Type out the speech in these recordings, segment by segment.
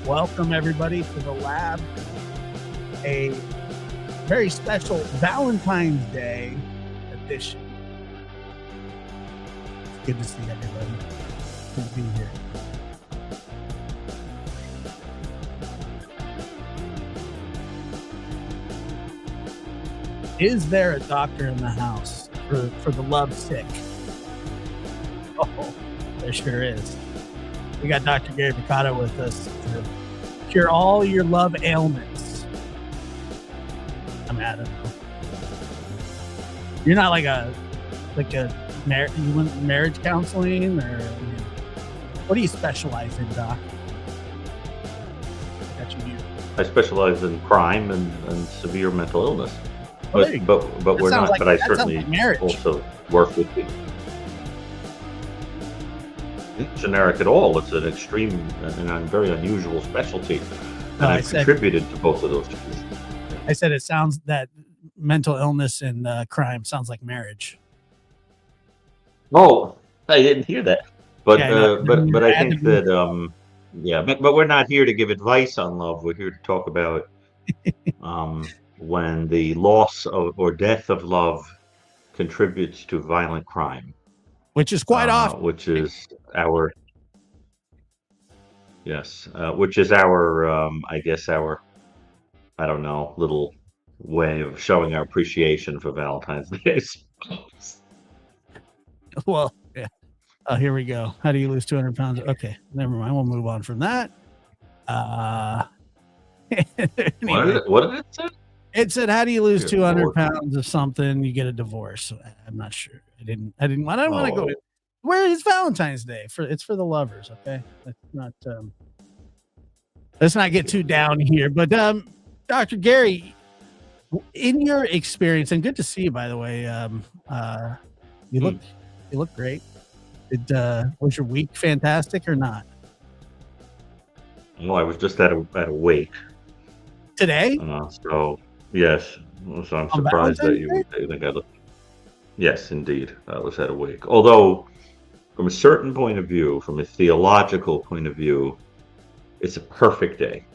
Welcome, everybody, to the lab. A very special Valentine's Day edition. It's good to see everybody. Good to be here. Is there a doctor in the house for the love sick? Oh, there sure is. We got Dr. Gary Brucato with us to cure all your love ailments. I mean, I don't know. You're not like a marriage counseling, or what do you specialize in, Doc? I specialize in crime and severe mental illness. Oh, but we're not. Like, but I certainly also work with people. Generic at all. It's an extreme and a very unusual specialty, and I've contributed to both of those. I said it sounds that mental illness and crime sounds like marriage. Oh, I didn't hear that, but I think that but we're not here to give advice on love. We're here to talk about when the loss of or death of love contributes to violent crime. Which is quite often. Which is our which is our I guess our little way of showing our appreciation for Valentine's Day. Well, yeah. Oh, here we go. How do you lose 200 pounds? Okay, never mind. We'll move on from that. Anyway, what did it say? It said, "How do you lose 200 pounds of something? You get a divorce." I'm not sure. I don't want to go. Where is Valentine's Day? It's for the lovers. Okay, let's not get too down here. But Dr. Gary, in your experience, and good to see you, by the way. You look great. Was your week fantastic or not? Well, I was just at a wake today. So yes, so I'm surprised that you think I look. Yes, indeed, I was at a wake. Although, from a certain point of view, from a theological point of view, it's a perfect day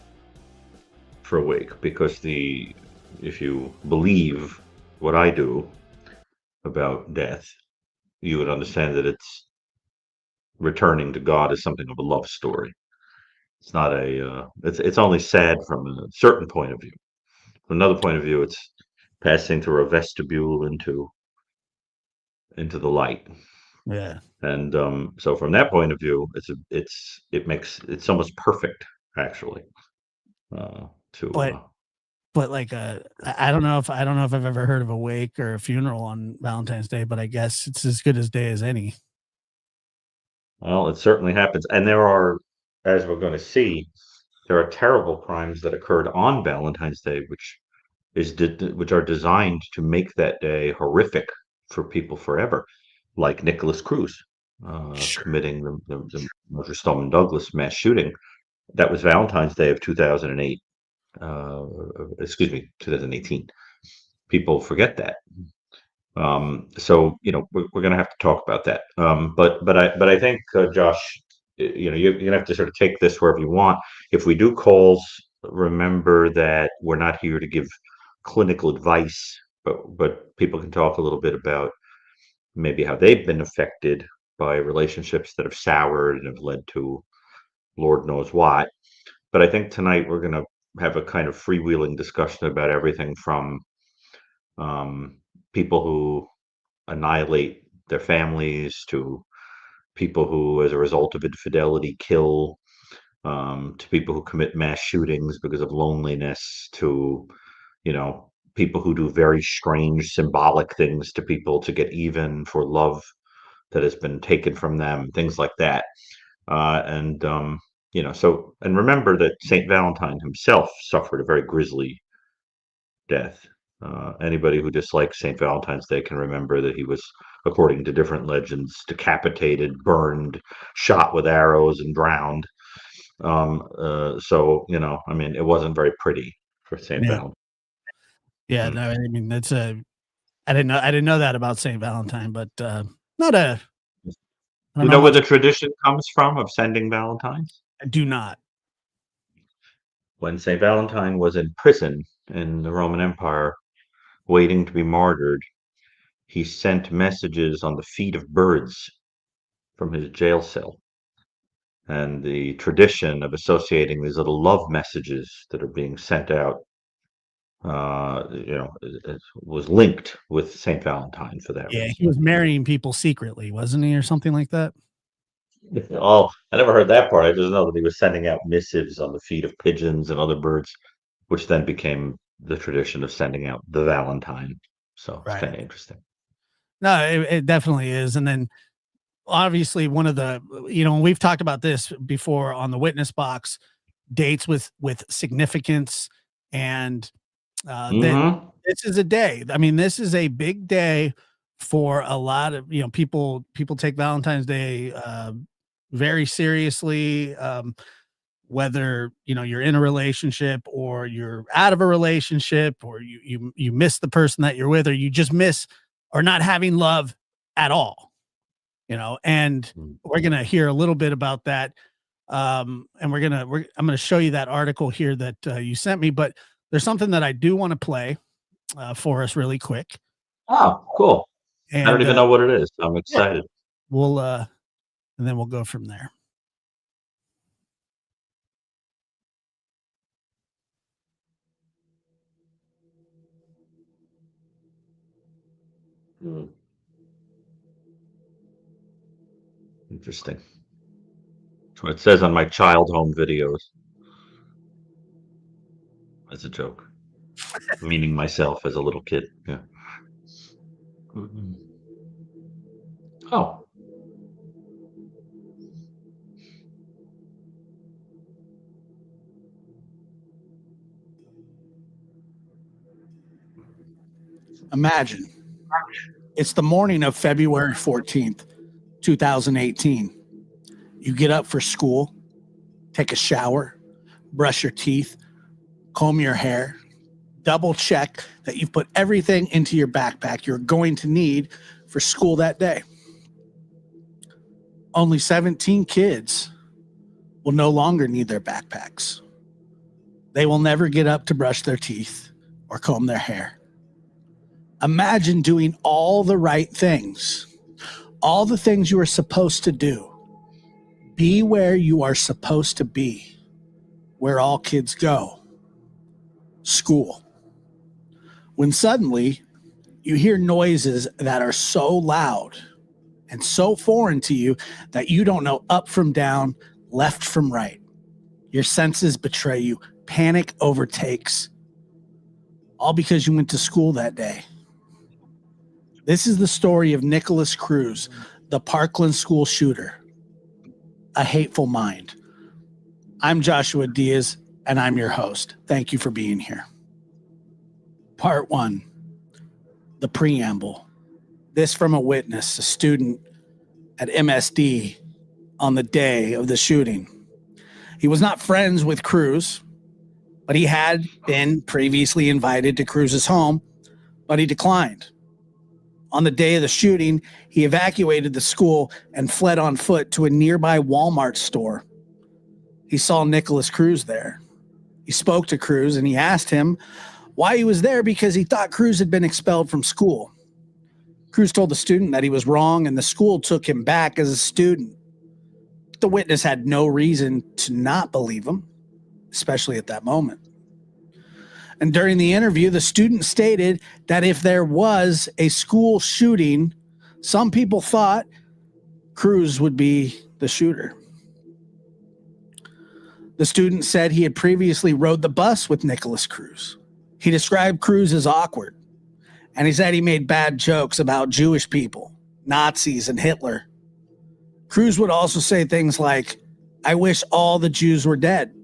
for a wake, because if you believe what I do about death, you would understand that it's returning to God is something of a love story. It's not it's only sad from a certain point of view. From another point of view, it's passing through a vestibule into the light. Yeah. And so from that point of view, it's almost perfect, actually. But like I don't know if I've ever heard of a wake or a funeral on Valentine's Day, but I guess it's as good a day as any. Well, it certainly happens, and there are, as we're going to see, there are terrible crimes that occurred on Valentine's Day, which are designed to make that day horrific for people forever, like Nicholas Cruz committing the Marjory Stoneman Douglas mass shooting. That was Valentine's Day of 2008. 2018. People forget that. So we're going to have to talk about that. But I think Josh, you're going to have to sort of take this wherever you want. If we do calls, remember that we're not here to give clinical advice, but people can talk a little bit about maybe how they've been affected by relationships that have soured and have led to Lord knows what. But I think tonight we're going to have a kind of freewheeling discussion about everything from people who annihilate their families, to people who, as a result of infidelity, kill, to people who commit mass shootings because of loneliness, to people who do very strange symbolic things to people to get even for love that has been taken from them, things like that. And remember that Saint Valentine himself suffered a very grisly death. Anybody who dislikes Saint Valentine's Day can remember that he was, according to different legends, decapitated, burned, shot with arrows, and drowned. So it wasn't very pretty for Saint Valentine. Yeah, no, I mean that's I didn't know that about Saint Valentine, but not a. You know where the tradition comes from of sending Valentines? I do not. When St. Valentine was in prison in the Roman Empire, waiting to be martyred, he sent messages on the feet of birds from his jail cell. And the tradition of associating these little love messages that are being sent out, it was linked with St. Valentine for that Yeah, reason. he was marrying people secretly, wasn't he, or something like that? Oh, I never heard that part. I just know that he was sending out missives on the feet of pigeons and other birds, which then became the tradition of sending out the Valentine. So it's Right. kind of interesting. No, it definitely is. And then obviously one of the, we've talked about this before on the witness box, dates with significance, and that Hmm. this is a day. I mean, this is a big day for a lot of people. People take Valentine's Day very seriously. Whether you're in a relationship or you're out of a relationship, or you miss the person that you're with, or you just miss or not having love at all, and we're gonna hear a little bit about that. And I'm gonna show you that article here that you sent me, but there's something that I do want to play for us really quick. Oh, cool. I don't And even know what it is. I'm yeah, excited. we'll and then we'll go from there. Hmm. Interesting. That's what it says on my child home videos. As a joke, meaning myself as a little kid. Yeah. Mhm. Oh, Imagine it's the morning of February 14th, 2018. You get up for school, take a shower, brush your teeth, comb your hair, double check that you've put everything into your backpack you're going to need for school that day. Only 17 kids will no longer need their backpacks. They will never get up to brush their teeth or comb their hair. Imagine doing all the right things, all the things you are supposed to do. Be where you are supposed to be, where all kids go, school. When suddenly you hear noises that are so loud and so foreign to you that you don't know up from down, left from right. Your senses betray you. Panic overtakes, all because you went to school that day. This is the story of Nicholas Cruz, the Parkland school shooter, a hateful mind. I'm Joshua Diaz, and I'm your host. Thank you for being here. Part 1, the preamble. This from a witness, a student at MSD on the day of the shooting. He was not friends with Cruz, but he had been previously invited to Cruz's home, but he declined. On the day of the shooting, he evacuated the school and fled on foot to a nearby Walmart store. He saw Nicholas Cruz there. He spoke to Cruz and he asked him why he was there because he thought Cruz had been expelled from school. Cruz told the student that he was wrong and the school took him back as a student. The witness had no reason to not believe him, especially at that moment. And during the interview, the student stated that if there was a school shooting, some people thought Cruz would be the shooter. The student said he had previously rode the bus with Nicholas Cruz. He described Cruz as awkward, and he said he made bad jokes about Jewish people, Nazis, and Hitler. Cruz would also say things like, "I wish all the Jews were dead."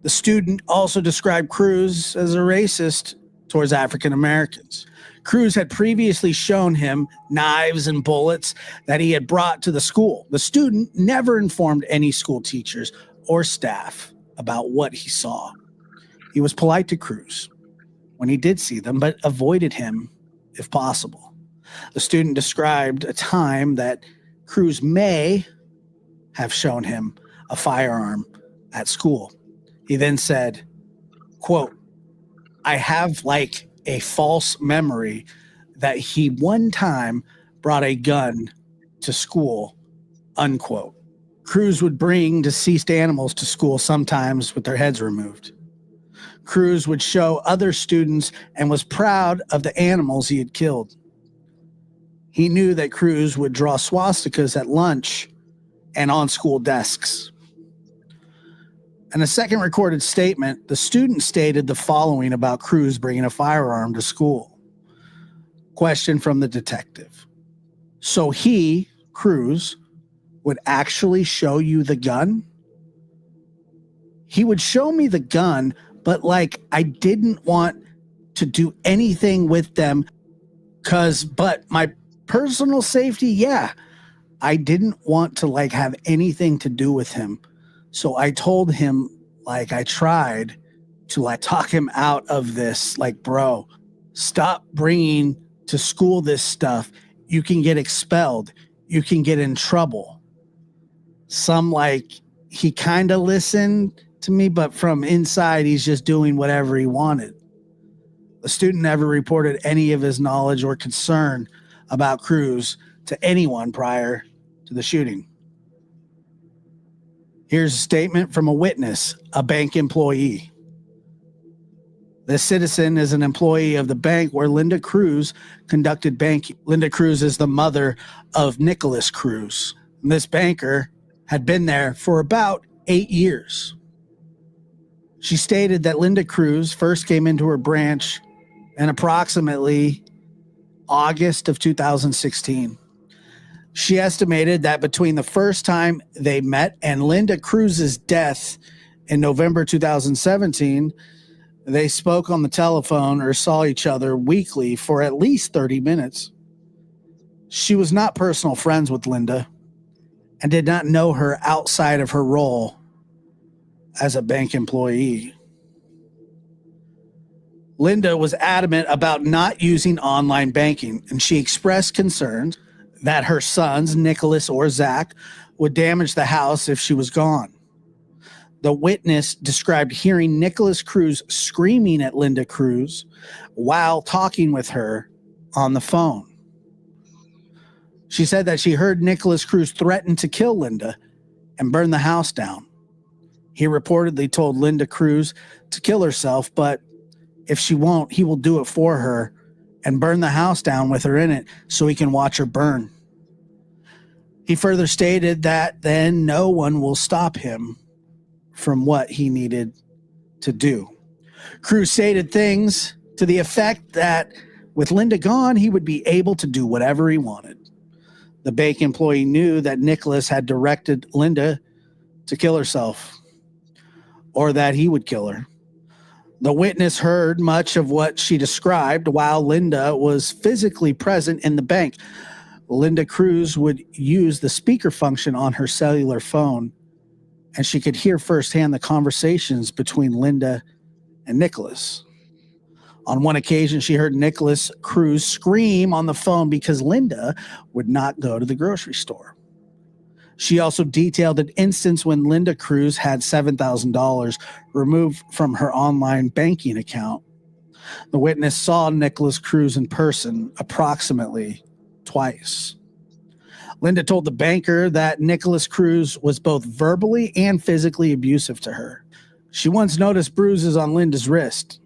The student also described Cruz as a racist towards African Americans. Cruz had previously shown him knives and bullets that he had brought to the school. The student never informed any school teachers or staff about what he saw. He was polite to Cruz when he did see them, but avoided him if possible. The student described a time that Cruz may have shown him a firearm at school. He then said, quote, I have like a false memory that he one time brought a gun to school, unquote. Cruz would bring deceased animals to school sometimes with their heads removed. Cruz would show other students and was proud of the animals he had killed. He knew that Cruz would draw swastikas at lunch and on school desks. In a second recorded statement, the student stated the following about Cruz bringing a firearm to school. Question from the detective. So he, Cruz, would actually show you the gun? He would show me the gun, but like I didn't want to do anything with them but my personal safety, yeah, I didn't want to like have anything to do with him. So I told him, like I tried to like talk him out of this, like, bro, stop bringing to school this stuff. You can get expelled. You can get in trouble. Some like he kind of listened to me, but from inside, he's just doing whatever he wanted. The student never reported any of his knowledge or concern about Cruz to anyone prior to the shooting. Here's a statement from a witness, a bank employee. This citizen is an employee of the bank where Linda Cruz conducted banking. Linda Cruz is the mother of Nicholas Cruz. And this banker had been there for about 8 years. She stated that Linda Cruz first came into her branch in approximately August of 2016. She estimated that between the first time they met and Linda Cruz's death in November 2017, they spoke on the telephone or saw each other weekly for at least 30 minutes. She was not personal friends with Linda and did not know her outside of her role as a bank employee. Linda was adamant about not using online banking, and she expressed concerns that her sons, Nicholas or Zach, would damage the house if she was gone. The witness described hearing Nicholas Cruz screaming at Linda Cruz while talking with her on the phone. She said that she heard Nicholas Cruz threaten to kill Linda and burn the house down. He reportedly told Linda Cruz to kill herself, but if she won't, he will do it for her and burn the house down with her in it so he can watch her burn. He further stated that then no one will stop him from what he needed to do. Cruz stated things to the effect that with Linda gone, he would be able to do whatever he wanted. The bank employee knew that Nicholas had directed Linda to kill herself or that he would kill her. The witness heard much of what she described while Linda was physically present in the bank. Linda Cruz would use the speaker function on her cellular phone, and she could hear firsthand the conversations between Linda and Nicholas. On one occasion, she heard Nicholas Cruz scream on the phone because Linda would not go to the grocery store. She also detailed an instance when Linda Cruz had $7,000 removed from her online banking account. The witness saw Nicholas Cruz in person approximately twice. Linda told the banker that Nicholas Cruz was both verbally and physically abusive to her. She once noticed bruises on Linda's wrist.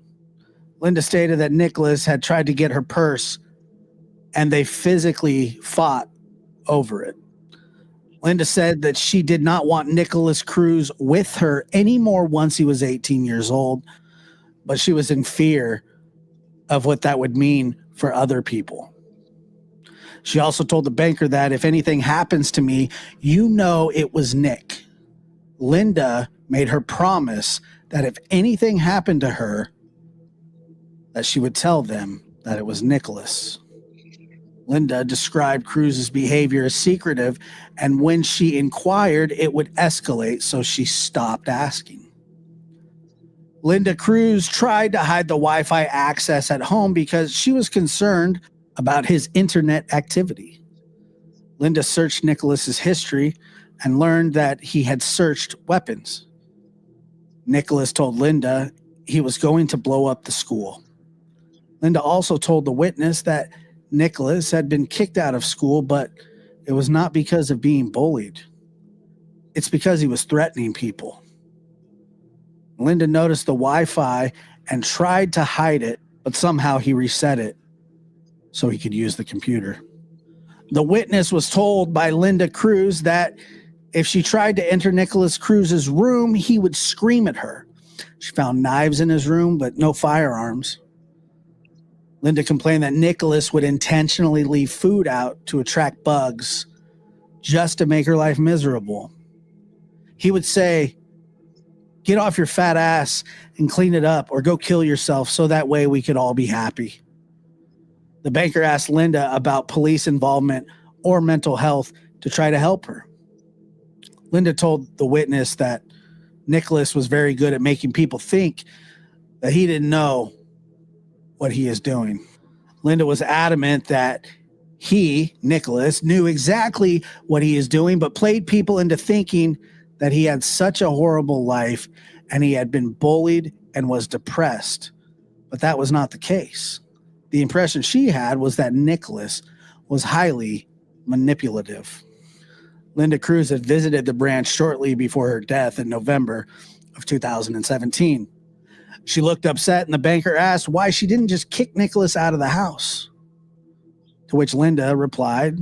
Linda stated that Nicholas had tried to get her purse and they physically fought over it. Linda said that she did not want Nicholas Cruz with her anymore once he was 18 years old, but she was in fear of what that would mean for other people. She also told the banker that if anything happens to me, you know it was Nick. Linda made her promise that if anything happened to her, that she would tell them that it was Nicholas. Linda described Cruz's behavior as secretive, and when she inquired, it would escalate, so she stopped asking. Linda Cruz tried to hide the Wi-Fi access at home because she was concerned about his internet activity. Linda searched Nicholas's history and learned that he had searched weapons. Nicholas told Linda he was going to blow up the school. Linda also told the witness that Nicholas had been kicked out of school, but it was not because of being bullied. It's because he was threatening people. Linda noticed the Wi-Fi and tried to hide it, but somehow he reset it so he could use the computer. The witness was told by Linda Cruz that if she tried to enter Nicholas Cruz's room, he would scream at her. She found knives in his room, but no firearms. Linda complained that Nicholas would intentionally leave food out to attract bugs just to make her life miserable. He would say, "Get off your fat ass and clean it up, or go kill yourself so that way we could all be happy." The banker asked Linda about police involvement or mental health to try to help her. Linda told the witness that Nicholas was very good at making people think that he didn't know what he is doing. Linda was adamant that he, Nicholas, knew exactly what he is doing, but played people into thinking that he had such a horrible life and he had been bullied and was depressed. But that was not the case. The impression she had was that Nicholas was highly manipulative. Linda Cruz had visited the branch shortly before her death in November of 2017. She looked upset, and the banker asked why she didn't just kick Nicholas out of the house. To which Linda replied,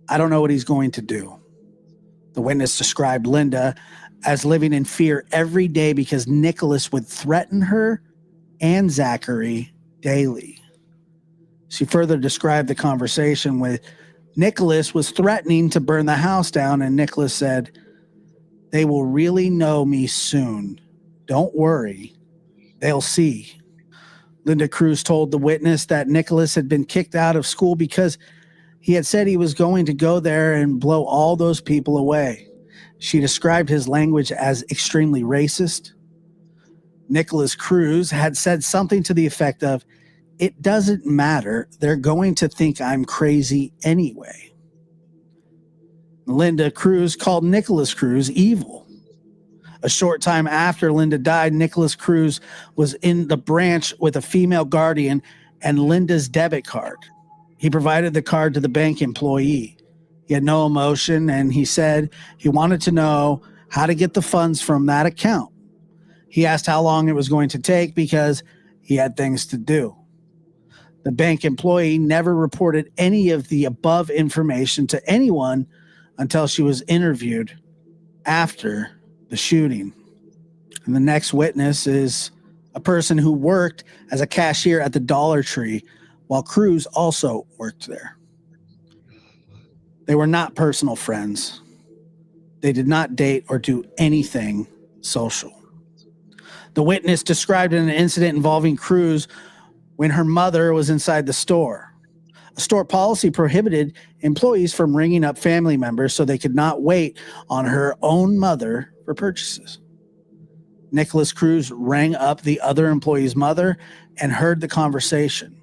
"I don't know what he's going to do." The witness described Linda as living in fear every day because Nicholas would threaten her and Zachary daily. She further described the conversation with Nicholas was threatening to burn the house down, and Nicholas said, "They will really know me soon. Don't worry. They'll see." Linda Cruz told the witness that Nicholas had been kicked out of school because he had said he was going to go there and blow all those people away. She described his language as extremely racist. Nicholas Cruz had said something to the effect of, "It doesn't matter. They're going to think I'm crazy anyway." Linda Cruz called Nicholas Cruz evil. A short time after Linda died, Nicholas Cruz was in the branch with a female guardian and Linda's debit card. He provided the card to the bank employee. He had no emotion, and he said he wanted to know how to get the funds from that account. He asked how long it was going to take because he had things to do. The bank employee never reported any of the above information to anyone until she was interviewed after the shooting. And the next witness is a person who worked as a cashier at the Dollar Tree while Cruz also worked there. They were not personal friends. They did not date or do anything social. The witness described an incident involving Cruz when her mother was inside the store. A store policy prohibited employees from ringing up family members so they could not wait on her own mother for purchases. Nicholas Cruz rang up the other employee's mother and heard the conversation.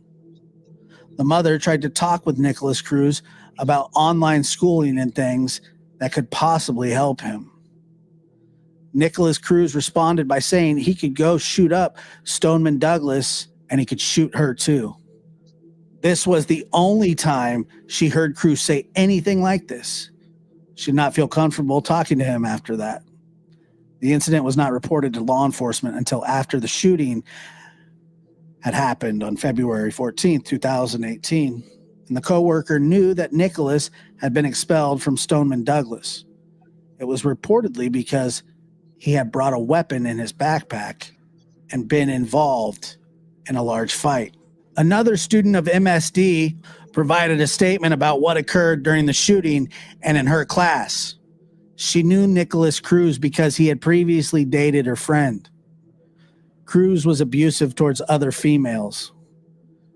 The mother tried to talk with Nicholas Cruz about online schooling and things that could possibly help him. Nicholas Cruz responded by saying he could go shoot up Stoneman Douglas and he could shoot her too. This was the only time she heard Cruz say anything like this. She did not feel comfortable talking to him after that. The incident was not reported to law enforcement until after the shooting had happened on February 14th, 2018. And the coworker knew that Nicholas had been expelled from Stoneman Douglas. It was reportedly because he had brought a weapon in his backpack and been involved in a large fight. Another student of MSD provided a statement about what occurred during the shooting and in her class. She knew Nicholas Cruz because he had previously dated her friend. Cruz was abusive towards other females.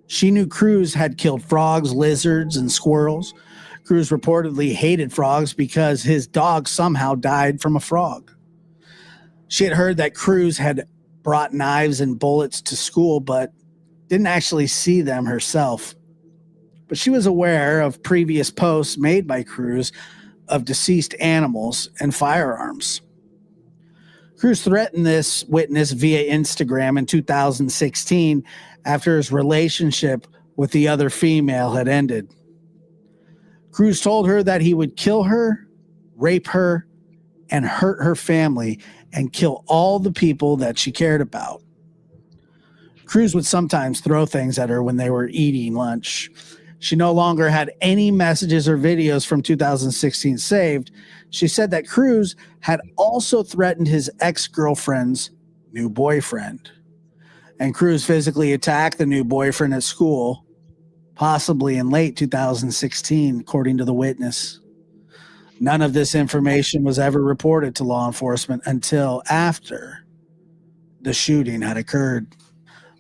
She knew Cruz had killed frogs, lizards, and squirrels. Cruz reportedly hated frogs because his dog somehow died from a frog. She had heard that Cruz had brought knives and bullets to school, but didn't actually see them herself. But she was aware of previous posts made by Cruz of deceased animals and firearms. Cruz threatened this witness via Instagram in 2016 after his relationship with the other female had ended. Cruz told her that he would kill her, rape her, and hurt her family and kill all the people that she cared about. Cruz would sometimes throw things at her when they were eating lunch. She no longer had any messages or videos from 2016 saved. She said that Cruz had also threatened his ex-girlfriend's new boyfriend. And Cruz physically attacked the new boyfriend at school, possibly in late 2016, according to the witness. None of this information was ever reported to law enforcement until after the shooting had occurred.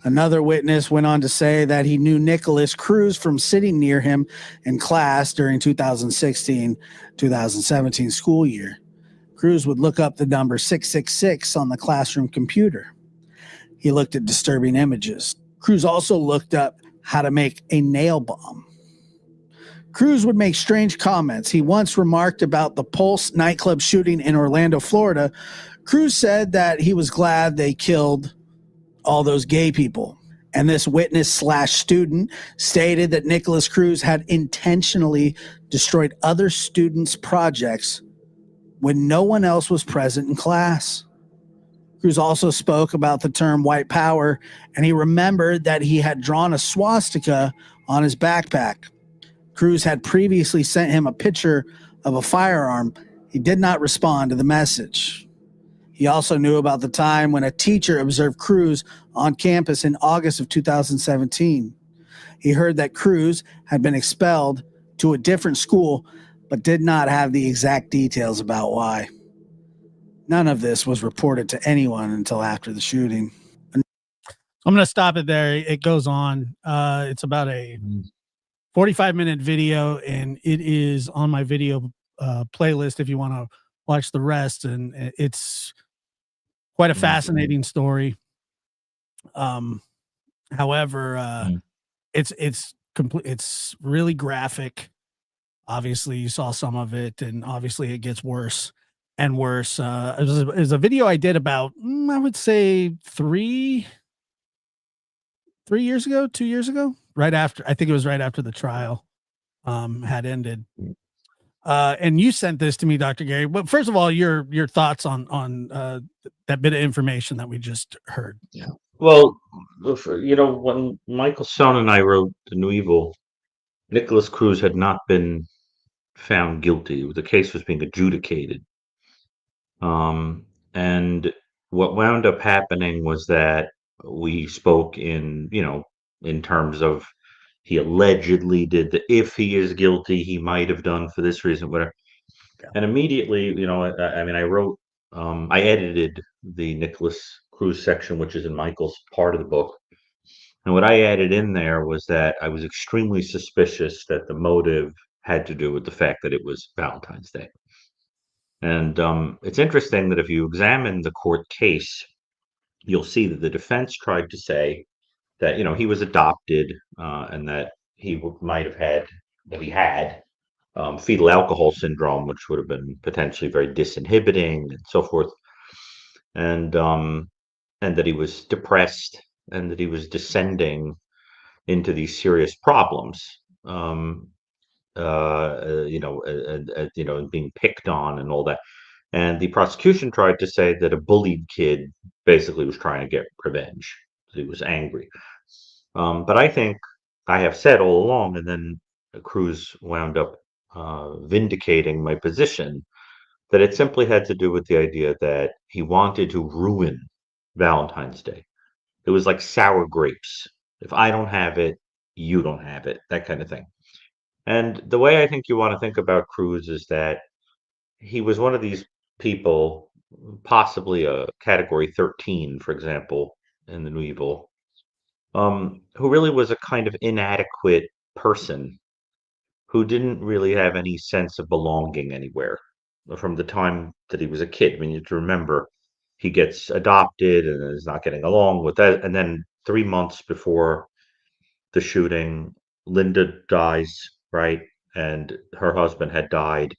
Another witness went on to say that he knew Nicholas Cruz from sitting near him in class during 2016-2017 school year. Cruz would look up the number 666 on the classroom computer. He looked at disturbing images. Cruz also looked up how to make a nail bomb. Cruz would make strange comments. He once remarked about the Pulse nightclub shooting in Orlando, Florida. Cruz said that he was glad they killed all those gay people. And this witness/student stated that Nicholas Cruz had intentionally destroyed other students' projects when no one else was present in class. Cruz also spoke about the term white power, and he remembered that he had drawn a swastika on his backpack. Cruz had previously sent him a picture of a firearm. He did not respond to the message. He also knew about the time when a teacher observed Cruz on campus in August of 2017. He heard that Cruz had been expelled to a different school, but did not have the exact details about why. None of this was reported to anyone until after the shooting. I'm going to stop it there. It goes on. It's about a 45-minute video, and it is on my video playlist if you want to watch the rest. And it's quite a fascinating story. However, it's complete. It's really graphic. Obviously, you saw some of it, and obviously, it gets worse and worse. It was a video I did about, I would say, 2 years ago, right after. I think it was right after the trial had ended. And you sent this to me, Dr. Gary. But first of all, your thoughts on that bit of information that we just heard. Yeah. Well, when Michael Stone and I wrote The New Evil, Nicholas Cruz had not been found guilty. The case was being adjudicated. And what wound up happening was that we spoke in terms of he allegedly did if he is guilty, he might have done for this reason, whatever. Yeah. And immediately, I wrote, I edited the Nicholas Cruz section, which is in Michael's part of the book. And what I added in there was that I was extremely suspicious that the motive had to do with the fact that it was Valentine's Day. And it's interesting that if you examine the court case, you'll see that the defense tried to say that, he was adopted and that he might have had, that he had fetal alcohol syndrome, which would have been potentially very disinhibiting and so forth. And that he was depressed and that he was descending into these serious problems, and being picked on and all that. And the prosecution tried to say that a bullied kid basically was trying to get revenge. He was angry. But I think I have said all along, and then Cruz wound up vindicating my position, that it simply had to do with the idea that he wanted to ruin Valentine's Day. It was like sour grapes. If I don't have it, you don't have it, that kind of thing. And the way I think you want to think about Cruz is that he was one of these people, possibly a category 13, for example, in The New Evil, who really was a kind of inadequate person who didn't really have any sense of belonging anywhere from the time that he was a kid. I mean, you have to remember, he gets adopted and is not getting along with that. And then 3 months before the shooting, Linda dies, right? And her husband had died.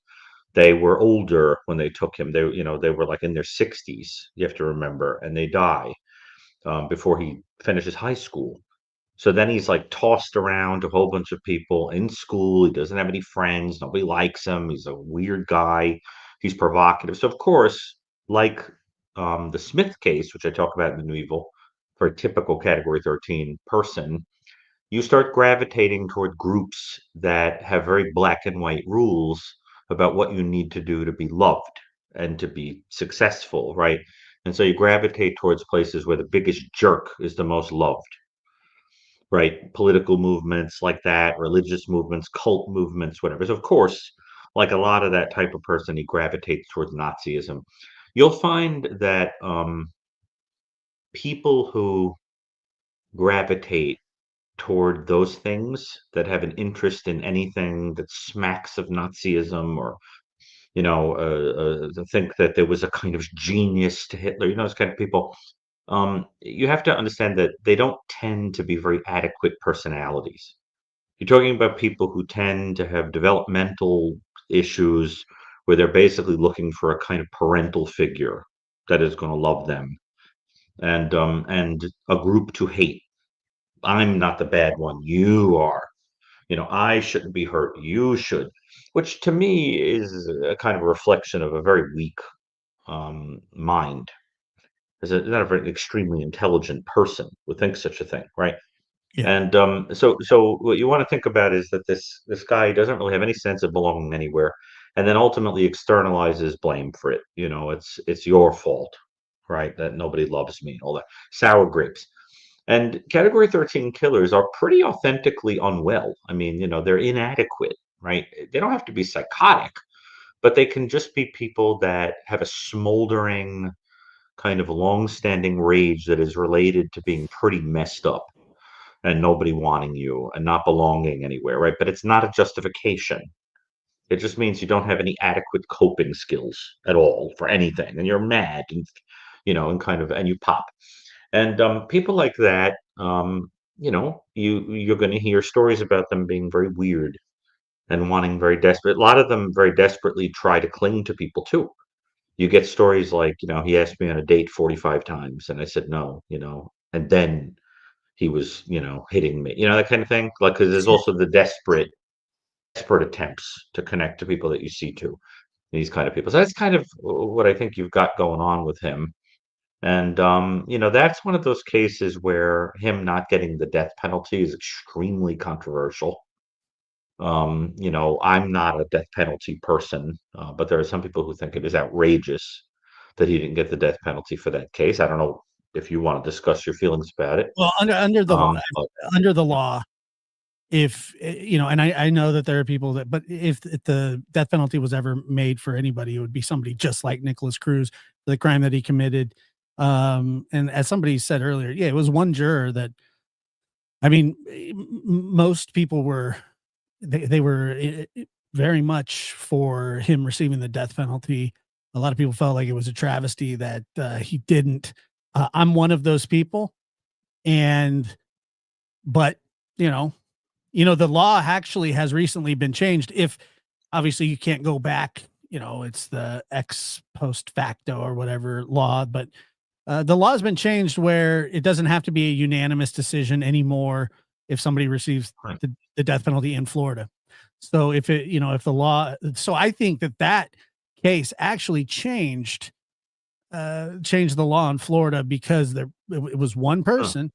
They were older when they took him. They were like in their 60s. You have to remember, and they die before he finishes high school. So then he's like tossed around to a whole bunch of people in school. He doesn't have any friends. Nobody likes him. He's a weird guy. He's provocative. So of course, like the Smith case, which I talk about in the New Evil, for a typical Category 13 person, you start gravitating toward groups that have very black and white rules about what you need to do to be loved and to be successful, right? And so you gravitate towards places where the biggest jerk is the most loved, right? Political movements like that, religious movements, cult movements, whatever. So, of course, like a lot of that type of person, he gravitates towards Nazism. You'll find that people who gravitate toward those things that have an interest in anything that smacks of Nazism or think that there was a kind of genius to Hitler, those kind of people. You have to understand that they don't tend to be very adequate personalities. You're talking about people who tend to have developmental issues where they're basically looking for a kind of parental figure that is going to love them and a group to hate. I'm not the bad one. You are. I shouldn't be hurt. You should, which to me is a kind of a reflection of a very weak mind. As not a very extremely intelligent person would think such a thing, right? Yeah. And so what you want to think about is that this guy doesn't really have any sense of belonging anywhere, and then ultimately externalizes blame for it. It's your fault, right? That nobody loves me, and all that sour grapes. And Category 13 killers are pretty authentically unwell. I mean, they're inadequate, right? They don't have to be psychotic, but they can just be people that have a smoldering kind of long-standing rage that is related to being pretty messed up and nobody wanting you and not belonging anywhere, right? But it's not a justification. It just means you don't have any adequate coping skills at all for anything, and you're mad and you pop. And people like that, you're going to hear stories about them being very weird and wanting very desperate. A lot of them very desperately try to cling to people too. You get stories like, he asked me on a date 45 times, and I said no, and then he was, hitting me, that kind of thing. Like, because there's also the desperate attempts to connect to people that you see too. These kind of people. So that's kind of what I think you've got going on with him. And that's one of those cases where him not getting the death penalty is extremely controversial. I'm not a death penalty person, but there are some people who think it is outrageous that he didn't get the death penalty for that case. I don't know if you want to discuss your feelings about it. Well, under the But under the law, if and I know that there are people that, but if the death penalty was ever made for anybody, it would be somebody just like Nicholas Cruz, the crime that he committed. And as somebody said earlier, yeah, it was one juror that, I mean, most people were, they were very much for him receiving the death penalty. A lot of people felt like it was a travesty that he didn't. I'm one of those people, and but you know, the law actually has recently been changed. If obviously you can't go back, it's the ex post facto or whatever law, but the law has been changed where it doesn't have to be a unanimous decision anymore if somebody receives right. the death penalty in Florida. So if if the law, so I think that case actually changed the law in Florida because it was one Huh. person.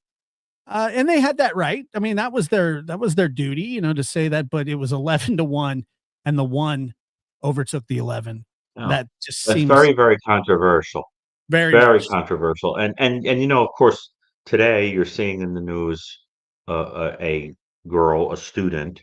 And they had that right. I mean, that was their duty, to say that, but it was 11-1 and the one overtook the 11. Yeah. That just That's seems very, very controversial. very Very much. controversial. And of course, today you're seeing in the news a girl, a student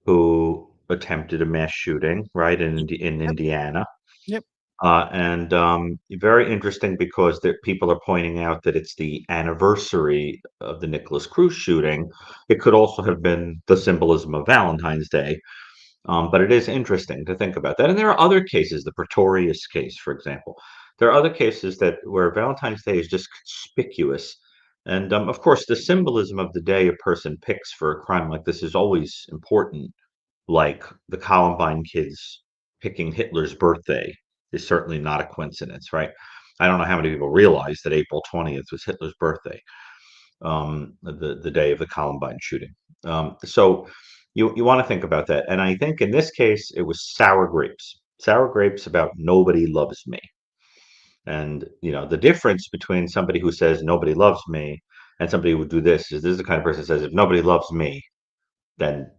who attempted a mass shooting, right, in Yep. Indiana. Yep. And very interesting because people are pointing out that it's the anniversary of the Nicholas Cruz shooting. It could also have been the symbolism of Valentine's Day. But it is interesting to think about that. And there are other cases, the Pretorius case, for example. There are other cases where Valentine's Day is just conspicuous. And of course, the symbolism of the day a person picks for a crime like this is always important, like the Columbine kids picking Hitler's birthday is certainly not a coincidence, right? I don't know how many people realize that April 20th was Hitler's birthday, the day of the Columbine shooting. So you want to think about that. And I think in this case, it was sour grapes about nobody loves me. And, the difference between somebody who says nobody loves me and somebody who would do this is the kind of person that says, if nobody loves me, then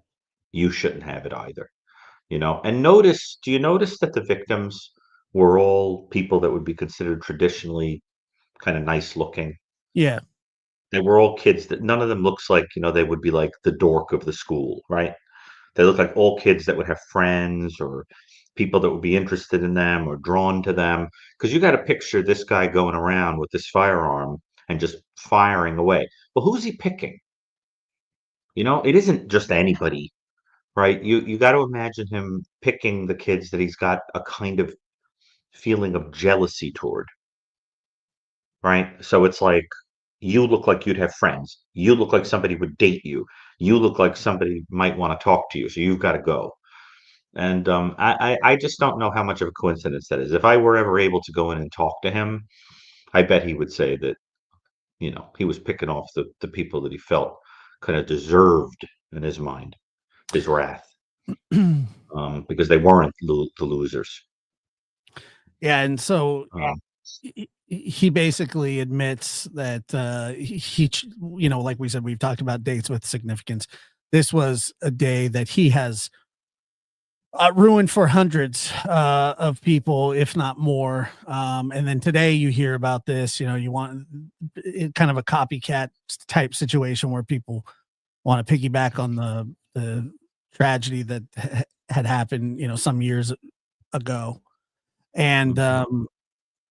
you shouldn't have it either. And do you notice that the victims were all people that would be considered traditionally kind of nice looking? Yeah. They were all kids that none of them looks like, they would be like the dork of the school, right? They look like all kids that would have friends or people that would be interested in them or drawn to them. Because you got to picture this guy going around with this firearm and just firing away. Well, who's he picking? It isn't just anybody, right? You got to imagine him picking the kids that he's got a kind of feeling of jealousy toward, right? So it's like, you look like you'd have friends. You look like somebody would date you. You look like somebody might want to talk to you. So you've got to go. And I just don't know how much of a coincidence that is. If I were ever able to go in and talk to him, I bet he would say that, he was picking off the people that he felt kind of deserved in his mind, his wrath, because they weren't the losers. Yeah, and so Um, he basically admits that like we said, we've talked about dates with significance. This was a day that he has ruined for hundreds of people, if not more. And then today you hear about this. You want kind of a copycat type situation where people want to piggyback on the tragedy that had happened, some years ago. And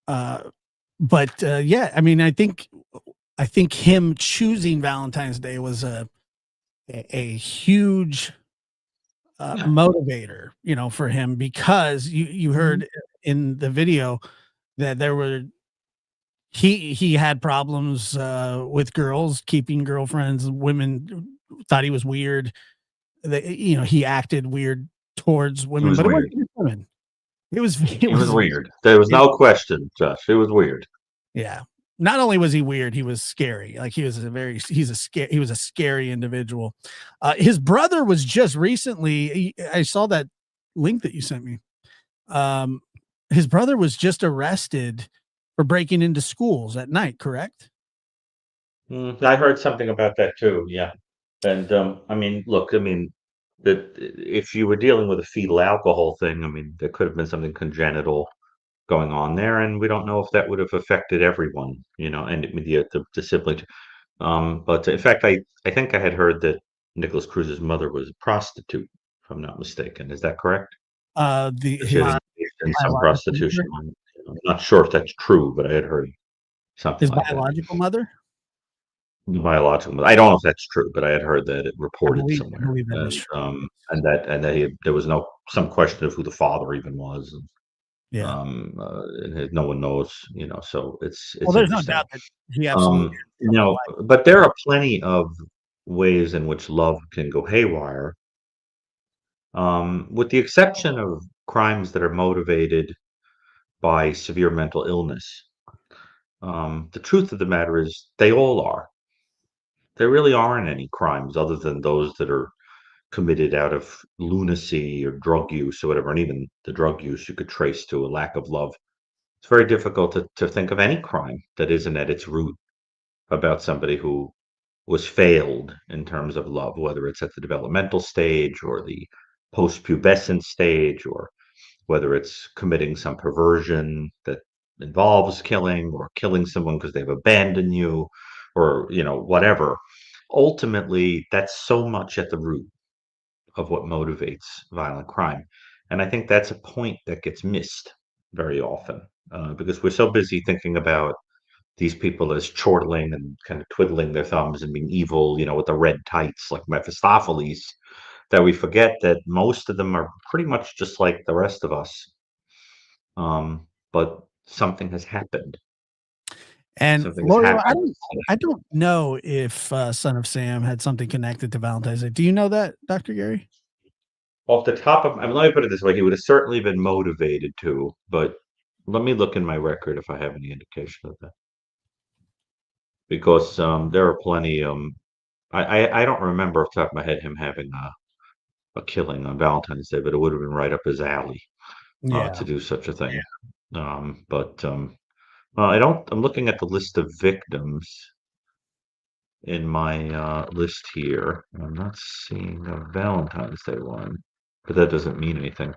yeah, I mean, I think him choosing Valentine's Day was a huge motivator, for him, because you heard in the video that he had problems with girls, keeping girlfriends. Women thought he was weird. He acted weird towards women, was but it weird. wasn't women. It was weird. There was no question, Josh. It was weird. Yeah. Not only was he weird, he was scary. Like he was a scary individual. His brother was just recently, I saw that link that you sent me. His brother was just arrested for breaking into schools at night, correct? I heard something about that too. Yeah. And I mean, look, that if you were dealing with a fetal alcohol thing, there could have been something congenital going on there, and we don't know if that would have affected everyone, and the sibling. But in fact, I think I had heard that Nicholas Cruz's mother was a prostitute, if I'm not mistaken. Is that correct? She had engaged in some prostitution. I'm not sure if that's true, but I had heard something His like that. biological mother? Biological mother. I don't know if that's true, but I had heard that it reported I somewhere. believe that And, is true. there was some question of who the father even was. Yeah. And no one knows, so it's Well, there's no interesting. doubt that he absolutely But there are plenty of ways in which love can go haywire, with the exception of crimes that are motivated by severe mental illness. The truth of the matter is they all are. There really aren't any crimes other than those that are committed out of lunacy or drug use or whatever, and even the drug use you could trace to a lack of love. It's very difficult to think of any crime that isn't at its root about somebody who was failed in terms of love, whether it's at the developmental stage or the post-pubescent stage, or whether it's committing some perversion that involves killing or killing someone because they've abandoned you, or whatever. Ultimately, that's so much at the root of what motivates violent crime. And I think that's a point that gets missed very often, because we're so busy thinking about these people as chortling and kind of twiddling their thumbs and being evil, with the red tights like Mephistopheles, that we forget that most of them are pretty much just like the rest of us. But something has happened. And Something has Lori, happened. I don't know if Son of Sam had something connected to Valentine's Day. Do you know that, Dr. Gary? off the top of, I mean, let me put it this way: he would have certainly been motivated to, but let me look in my record if I have any indication of that, because there are plenty. I don't remember off the top of my head him having a killing on Valentine's Day, but it would have been right up his alley Yeah. to do such a thing. But well, I don't. I'm looking at the list of victims in my list here. I'm not seeing a Valentine's Day one, but that doesn't mean anything.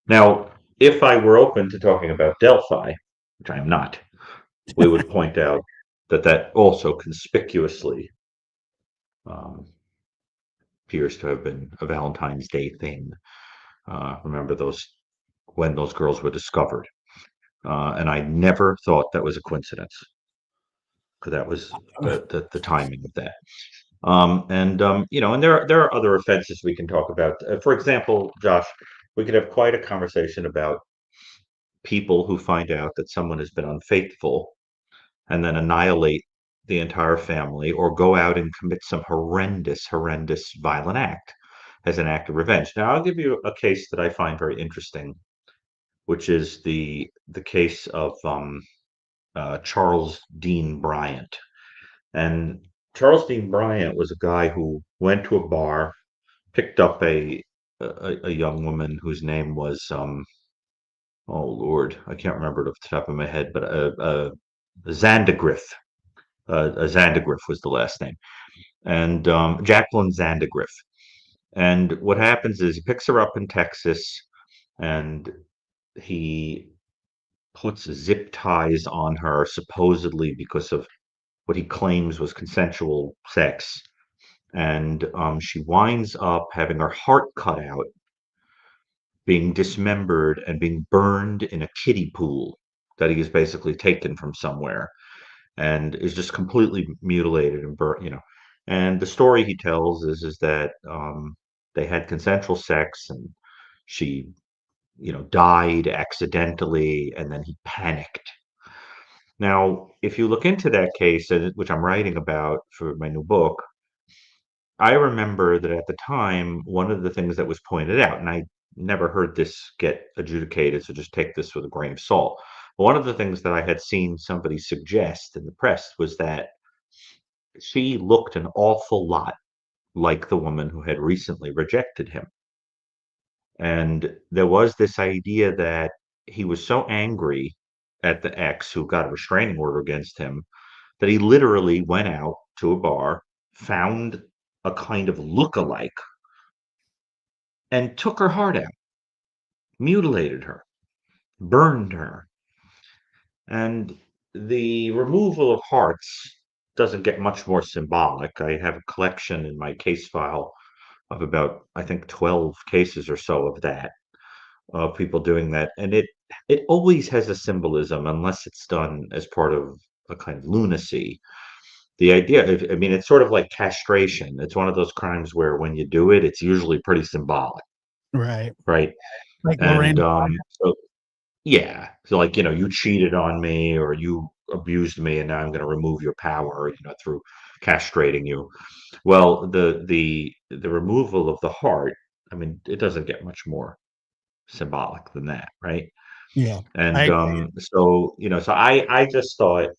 Now, if I were open to talking about Delphi, which I am not, we would point out that that also conspicuously um, appears to have been a Valentine's Day thing. Remember those when those girls were discovered, and I never thought that was a coincidence because that was the timing of that. And there are other offenses we can talk about. For example, Josh, we could have quite a conversation about people who find out that someone has been unfaithful and then annihilate the entire family or go out and commit some horrendous violent act as an act of revenge. Now, I'll give you a case that I find very interesting, which is the case of Charles Dean Bryant. And Charles Dean Bryant was a guy who went to a bar, picked up a young woman whose name was oh Lord, I can't remember it off the top of my head, but Zandagriff. Zandagriff was the last name, and Jacqueline Zandagriff. And what happens is he picks her up in Texas, and he puts zip ties on her, supposedly because of what he claims was consensual sex. And she winds up having her heart cut out, being dismembered, and being burned in a kiddie pool that he has basically taken from somewhere, and is just completely mutilated and burnt. And the story he tells is that they had consensual sex, and she, died accidentally, and then he panicked. Now, if you look into that case, which I'm writing about for my new book, I remember that at the time, one of the things that was pointed out, and I never heard this get adjudicated, so just take this with a grain of salt. One of the things that I had seen somebody suggest in the press was that she looked an awful lot like the woman who had recently rejected him. And there was this idea that he was so angry at the ex who got a restraining order against him that he literally went out to a bar, found a kind of look-alike, and took her heart out, mutilated her, burned her. And the removal of hearts doesn't get much more symbolic. I have a collection in my case file of about, I think, 12 cases or so of that, of people doing that. And it always has a symbolism unless it's done as part of a kind of lunacy. The idea, I mean, it's sort of like castration. It's one of those crimes where when you do it, it's usually pretty symbolic, Right. right? Like And Lorraine. so yeah, so like you cheated on me or you abused me, and now I'm going to remove your power, through castrating you. Well, the removal of the heart, I mean, it doesn't get much more symbolic than that, right? Yeah. I And agree. so I just thought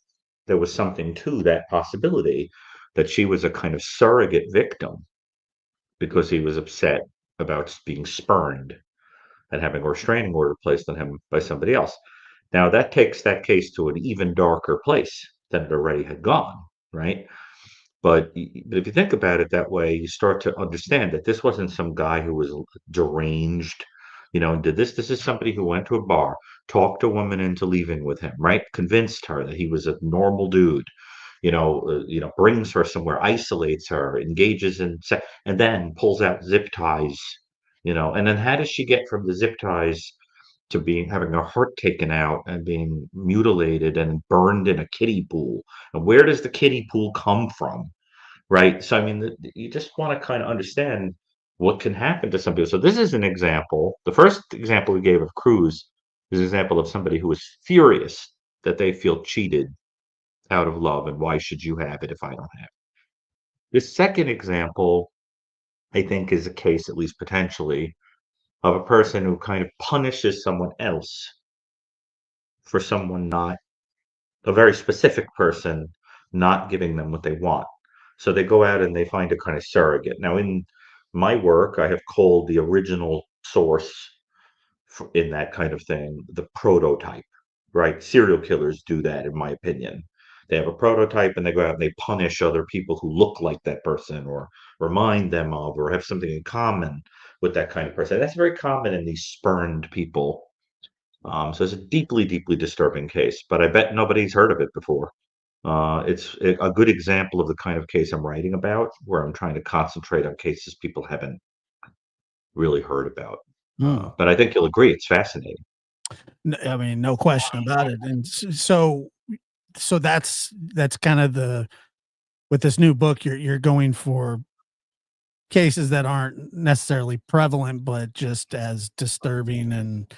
there was something to that possibility that she was a kind of surrogate victim because he was upset about being spurned and having a restraining order placed on him by somebody else. Now that takes that case to an even darker place than it already had gone, right? But if you think about it that way, you start to understand that this wasn't some guy who was deranged, and did this. This is somebody who went to a bar, talked a woman into leaving with him, right? Convinced her that he was a normal dude, brings her somewhere, isolates her, engages in sex, and then pulls out zip ties, And then how does she get from the zip ties to being having her heart taken out and being mutilated and burned in a kiddie pool? And where does the kiddie pool come from? Right. So, I mean, you just want to kind of understand what can happen to some people. So, this is an example. The first example we gave of Cruz is an example of somebody who was furious that they feel cheated out of love. And why should you have it if I don't have it? The second example, I think, is a case, at least potentially, of a person who kind of punishes someone else for someone not, a very specific person, not giving them what they want. So they go out and they find a kind of surrogate. Now, in my work, I have called the original source in that kind of thing the prototype, right? Serial killers do that, in my opinion. They have a prototype and they go out and they punish other people who look like that person or remind them of or have something in common with that kind of person. That's very common in these spurned people. So it's a deeply, deeply disturbing case, but I bet nobody's heard of it before. It's a good example of the kind of case I'm writing about, where I'm trying to concentrate on cases people haven't really heard about. But I think you'll agree it's fascinating. I mean, no question about it. And so that's kind of with this new book, you're going for cases that aren't necessarily prevalent, but just as disturbing and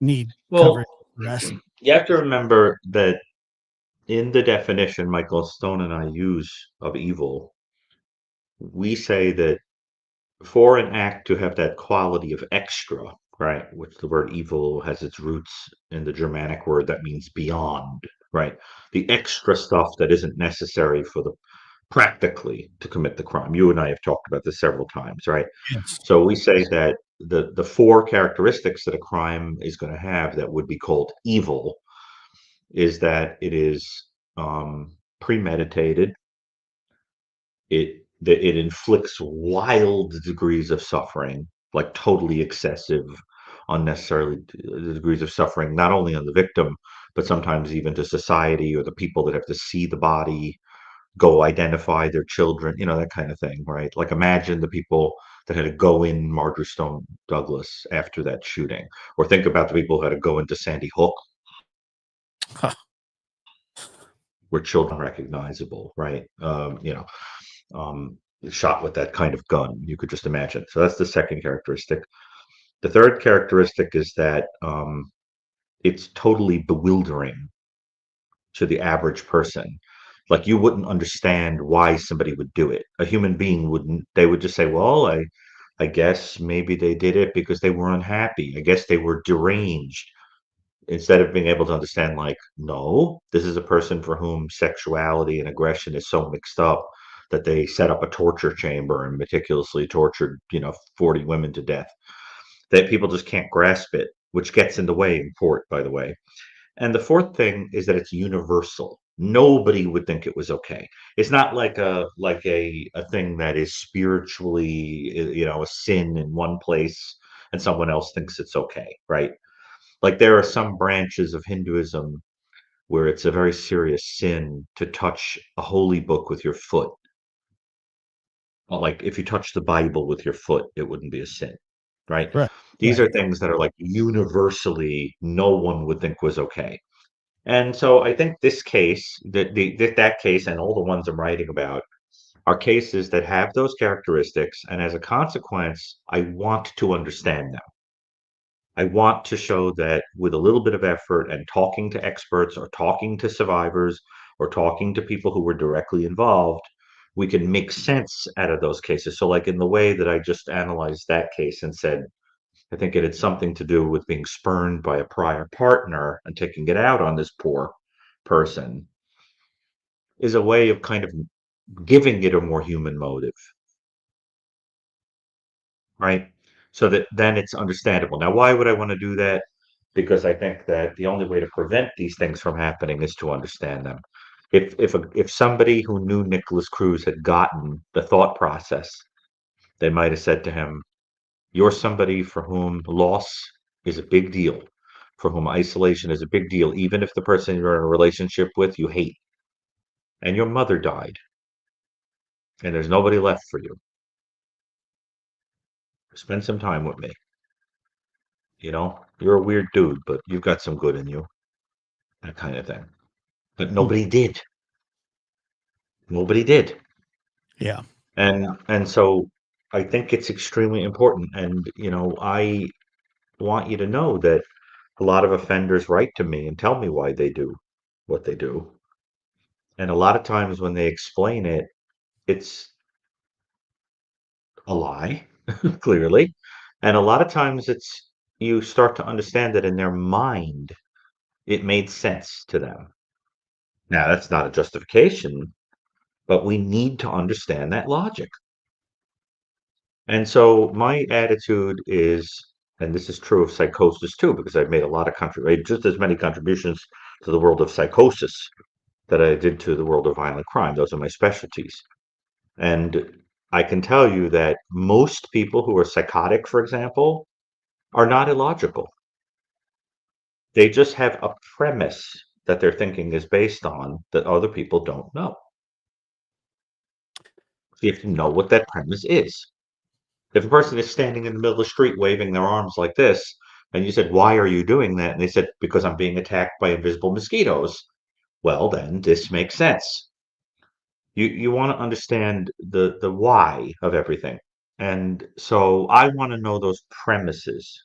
need Well, coverage for us. you have to remember that in the definition Michael Stone and I use of evil, we say that for an act to have that quality of extra, right, which the word evil has its roots in the Germanic word that means beyond, right? The extra stuff that isn't necessary for the practically to commit the crime. You and I have talked about this several times, right? Yes. So we say that the four characteristics that a crime is going to have that would be called evil is that it is premeditated, it inflicts wild degrees of suffering, like totally excessive, unnecessarily degrees of suffering, not only on the victim, but sometimes even to society or the people that have to see the body, go identify their children, that kind of thing, right? Like imagine the people that had to go in Marjorie Stone Douglas after that shooting, or think about the people who had to go into Sandy Hook, Huh. where children recognizable, right? Shot with that kind of gun. You could just imagine. So that's the second characteristic. The third characteristic is that it's totally bewildering to the average person. Like you wouldn't understand why somebody would do it. A human being wouldn't. They would just say, "Well, I guess maybe they did it because they were unhappy. I guess they were deranged." Instead of being able to understand, like, no, this is a person for whom sexuality and aggression is so mixed up that they set up a torture chamber and meticulously tortured, 40 women to death. That people just can't grasp it, which gets in the way in court, by the way. And the fourth thing is that it's universal. Nobody would think it was okay. It's not like a thing that is spiritually, a sin in one place and someone else thinks it's okay, right? Like there are some branches of Hinduism where it's a very serious sin to touch a holy book with your foot. Well, like if you touch the Bible with your foot, it wouldn't be a sin, right? Right. These are things that are like universally no one would think was okay. And so I think this case, that case, and all the ones I'm writing about are cases that have those characteristics, and as a consequence, I want to understand them. I want to show that with a little bit of effort and talking to experts or talking to survivors or talking to people who were directly involved, we can make sense out of those cases. So, like in the way that I just analyzed that case and said, I think it had something to do with being spurned by a prior partner and taking it out on this poor person, is a way of kind of giving it a more human motive, right? So that then it's understandable. Now, why would I want to do that? Because I think that the only way to prevent these things from happening is to understand them. If somebody who knew Nicholas Cruz had gotten the thought process, they might have said to him, "You're somebody for whom loss is a big deal, for whom isolation is a big deal, even if the person you're in a relationship with you hate, and your mother died, and there's nobody left for you. Spend some time with me. You're a weird dude, but you've got some good in you." That kind of thing. But nobody did. Nobody did. Yeah. And so I think it's extremely important. And I want you to know that a lot of offenders write to me and tell me why they do what they do. And a lot of times when they explain it, it's a lie, clearly. And a lot of times you start to understand that in their mind, it made sense to them. Now, that's not a justification, but we need to understand that logic. And so my attitude is, and this is true of psychosis too, because I've made a lot of just as many contributions to the world of psychosis that I did to the world of violent crime. Those are my specialties. And I can tell you that most people who are psychotic, for example, are not illogical. They just have a premise that their thinking is based on that other people don't know. So you have to know what that premise is. If a person is standing in the middle of the street waving their arms like this, and you said, "Why are you doing that?" And they said, "Because I'm being attacked by invisible mosquitoes." Well, then this makes sense. You want to understand the why of everything. And so I want to know those premises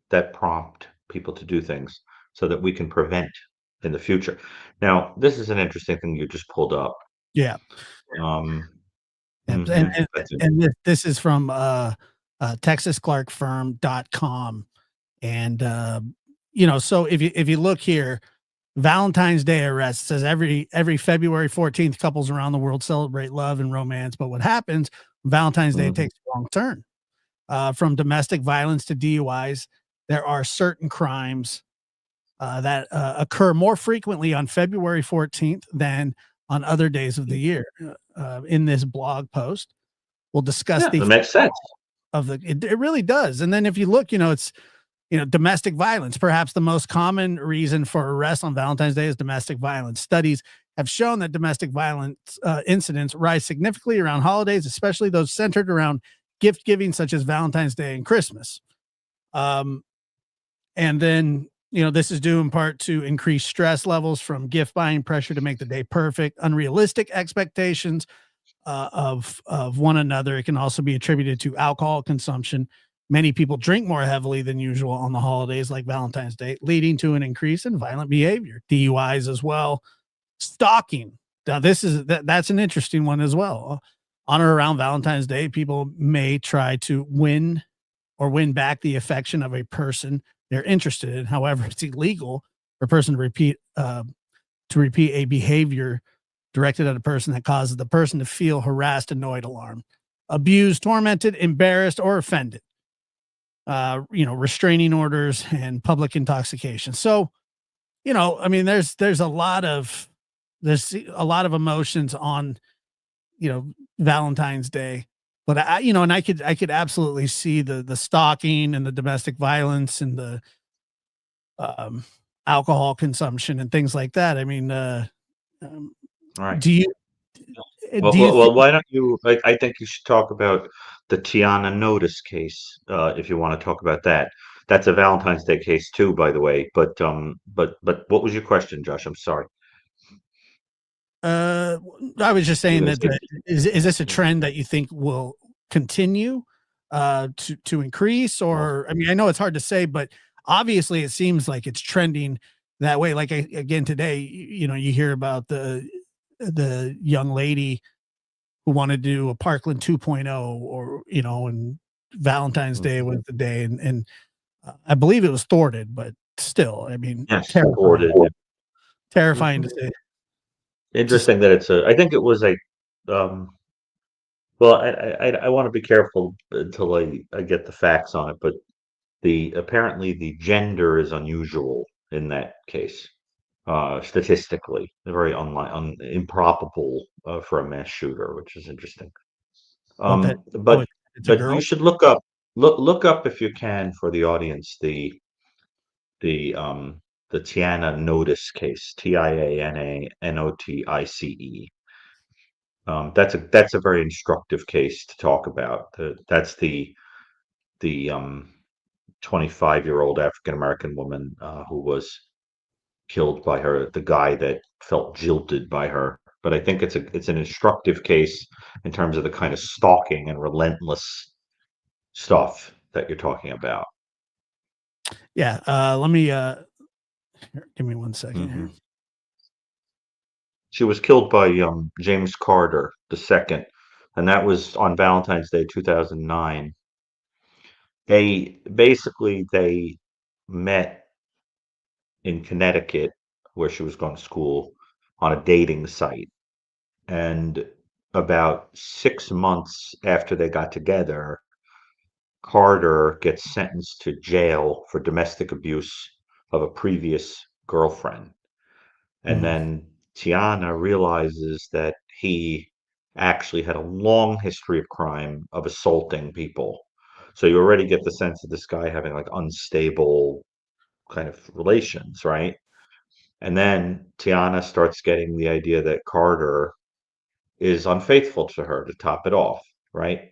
that prompt people to do things so that we can prevent in the future. Now, this is an interesting thing you just pulled up. Yeah. Um, And that's it. this is from texasclarkfirm.com. And so if you look here, Valentine's Day arrest says every February 14th, couples around the world celebrate love and romance. But what happens? Valentine's Day takes a wrong turn. From domestic violence to DUIs, there are certain crimes that occur more frequently on February 14th than on other days of the year. In this blog post, we'll discuss Yeah, that makes sense. It really does. And then if you look, it's domestic violence. Perhaps the most common reason for arrest on Valentine's Day is domestic violence. Studies have shown that domestic violence incidents rise significantly around holidays, especially those centered around gift giving, such as Valentine's Day and Christmas. And then, this is due in part to increased stress levels from gift buying, pressure to make the day perfect, unrealistic expectations of one another. It can also be attributed to alcohol consumption. Many people drink more heavily than usual on the holidays like Valentine's Day, leading to an increase in violent behavior, DUIs as well. Stalking. Now, that's an interesting one as well. On or around Valentine's Day, people may try to win back the affection of a person they're interested in. However, it's illegal for a person to repeat a behavior directed at a person that causes the person to feel harassed, annoyed, alarmed, abused, tormented, embarrassed, or offended. Restraining orders and public intoxication. So, there's a lot of emotions on, Valentine's Day, but I could absolutely see the stalking and the domestic violence and the alcohol consumption and things like that. I mean, All right. do you Well, why don't you? I think you should talk about the Tiana Notice case, if you want to talk about that. That's a Valentine's Day case too, by the way. But what was your question, Josh? I'm sorry. I was just saying that is this a trend that you think will continue to increase, or I mean, I know it's hard to say, but obviously it seems like it's trending that way. Like again today, you hear about the young lady who wanted to do a Parkland 2.0, or and Valentine's Day was the day, and I believe it was thwarted, but still, I mean, Yes, terrifying, thwarted. terrifying to say. Interesting that it's a. I think it was a. Um, well, I want to be careful until I get the facts on it, but apparently the gender is unusual in that case. Statistically, they're very improbable for a mass shooter, which is interesting. But It's a girl. you should look up if you can for the audience the um the Tiana Notice case, TIANA NOTICE. That's a very instructive case to talk about. That's the 25-year-old African American woman who was killed by the guy that felt jilted by her. But I think it's an instructive case in terms of the kind of stalking and relentless stuff that you're talking about. Yeah. Let me give me 1 second here. She was killed by James Carter II, and that was on Valentine's Day 2009. they met in Connecticut, where she was going to school, on a dating site. And about 6 months after they got together, Carter gets sentenced to jail for domestic abuse of a previous girlfriend. And Mm. then Tiana realizes that he actually had a long history of crime, of assaulting people. So you already get the sense of this guy having like unstable kind of relations, right? And then Tiana starts getting the idea that Carter is unfaithful to her to top it off, right?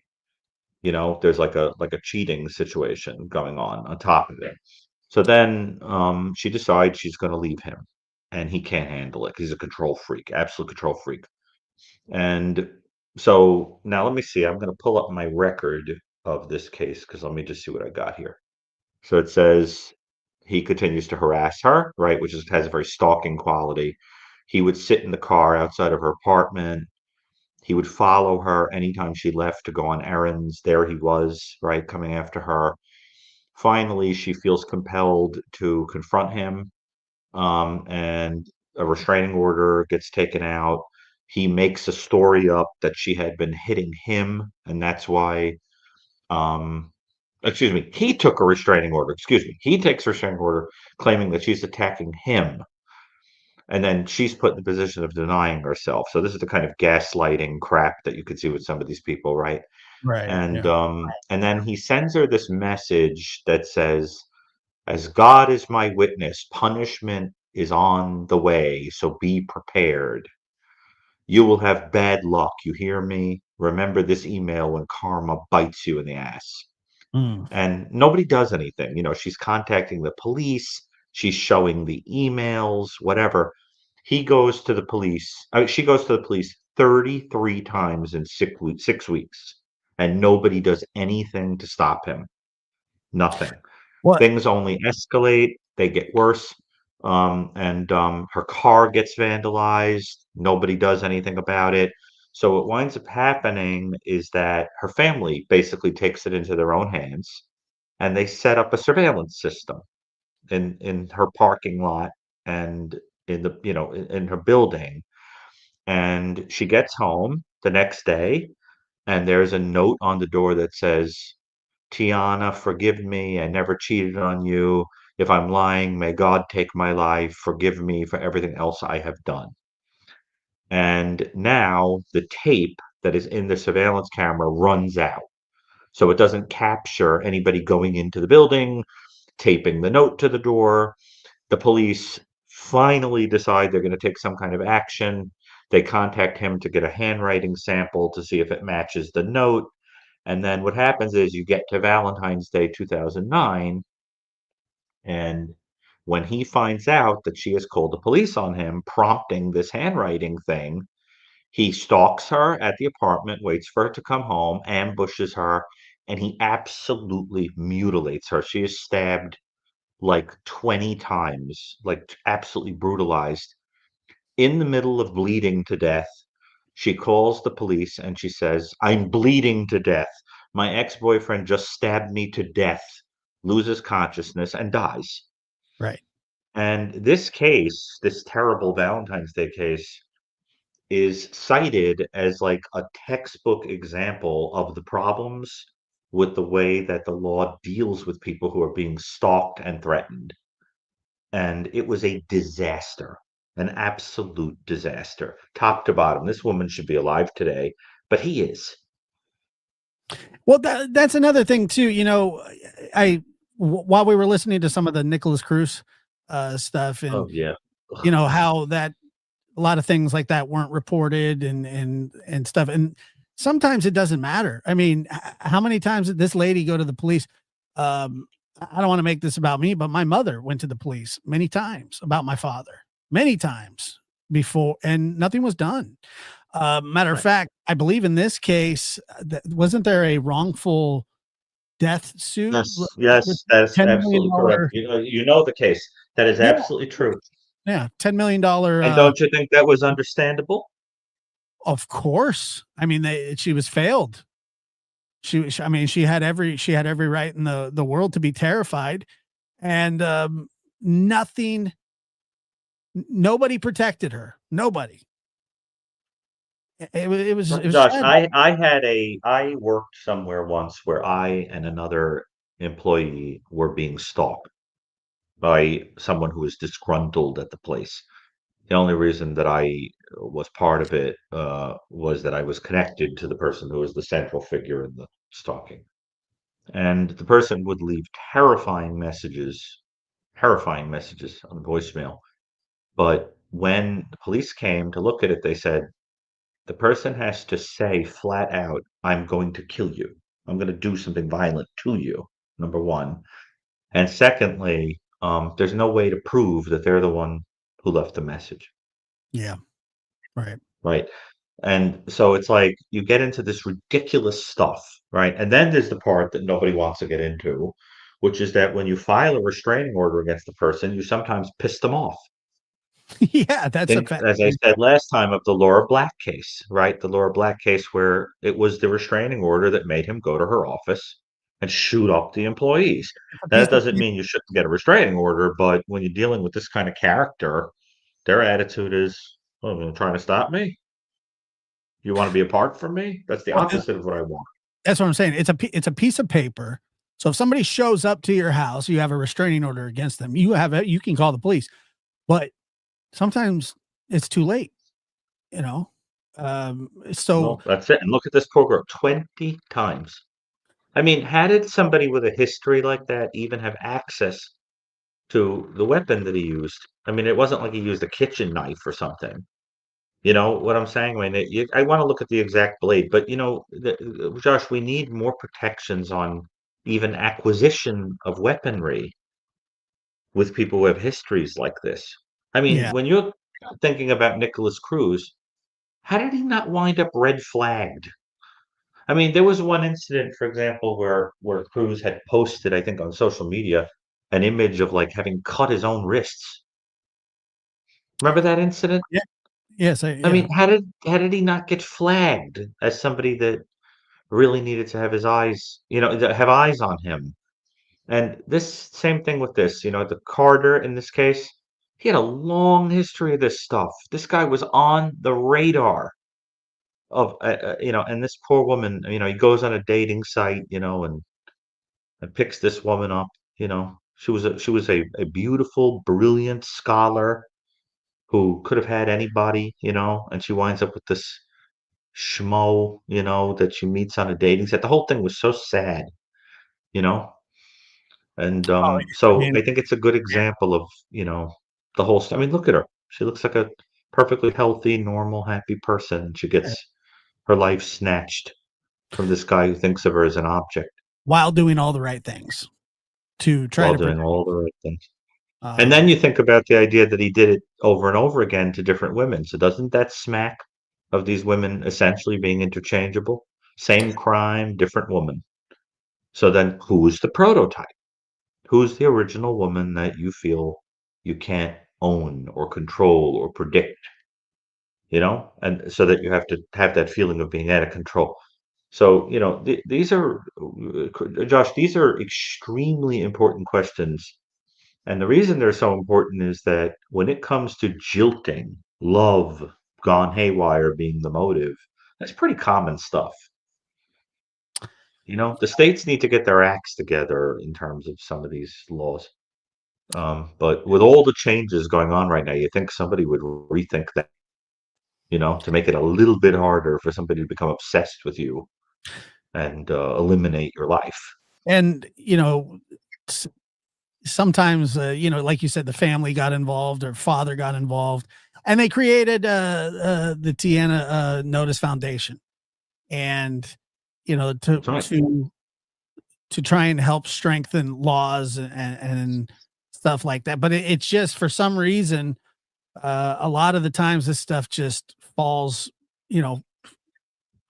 There's like a cheating situation going on top of it. So then she decides she's going to leave him, and he can't handle it. He's a control freak, absolute control freak. And so now let me see. I'm going to pull up my record of this case because let me just see what I got here. So it says he continues to harass her, right, which has a very stalking quality. He would sit in the car outside of her apartment. He would follow her anytime she left to go on errands. There he was, right, coming after her. Finally, she feels compelled to confront him, and a restraining order gets taken out. He makes a story up that she had been hitting him, and that's why, um, excuse me, he took a restraining order. Excuse me, he takes a restraining order claiming that she's attacking him. And then she's put in the position of denying herself. So this is the kind of gaslighting crap that you could see with some of these people, right? Right. And Yeah. and then he sends her this message that says, "As God is my witness, punishment is on the way, so be prepared. You will have bad luck. You hear me? Remember this email when karma bites you in the ass." Mm. And nobody does anything. She's contacting the police, she's showing the emails, whatever. He goes to the police. She goes to the police 33 times in 6 weeks, and nobody does anything to stop him. Nothing. What? Things only escalate, they get worse. And her car gets vandalized. Nobody does anything about it. So what winds up happening is that her family basically takes it into their own hands, and they set up a surveillance system in her parking lot and in her building. And she gets home the next day, and there's a note on the door that says, "Tiana, forgive me. I never cheated on you. If I'm lying, may God take my life. Forgive me for everything else I have done." And now the tape that is in the surveillance camera runs out. So it doesn't capture anybody going into the building, taping the note to the door. The police finally decide they're going to take some kind of action. They contact him to get a handwriting sample to see if it matches the note. And then what happens is you get to Valentine's Day 2009, and when he finds out that she has called the police on him, prompting this handwriting thing, he stalks her at the apartment, waits for her to come home, ambushes her, and he absolutely mutilates her. She is stabbed like 20 times, like absolutely brutalized. In the middle of bleeding to death, she calls the police and she says, "I'm bleeding to death. My ex-boyfriend just stabbed me to death," loses consciousness and dies. Right. And this case, this terrible Valentine's Day case, is cited as like a textbook example of the problems with the way that the law deals with people who are being stalked and threatened. And it was a disaster, an absolute disaster, top to bottom. This woman should be alive today, but he is. Well, that's another thing too. While we were listening to some of the Nicholas Cruz stuff, and Oh yeah. how that a lot of things like that weren't reported and stuff, and sometimes it doesn't matter. I mean, how many times did this lady go to the police? I don't want to make this about me, but my mother went to the police many times about my father, many times before, and nothing was done. Matter of Right. fact, I believe in this case, wasn't there a wrongful death suit with Yes, that is absolutely correct. $10 million? You know the case. That is Yeah, absolutely true. yeah, $10 million. And don't you think that was understandable? Of course. I mean, she was failed. I mean, she had every right in the world to be terrified, and nobody protected her. Nobody. It was Josh, sad. I worked somewhere once where I and another employee were being stalked by someone who was disgruntled at the place. The only reason that I was part of it was that I was connected to the person who was the central figure in the stalking. And the person would leave terrifying messages on the voicemail. But when the police came to look at it, they said, the person has to say flat out, I'm going to kill you. I'm going to do something violent to you, number one. And secondly, there's no way to prove that they're the one who left the message, Yeah. Right. right? And so it's like you get into this ridiculous stuff, right? And then there's the part that nobody wants to get into, which is that when you file a restraining order against the person, you sometimes piss them off. Yeah, that's a Think, fact. as I said last time, of the Laura Black case, right? The Laura Black case where it was the restraining order that made him go to her office and shoot up the employees. It's a Now, piece that of doesn't mean you shouldn't get a restraining order, but when you're dealing with this kind of character, their attitude is, "Oh, you're trying to stop me? You want to be apart from me?" That's the well, opposite of what I want. that's what I'm saying. It's a piece of paper. So if somebody shows up to your house, you have a restraining order against them. You can call the police, but sometimes it's too late. You know. So Well, that's it. And look at this poor girl, 20 times. I mean, how did somebody with a history like that even have access to the weapon that he used? I mean, it wasn't like he used a kitchen knife or something. You know what I'm saying? I mean, I want to look at the exact blade, but Josh, we need more protections on even acquisition of weaponry with people who have histories like this. I mean, yeah, when you're thinking about Nicholas Cruz, how did he not wind up red flagged? I mean, there was one incident, for example, where Cruz had posted, I think, on social media, an image of like having cut his own wrists. Remember that incident? yeah, yes, I yeah. mean, how did he not get flagged as somebody that really needed to have his eyes, have eyes on him? And this same thing with this, the Carter in this case, he had a long history of this stuff. This guy was on the radar of, and this poor woman, he goes on a dating site, and picks this woman up. She was a beautiful, brilliant scholar who could have had anybody, and she winds up with this schmo, that she meets on a dating site. The whole thing was so sad, you know. And Oh, I so mean, I think it's a good example of, the whole. I mean, look at her. She looks like a perfectly healthy, normal, happy person. She yeah, gets her life snatched from this guy who thinks of her as an object while doing all the right things to try while to doing protect. all the right things. And then Um, you think about the idea that he did it over and over again to different women. So doesn't that smack of these women essentially being interchangeable? Same crime, different woman. So then who's the prototype? Who's the original woman that you feel you can't own or control or predict? And so that you have to have that feeling of being out of control. So, these are, Josh, these are extremely important questions. And the reason they're so important is that when it comes to jilting, love gone haywire being the motive, that's pretty common stuff. The states need to get their acts together in terms of some of these laws. But with all the changes going on right now, you think somebody would rethink that, to make it a little bit harder for somebody to become obsessed with you and eliminate your life. and s- sometimes like you said, the family got involved or father got involved, and they created the Tiana Notice Foundation, and That's right. to try and help strengthen laws and stuff like that. But it's just for some reason, a lot of the times this stuff just you know,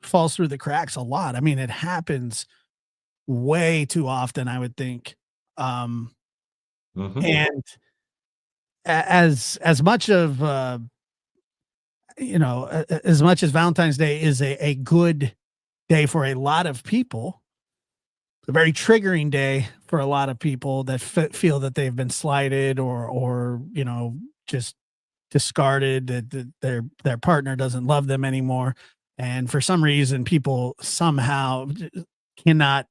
falls through the cracks a lot. I mean, it happens way too often, I would think. Um, Hmm. and as much of as much as Valentine's Day is a good day for a lot of people, a very triggering day for a lot of people that feel that they've been slighted or just discarded, that their partner doesn't love them anymore, and for some reason people somehow cannot,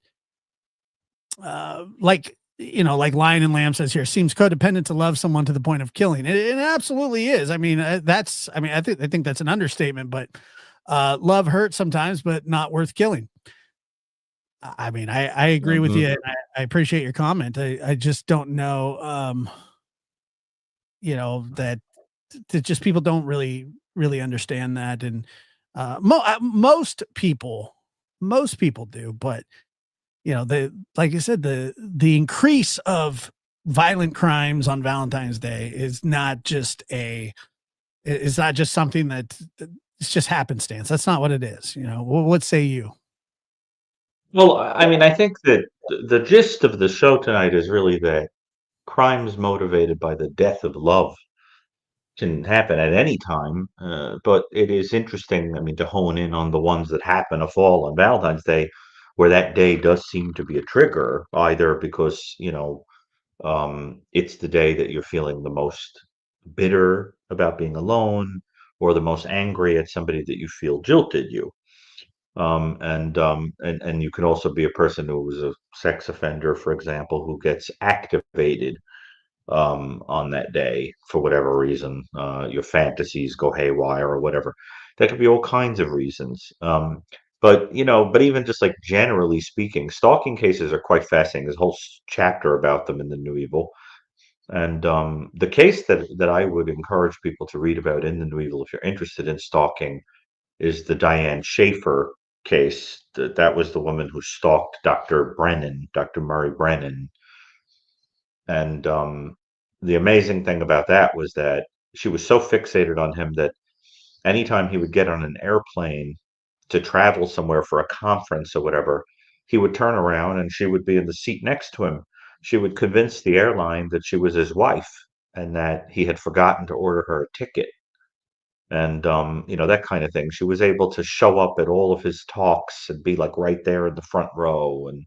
like Lion and Lamb says here, seems codependent to love someone to the point of killing. It absolutely is. I mean, I think that's an understatement, but love hurts sometimes, but not worth killing. I mean, I agree with you. And I appreciate your comment. I just don't know, that just people don't really understand that. And most people do, but like you said, the increase of violent crimes on Valentine's Day is not just something that it's just happenstance. That's not what it is. What say you? Well, I mean, I think that the gist of the show tonight is really that crimes motivated by the death of love can happen at any time, but it is interesting, I mean, to hone in on the ones that happen to fall on Valentine's Day, where that day does seem to be a trigger, either because, it's the day that you're feeling the most bitter about being alone, or the most angry at somebody that you feel jilted you. And you can also be a person who was a sex offender, for example, who gets activated on that day for whatever reason. Your fantasies go haywire or whatever. That could be all kinds of reasons. But even just like generally speaking, stalking cases are quite fascinating. There's a whole chapter about them in the New Evil. And the case that I would encourage people to read about in the New Evil, if you're interested in stalking, is the Diane Schaefer case. That was the woman who stalked Dr. Murray Brennan. And the amazing thing about that was that she was so fixated on him that anytime he would get on an airplane to travel somewhere for a conference or whatever, he would turn around and she would be in the seat next to him. She would convince the airline that she was his wife and that he had forgotten to order her a ticket. And that kind of thing. She was able to show up at all of his talks and be like right there in the front row. And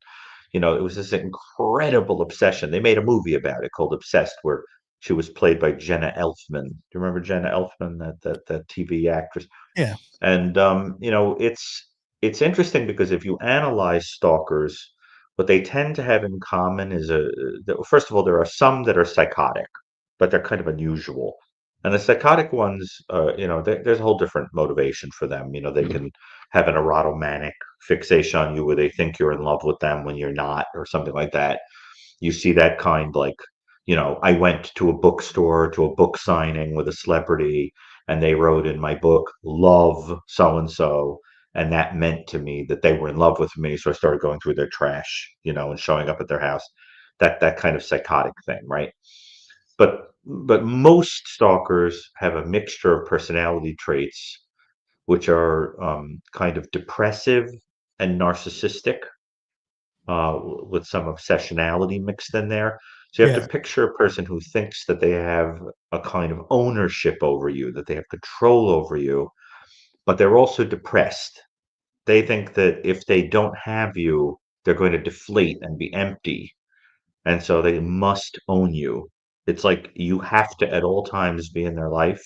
it was this incredible obsession. They made a movie about it called Obsessed, where she was played by Jenna Elfman. Do you remember Jenna Elfman, that TV actress? Yeah. And it's interesting because if you analyze stalkers, what they tend to have in common is first of all, there are some that are psychotic, but they're kind of unusual. And the psychotic ones, there's a whole different motivation for them. They can have an erotomanic fixation on you where they think you're in love with them when you're not, or something like that. You see that kind, like, I went to a bookstore, to a book signing with a celebrity, and they wrote in my book, love so and so. And that meant to me that they were in love with me. So I started going through their trash, and showing up at their house. That kind of psychotic thing, right? But most stalkers have a mixture of personality traits, which are kind of depressive and narcissistic, with some obsessionality mixed in there. So you have Yeah. to picture a person who thinks that they have a kind of ownership over you, that they have control over you, but they're also depressed. They think that if they don't have you, they're going to deflate and be empty. And so they must own you. It's like you have to at all times be in their life,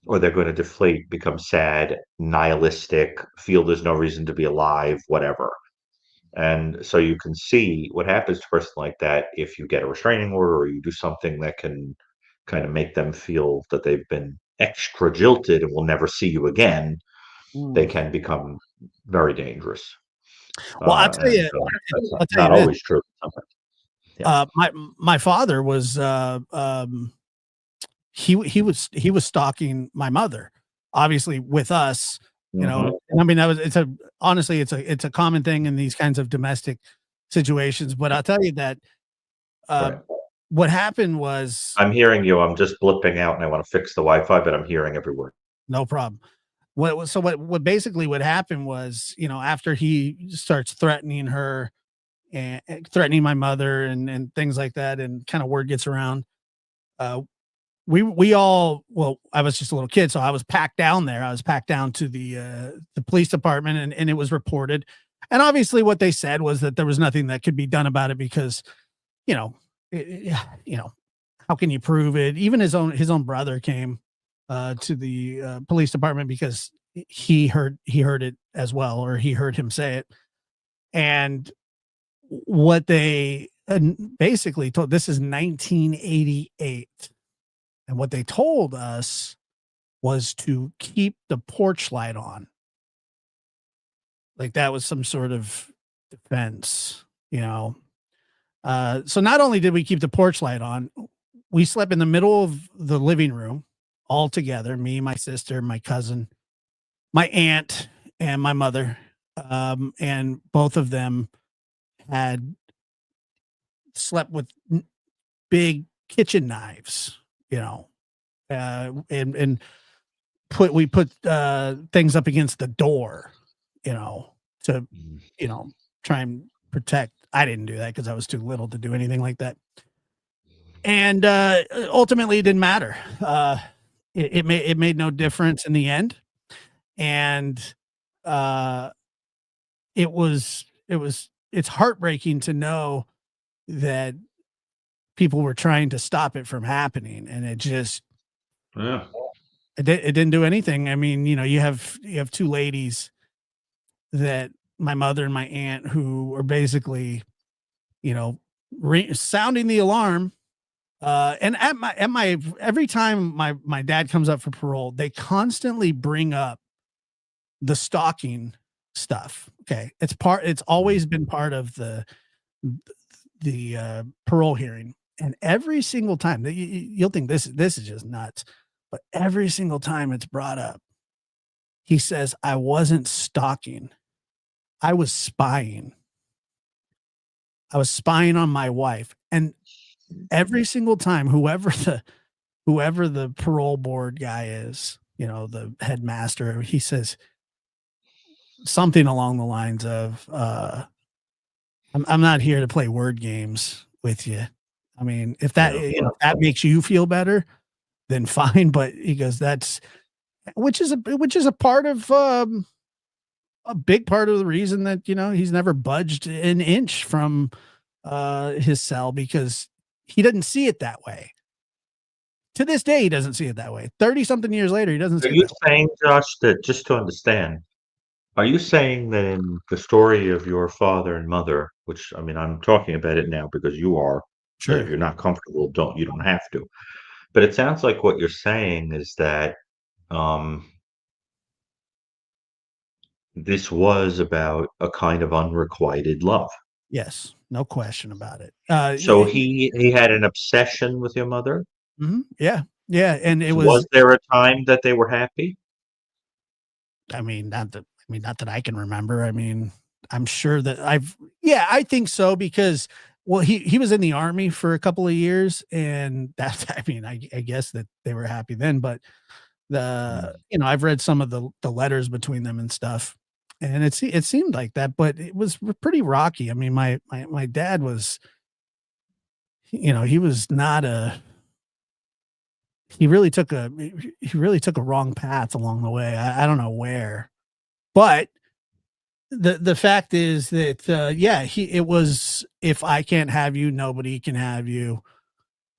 or they're going to deflate, become sad, nihilistic, feel there's no reason to be alive, whatever. And so you can see what happens to a person like that if you get a restraining order or you do something that can kind of make them feel that they've been extra jilted and will never see you again. They Mm. can become very dangerous. Well, And so that's I'll tell you not this. always true. Sometimes. Yeah. My father was he was stalking my mother, obviously with us, Mhm. and I mean honestly it's a common thing in these kinds of domestic situations. But I'll tell you that uh, Right. what happened was I'm hearing you. I'm just blipping out and I want to fix the Wi-Fi, but I'm hearing every word. no problem. What basically what happened was, after he starts threatening her and threatening my mother and things like that, and kind of word gets around. Uh, we all, well, I was just a little kid, so I was packed down there. I was packed down to the police department, and it was reported. And obviously what they said was that there was nothing that could be done about it because, you know, you know, how can you prove it? Even his own brother came to the police department because he heard it as well, or he heard him say it. And what they basically told, this is 1988, and what they told us was to keep the porch light on. Like that was some sort of defense, you know. So not only did we keep the porch light on, we slept in the middle of the living room all together, me, my sister, my cousin, my aunt, and my mother. And both of them had slept with big kitchen knives, you know, and we put things up against the door, you know, to, you know, try and protect. I didn't do that because I was too little to do anything like that. And ultimately, it didn't matter. It made no difference in the end, and it's heartbreaking to know that people were trying to stop it from happening, and it just Yeah. it didn't do anything. I mean, you know, you have two ladies, that my mother and my aunt, who are basically, you know, sounding the alarm. And at my every time my dad comes up for parole, they constantly bring up the stalking stuff. Okay, it's always been part of the parole hearing, and every single time that you'll think this is just nuts, but every single time it's brought up, he says, "I wasn't stalking, I was spying. I was spying on my wife." And every single time, whoever the parole board guy is, you know, the headmaster, he says something along the lines of, I'm not here to play word games with you. I mean, if that, Yeah. you know, if that makes you feel better, then fine." But he goes, which is a part of, a big part of the reason that, you know, he's never budged an inch from his cell, because he didn't see it that way. To this day, he doesn't see it that way. 30 something years later, he doesn't Are see it you that way. saying, Josh, that just to understand, are you saying that in the story of your father and mother, which I mean, I'm talking about it now because you are, but if Sure. you're not comfortable, you don't have to. But it sounds like what you're saying is that um, this was about a kind of unrequited love. Yes, no question about it. So he had an obsession with your mother. Yeah, yeah, and it So was. was there a time that they were happy? Not that I can remember. I mean, I'm sure that yeah, I think so, because, well, he was in the army for a couple of years, and that's, I mean, I guess that they were happy then, but Mm. you know, I've read some of the letters between them and stuff, and it seemed like that, but it was pretty rocky. I mean, my dad was, you know, he was not a he really took a wrong path along the way. I don't know where, but the fact is that, yeah, it was, if I can't have you, nobody can have you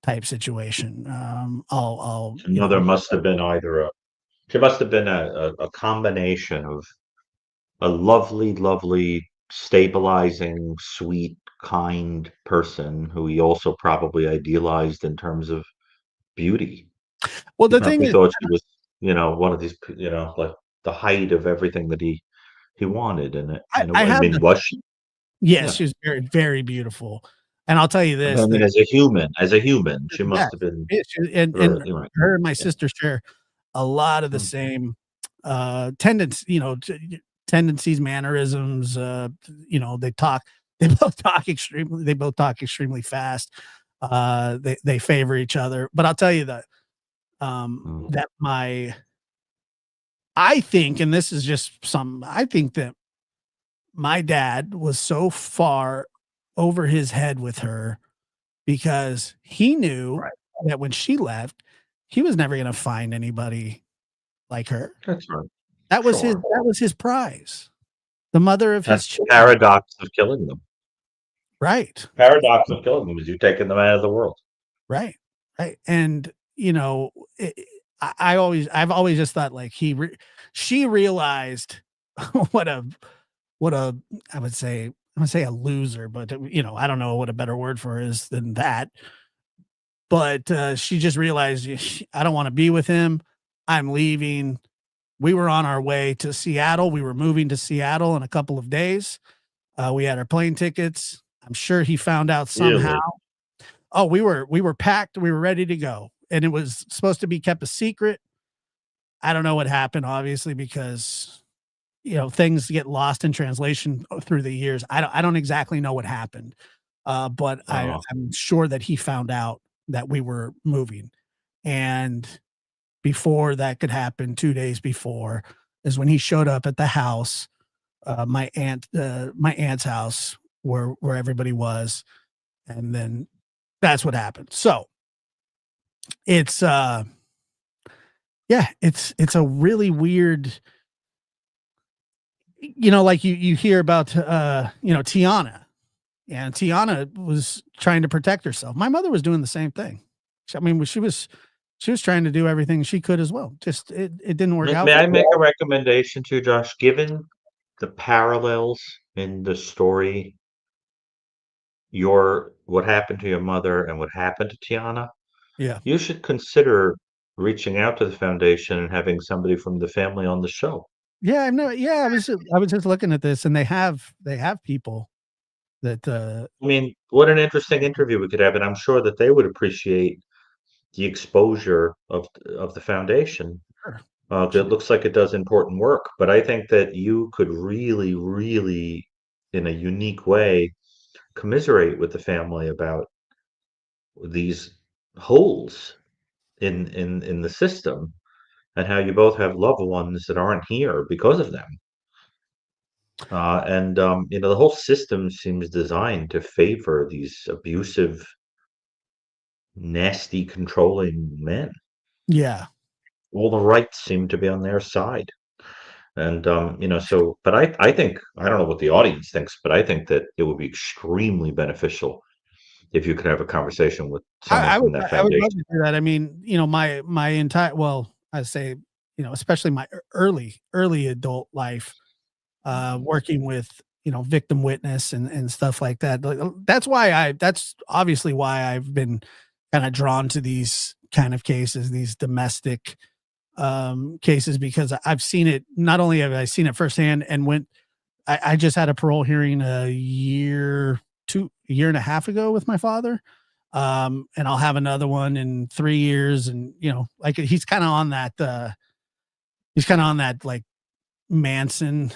type situation. I'll, Your mother must have been either she must have been a combination of a lovely, lovely, stabilizing, sweet, kind person who he also probably idealized in terms of beauty. well, He the thing probably is, thought she was, one of these, like the height of everything that he wanted. I I have mean, the was she? yes, Yeah. she was very, very beautiful, and I'll tell you I this, mean, that as a human, she yeah, must have been and you're right. her and my Yeah. sister share a lot of the Mm. same tendencies, mannerisms. You know, they both talk extremely fast. They favor each other, but I'll tell you that, Mm. that I think, and this is just I think that my dad was so far over his head with her, because he knew Right. that when she left, he was never going to find anybody like her. That's right. That was Sure. his prize. the mother of his That's the children. paradox of killing them. Right. Paradox of killing them is you taking them out of the world. Right. Right. And I've always just thought like she realized what a I would say a loser, but I don't know what a better word for it is than that. But she just realized I don't want to be with him. I'm leaving. We were on our way to Seattle. We were moving to Seattle in a couple of days. We had our plane tickets. I'm sure he found out somehow. Really? Oh, we were packed. We were ready to go. And it was supposed to be kept a secret. I don't know what happened, obviously, because things get lost in translation through the years. I don't exactly know what happened. But I'm sure that he found out that we were moving. And before that could happen, 2 days before is when he showed up at the house, my aunt's house where everybody was. And then that's what happened. So it's it's a really weird, like you hear about Tiana, and Tiana was trying to protect herself. My mother was doing the same thing. I mean, she was trying to do everything she could as well. Just it didn't work out. May I make a recommendation to you, Josh? Given the parallels in the story, what happened to your mother and what happened to Tiana, Yeah. you should consider reaching out to the foundation and having somebody from the family on the show. Yeah, I know. Yeah, I was just looking at this, and they have people that I mean, what an interesting interview we could have, and I'm sure that they would appreciate the exposure of the foundation. Sure. It looks like it does important work, but I think that you could really, really, in a unique way, commiserate with the family about these holes in the system and how you both have loved ones that aren't here because of them. And the whole system seems designed to favor these abusive, nasty, controlling men. Yeah. All the rights seem to be on their side. And but I think, I don't know what the audience thinks, but I think that it would be extremely beneficial if you could have a conversation with someone I from would that I would love foundation. to do that. I mean, my entire, well, I say, especially my early adult life, working with, victim witness and stuff like that. That's obviously why I've been kind of drawn to these kind of cases, these domestic cases, because I've seen it. Not only have I seen it firsthand, and I just had a parole hearing a year and a half ago with my father. And I'll have another one in 3 years. And, like he's kind of on that like Manson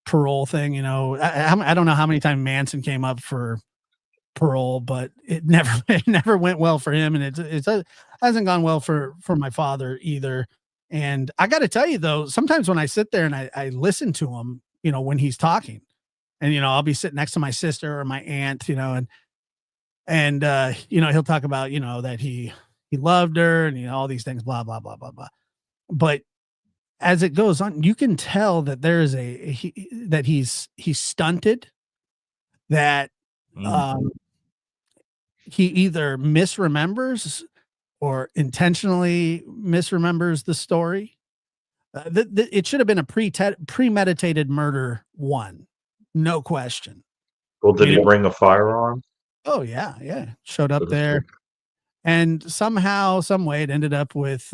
parole thing. I don't know how many times Manson came up for parole, but it never it never went well for him, and it hasn't gone well for my father either. And I got to tell you though, sometimes when I sit there and I listen to him, when he's talking, and I'll be sitting next to my sister or my aunt, and he'll talk about that he loved her, and all these things, blah blah blah blah blah. But as it goes on, you can tell that there is that he's stunted, that Mm. he either misremembers or intentionally misremembers the story. It should have been a premeditated murder one, no question. Well, I did mean, he bring a firearm? oh yeah, showed up For the there, stick? and somehow, some way, it ended up with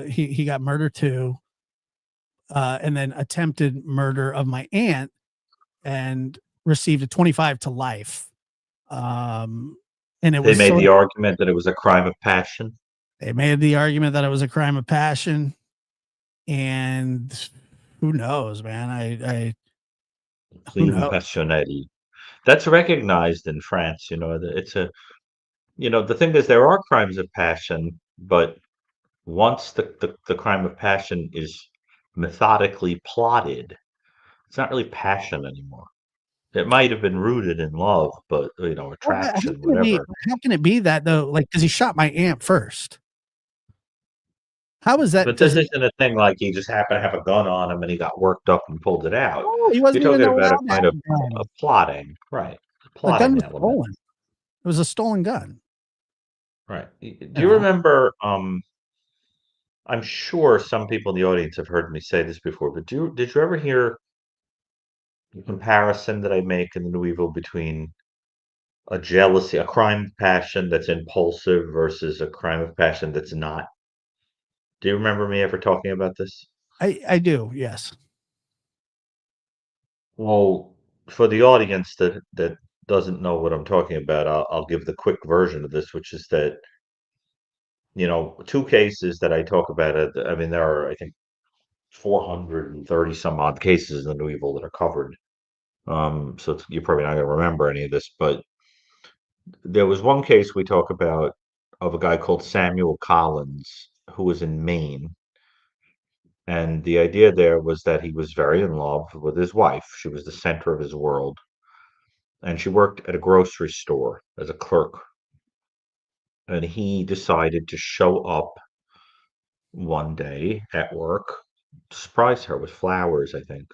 he got murder too, and then attempted murder of my aunt, and received a 25 to life. Um, and it They was made sort the of, argument that it was a crime of passion. they made the argument that it was a crime of passion, and who knows, man? Who Crime knows? passionnel. That's recognized in France. It's the thing is there are crimes of passion, but once the crime of passion is methodically plotted, it's not really passion anymore. It might have been rooted in love, but Well, but attraction, whatever. how can it be that though? Like, because he shot my aunt first. How is that? But Does this he? isn't a thing like he just happened to have a gun on him and he got worked up and pulled it out. Oh, he You're wasn't even talking allowed about a to kind have of a gun. a plotting, right? The gun Plotting was element, stolen. It was a stolen gun. right? Do You you know. remember? I'm sure some people in the audience have heard me say this before, but did you ever hear the comparison that I make in the New Evil between a crime of passion that's impulsive versus a crime of passion that's not? Do you remember me ever talking about this? I do. Yes. Well, for the audience that doesn't know what I'm talking about, I'll give the quick version of this, which is that, two cases that I talk about. I mean, there are, I think, 430 some odd cases in the New Evil that are covered. So you're probably not going to remember any of this, but there was one case we talk about of a guy called Samuel Collins who was in Maine. And the idea there was that he was very in love with his wife. She was the center of his world. And she worked at a grocery store as a clerk. And he decided to show up one day at work, surprise her with flowers, I think.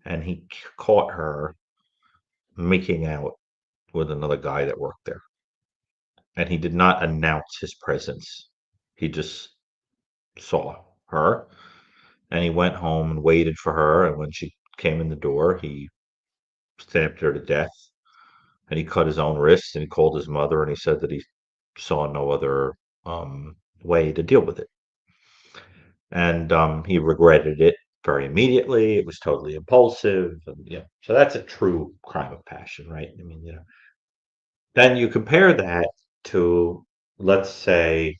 And he caught her making out with another guy that worked there. And he did not announce his presence. He just saw her and he went home and waited for her. And when she came in the door, he stabbed her to death and he cut his own wrists and he called his mother and he said that he saw no other way to deal with it. And he regretted it very immediately. It was totally impulsive. And, so that's a true crime of passion, right? I mean, then you compare that to, let's say,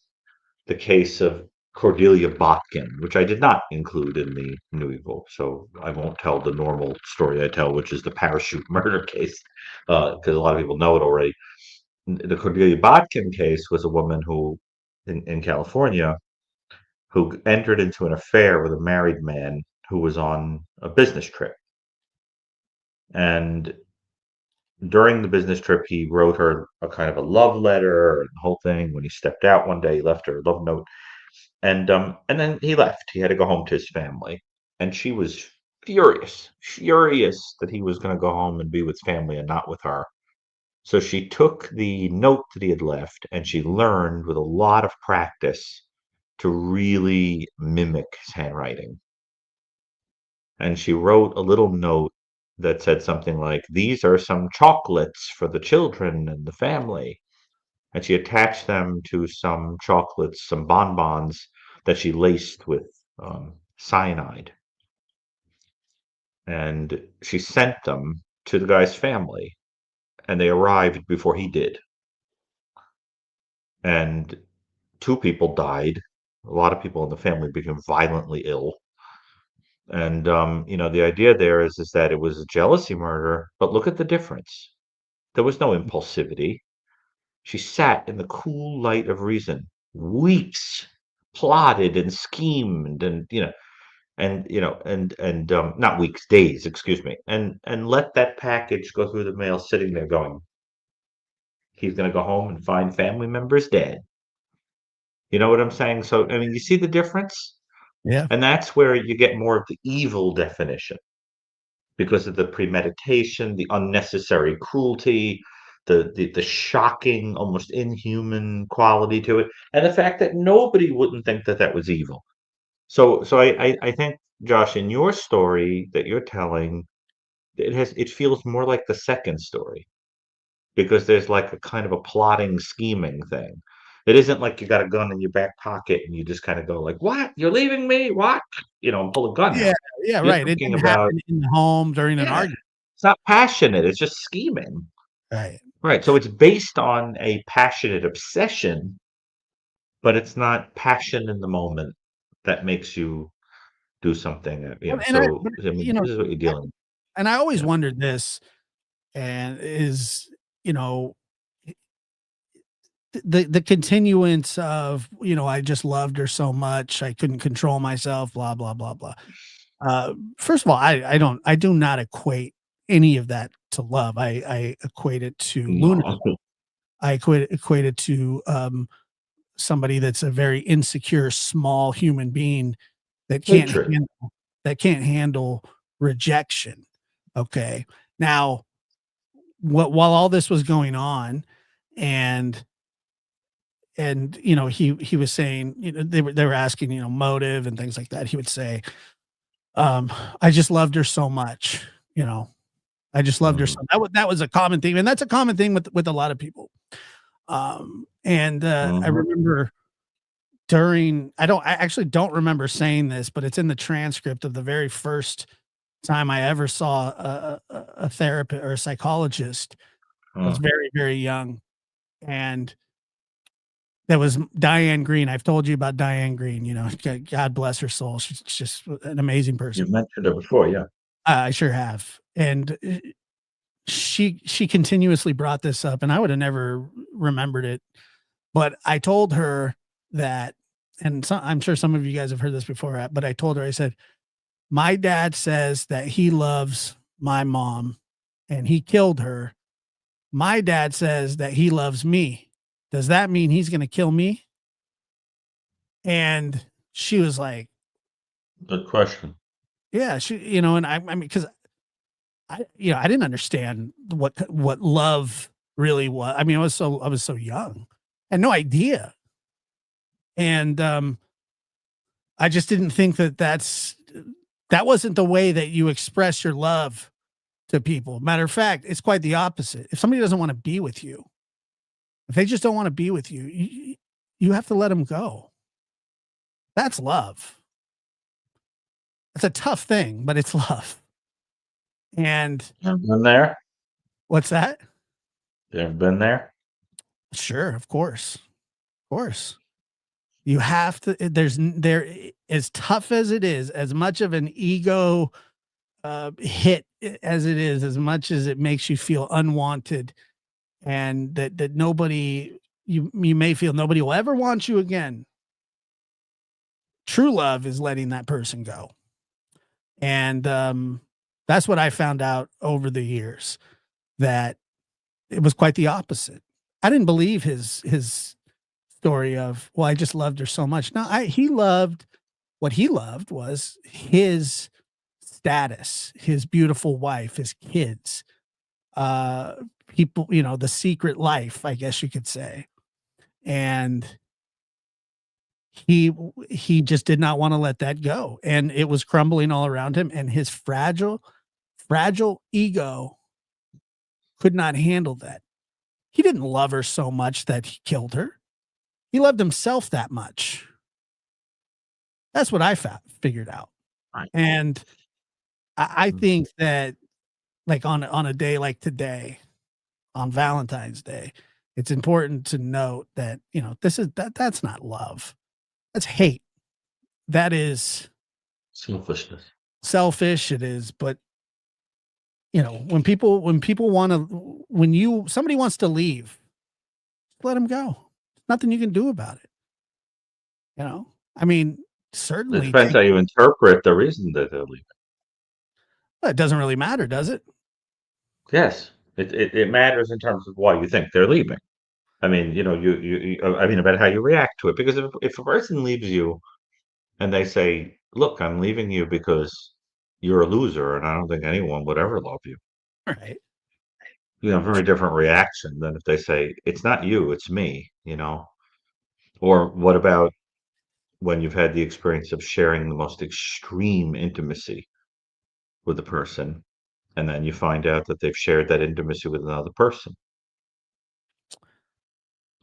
the case of Cordelia Botkin, which I did not include in the New Evil, so I won't tell the normal story I tell, which is the parachute murder case, because a lot of people know it already. The Cordelia Botkin case was a woman who, in California, who entered into an affair with a married man who was on a business trip. And during the business trip, he wrote her a kind of a love letter and the whole thing. When he stepped out one day, he left her a love note. And then he left. He had to go home to his family. And she was furious that he was going to go home and be with family and not with her. So she took the note that he had left and she learned with a lot of practice to really mimic his handwriting. And she wrote a little note that said something like, "These are some chocolates for the children and the family." And she attached them to some chocolates, some bonbons that she laced with cyanide. And she sent them to the guy's family, and they arrived before he did. And two people died. A lot of people in the family became violently ill. And the idea there is that it was a jealousy murder, but look at the difference. There was no impulsivity. She sat in the cool light of reason, weeks, plotted and schemed, and not weeks, days, excuse me, and let that package go through the mail, sitting there going, he's going to go home and find family members dead. You know what I'm saying? So I mean, you see the difference, Yeah. and that's where you get more of the evil definition because of the premeditation, the unnecessary cruelty, the shocking, almost inhuman quality to it, and the fact that nobody wouldn't think that that was evil. So I think, Josh, in your story that you're telling, it feels more like the second story because there's like a kind of a plotting, scheming thing. It isn't like you got a gun in your back pocket and you just kind of go like, "What? You're leaving me? What?" And pull a gun Yeah. out. Yeah. You're Right. It thinking didn't about, happen in the home during an yeah, argument. it's not passionate. It's just scheming. Right. Right. So it's based on a passionate obsession, but it's not passion in the moment that makes you do something. But I mean, this is what you're dealing with. and I always Yeah. wondered this, and is the continuance of I just loved her so much I couldn't control myself, blah blah blah blah. First of all, I do not equate any of that to love. I equate it to lunacy. No. I equate it to somebody that's a very insecure, small human being that Hatred. can't handle rejection. Okay. Now, while all this was going on, and he was saying, they were asking, motive and things like that. He would say, I just loved her so much, I just loved her so. That was a common theme, and that's a common thing with a lot of people. I remember I actually don't remember saying this, but it's in the transcript of the very first time I ever saw a therapist or a psychologist. I was very, very young, and that was Diane Green. I've told you about Diane Green. God bless her soul. She's just an amazing person. You've mentioned it before, yeah. I sure have, and she continuously brought this up, and I would have never remembered it, but I told her that, and I'm sure some of you guys have heard this before, but I told her, I said, my dad says that he loves my mom and he killed her. My dad says that he loves me. Does that mean he's going to kill me? And she was like, good question. Yeah, and I mean, because I didn't understand what love really was. I mean, I was so young, I had no idea, and I just didn't think that wasn't the way that you express your love to people. Matter of fact, it's quite the opposite. If somebody doesn't want to be with you, if they just don't want to be with you, you have to let them go. That's love. It's a tough thing, but it's love. And You've been there? What's that? You've been there? Sure, of course. Of course. You have to, there, as tough as it is, as much of an ego hit as it is, as much as it makes you feel unwanted, and that nobody, you may feel nobody will ever want you again. True love is letting that person go. And that's what I found out over the years, that it was quite the opposite. I didn't believe his story of, well, I just loved her so much. No, what he loved was his status, his beautiful wife, his kids, people, the secret life, I guess you could say. And he just did not want to let that go. And it was crumbling all around him, and his fragile ego could not handle that. He didn't love her so much that he killed her. He loved himself that much. That's what I figured out. Right. And I think that, like, on a day like today, on Valentine's Day, it's important to note that, that's not love. That's hate. That is selfishness. Selfish it is. But when somebody wants to leave, let them go. Nothing you can do about it. I mean, certainly it depends how you interpret the reason that they're leaving. Well, it doesn't really matter, does it? Yes, it matters in terms of why you think they're leaving. I mean, I mean, about how you react to it. Because if a person leaves you and they say, look, I'm leaving you because you're a loser and I don't think anyone would ever love you. Right. Very different reaction than if they say, it's not you, it's me, Or what about when you've had the experience of sharing the most extreme intimacy with a person, and then you find out that they've shared that intimacy with another person?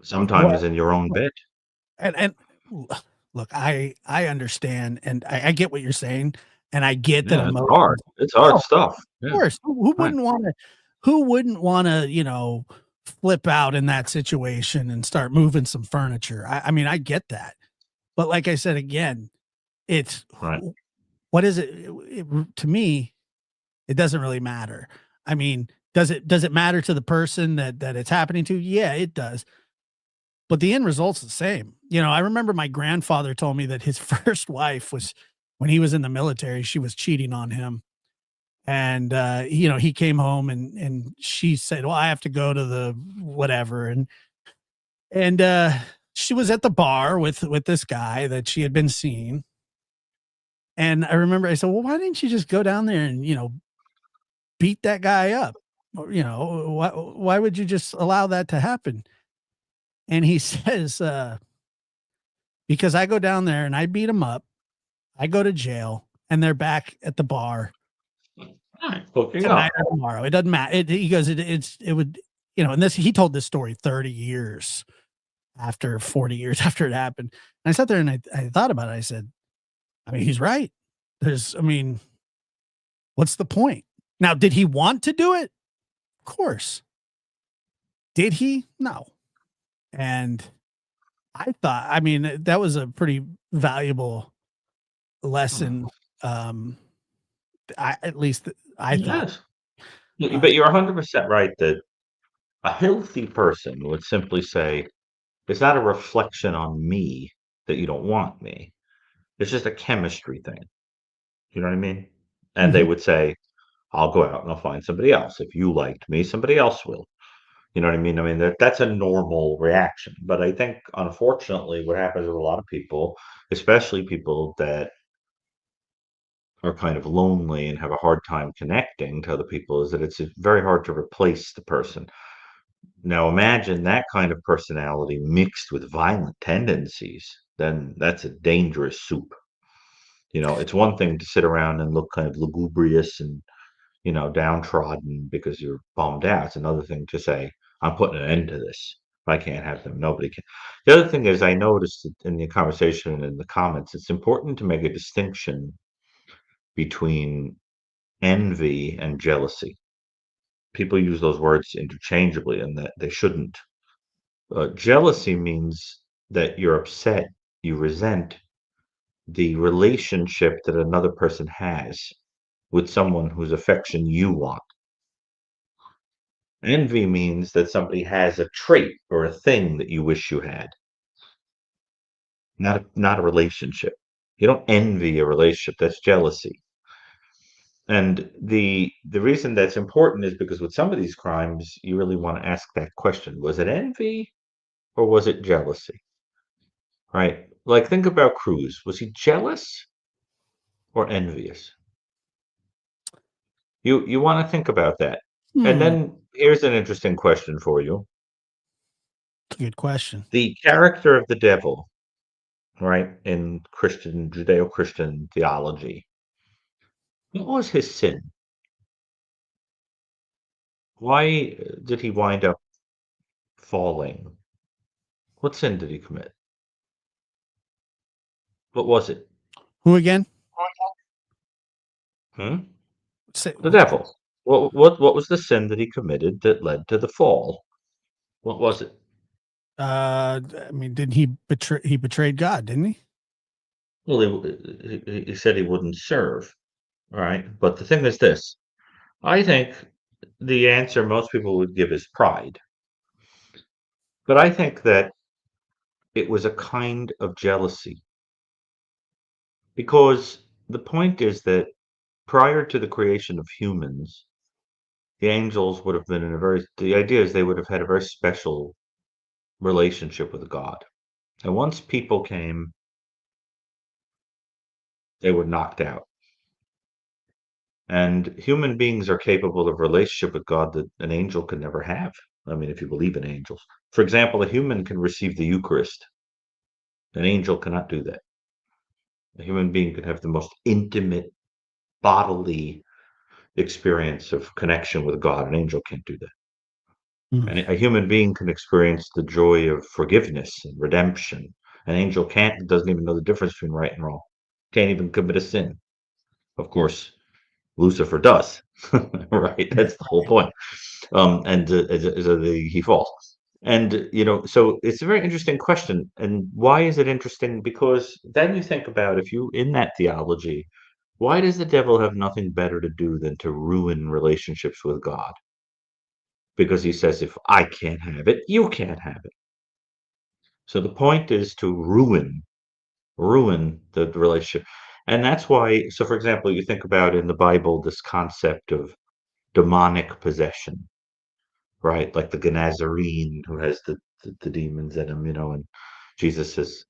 Sometimes in your own bed. And look, I understand, and I get what you're saying, and I get that It's hard. It's hard stuff. Of course. Who wouldn't want to, flip out in that situation and start moving some furniture? I mean, I get that. But like I said, again, it's right. What is it? To me, it doesn't really matter. I mean, does it matter to the person that it's happening to? Yeah, it does. But the end result's the same. I remember my grandfather told me that his first wife was, when he was in the military, she was cheating on him. And, he came home and she said, well, I have to go to the whatever. And she was at the bar with this guy that she had been seeing. And I remember I said, well, why didn't you just go down there and, beat that guy up? Or, why would you just allow that to happen? And he says, because I go down there and I beat him up, I go to jail, and they're back at the bar Hooking tonight up. or tomorrow. It doesn't matter. He goes, it would, and he told this story 30 years after 40 years after it happened. And I sat there and I thought about it. I said, I mean, he's right. What's the point? Now, did he want to do it? Of course. Did he? No. And I thought, I mean, that was a pretty valuable lesson. At least I thought. Yes. But you're 100% right that a healthy person would simply say, it's not a reflection on me that you don't want me. It's just a chemistry thing. You know what I mean? And they Mhm. would say, I'll go out and I'll find somebody else. If you liked me, somebody else will. You know what I mean? I mean, that's a normal reaction. But I think, unfortunately, what happens with a lot of people, especially people that are kind of lonely and have a hard time connecting to other people, is that it's very hard to replace the person. Now, imagine that kind of personality mixed with violent tendencies, then that's a dangerous soup. It's one thing to sit around and look kind of lugubrious and downtrodden because you're bummed out. It's another thing to say, I'm putting an end to this. If I can't have them, nobody can. The other thing is, I noticed in the conversation and in the comments, it's important to make a distinction between envy and jealousy. People use those words interchangeably, and that they shouldn't. Jealousy means that you're upset, you resent the relationship that another person has with someone whose affection you want. Envy means that somebody has a trait or a thing that you wish you had, not a relationship. You don't envy a relationship, that's jealousy. And the reason that's important is because with some of these crimes, you really want to ask that question. Was it envy or was it jealousy? Right? Like think about Cruz. Was he jealous or envious? You want to think about that. And Hmm. then here's an interesting question for you. Good question. The character of the devil, right, in Judeo-Christian theology, what was his sin? Why did he wind up falling? What sin did he commit? What was it? Who again? Hmm? Say, The devil. What was the sin that he committed that led to the fall? What was it? I mean, didn't he betrayed God, didn't he? Well, he said he wouldn't serve, right? But the thing is this. I think the answer most people would give is pride. But I think that it was a kind of jealousy because the point is that prior to the creation of humans, the angels would have been the idea is they would have had a very special relationship with God. And once people came, they were knocked out. And human beings are capable of relationship with God that an angel could never have. I mean, if you believe in angels. For example, a human can receive the Eucharist. An angel cannot do that. A human being can have the most intimate bodily experience of connection with God. An angel can't do that. Hmm. And a human being can experience the joy of forgiveness and redemption. An angel can't, doesn't even know the difference between right and wrong. Can't even commit a sin. Of course, Lucifer does, right? That's the whole point. And he falls. And so it's a very interesting question. And why is it interesting? Because then you think about if you in that theology, why does the devil have nothing better to do than to ruin relationships with God? Because he says, if I can't have it, you can't have it. So the point is to ruin the relationship. And that's why, so for example, you think about in the Bible this concept of demonic possession, right? Like the Genazarene who has the demons in him, and Jesus says,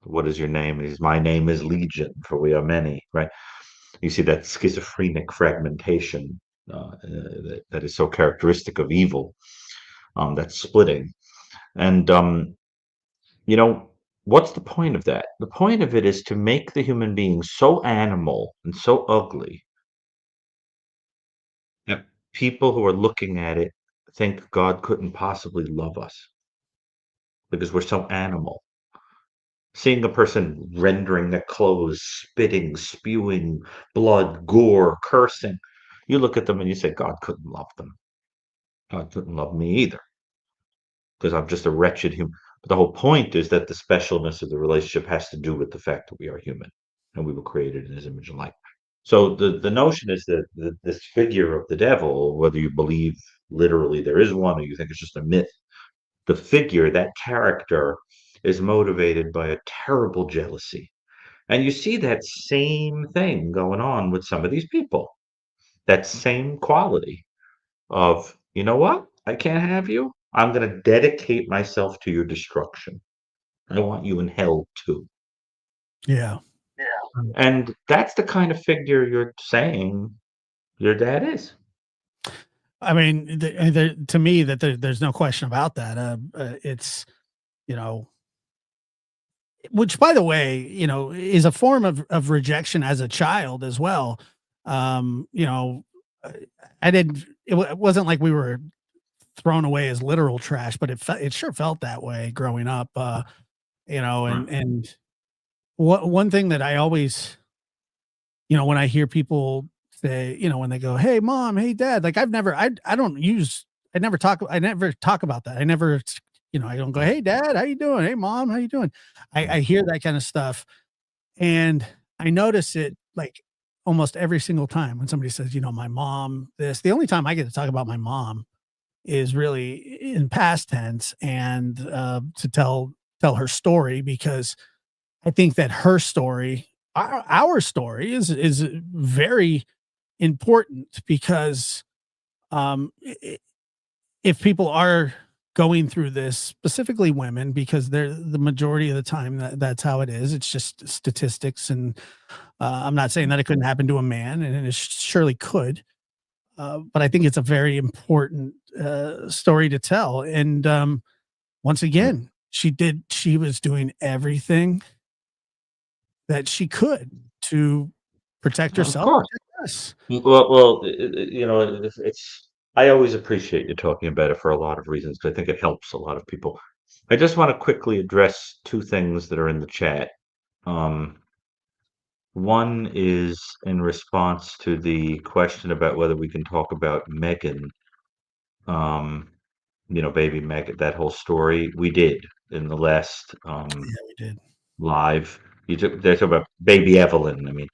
"What is your name?" And he says, "My name is Legion, for we are many." Right? You see that schizophrenic fragmentation that is so characteristic of evil. That splitting, and you know, what's the point of that? The point of it is to make the human being so animal and so ugly that people who are looking at it think God couldn't possibly love us because we're so animal. Seeing a person rendering their clothes, spitting, spewing blood, gore, cursing, you look at them and you say, God couldn't love them. God couldn't love me either because I'm just a wretched human. But the whole point is that the specialness of the relationship has to do with the fact that we are human and we were created in his image and likeness. So the notion is that this figure of the devil, whether you believe literally there is one or you think it's just a myth, the figure, that character, is motivated by a terrible jealousy. And you see that same thing going on with some of these people. That same quality of, you know what? I can't have you. I'm going to dedicate myself to your destruction. I want you in hell too. Yeah. And that's the kind of figure you're saying your dad is. I mean, to me, that there's no question about that. It's, you know, which, by the way, is a form of rejection as a child as well. You know, uh, I didn't. It wasn't like we were thrown away as literal trash, but it sure felt that way growing up. Right. And one thing that I always, when I hear people say, when they go, "Hey, mom, hey, dad," like I never talk about that. I never, I don't go, "Hey, dad, how you doing? Hey, mom, how you doing?" I hear that kind of stuff, and I notice it like almost every single time when somebody says, "My mom," this. The only time I get to talk about my mom is really in past tense, and to tell her story, because I think that her story, our story, is very important, because if people are going through this, specifically women, because they're the majority of the time, that's how it is. It's just statistics, and I'm not saying that it couldn't happen to a man, and it surely could. But I think it's a very important story to tell. And once again, she was doing everything that she could to protect Of herself, course. protect us. It's. I always appreciate you talking about it for a lot of reasons because I think it helps a lot of people. I just want to quickly address two things that are in the chat. Um, One is in response to the question about whether we can talk about Megan, um, baby Megan, that whole story. We did in the last Yeah, we did. live. They talk about baby Evelyn. I mean,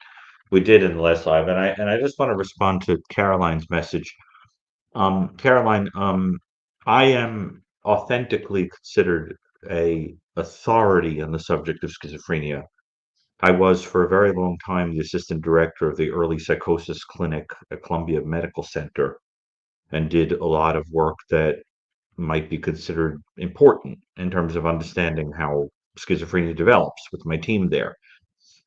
we did in the last live, and I just want to respond to Caroline's message. Caroline, I am authentically considered a authority on the subject of schizophrenia. I was for a very long time the assistant director of the early psychosis clinic at Columbia Medical Center and did a lot of work that might be considered important in terms of understanding how schizophrenia develops with my team there.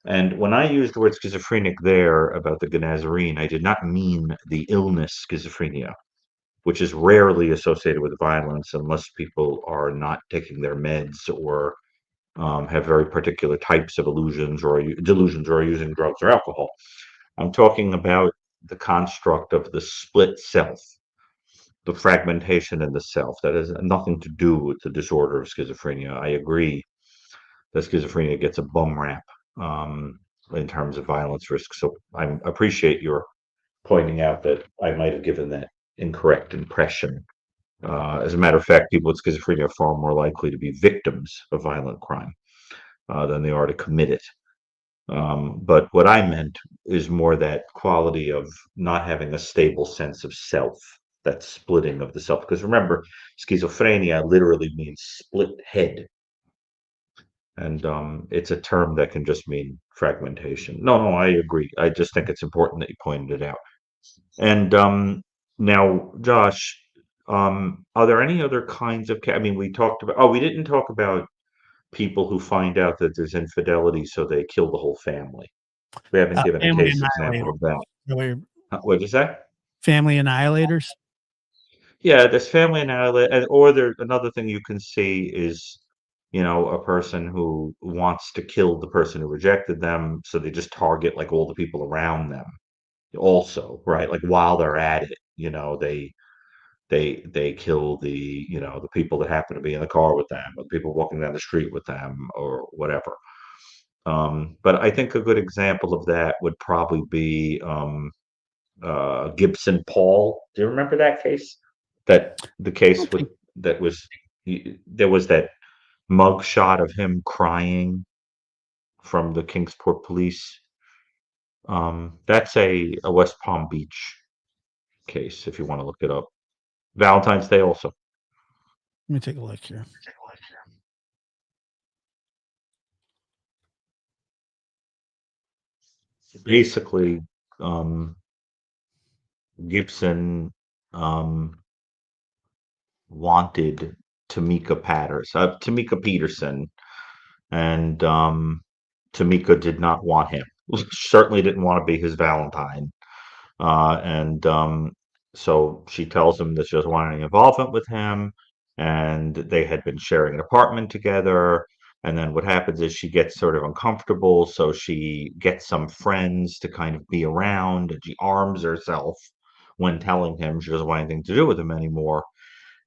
And when I used the word schizophrenic there about the Ganazarene, I did not mean the illness schizophrenia, which is rarely associated with violence unless people are not taking their meds or have very particular types of illusions or delusions or are using drugs or alcohol. I'm talking about the construct of the split self, the fragmentation in the self. That has nothing to do with the disorder of schizophrenia. I agree that schizophrenia gets a bum rap um, in terms of violence risk. So I appreciate your pointing out that I might have given that incorrect impression. As a matter of fact, people with schizophrenia are far more likely to be victims of violent crime than they are to commit it. But what I meant is more that quality of not having a stable sense of self, that splitting of the self. Because remember, schizophrenia literally means split head. And it's a term that can just mean fragmentation. No, I agree. I just think it's important that you pointed it out. And now, Josh, are there any other kinds of? I mean, we talked about. Oh, we didn't talk about people who find out that there's infidelity, so they kill the whole family. We haven't given a Family case example of that. What'd you say? Family annihilators. Yeah, there's family annihilation, or there another thing you can see is, a person who wants to kill the person who rejected them, so they just target like all the people around them also, right? Like while they're at it, they kill the people that happen to be in the car with them, or the people walking down the street with them, or whatever. But I think a good example of that would probably be Gibson Paul. Do you remember that case? That the case with that was there was that mug shot of him crying from the Kingsport police. That's a West Palm Beach case if you want to look it up. Valentine's Day also. Let me take a look here. Basically, Gibson wanted Tamika Peterson, and Tamika did not want him. Certainly didn't want to be his Valentine. And so she tells him that she doesn't want any involvement with him, and they had been sharing an apartment together. And then what happens is she gets sort of uncomfortable, so she gets some friends to kind of be around, and she arms herself when telling him she doesn't want anything to do with him anymore.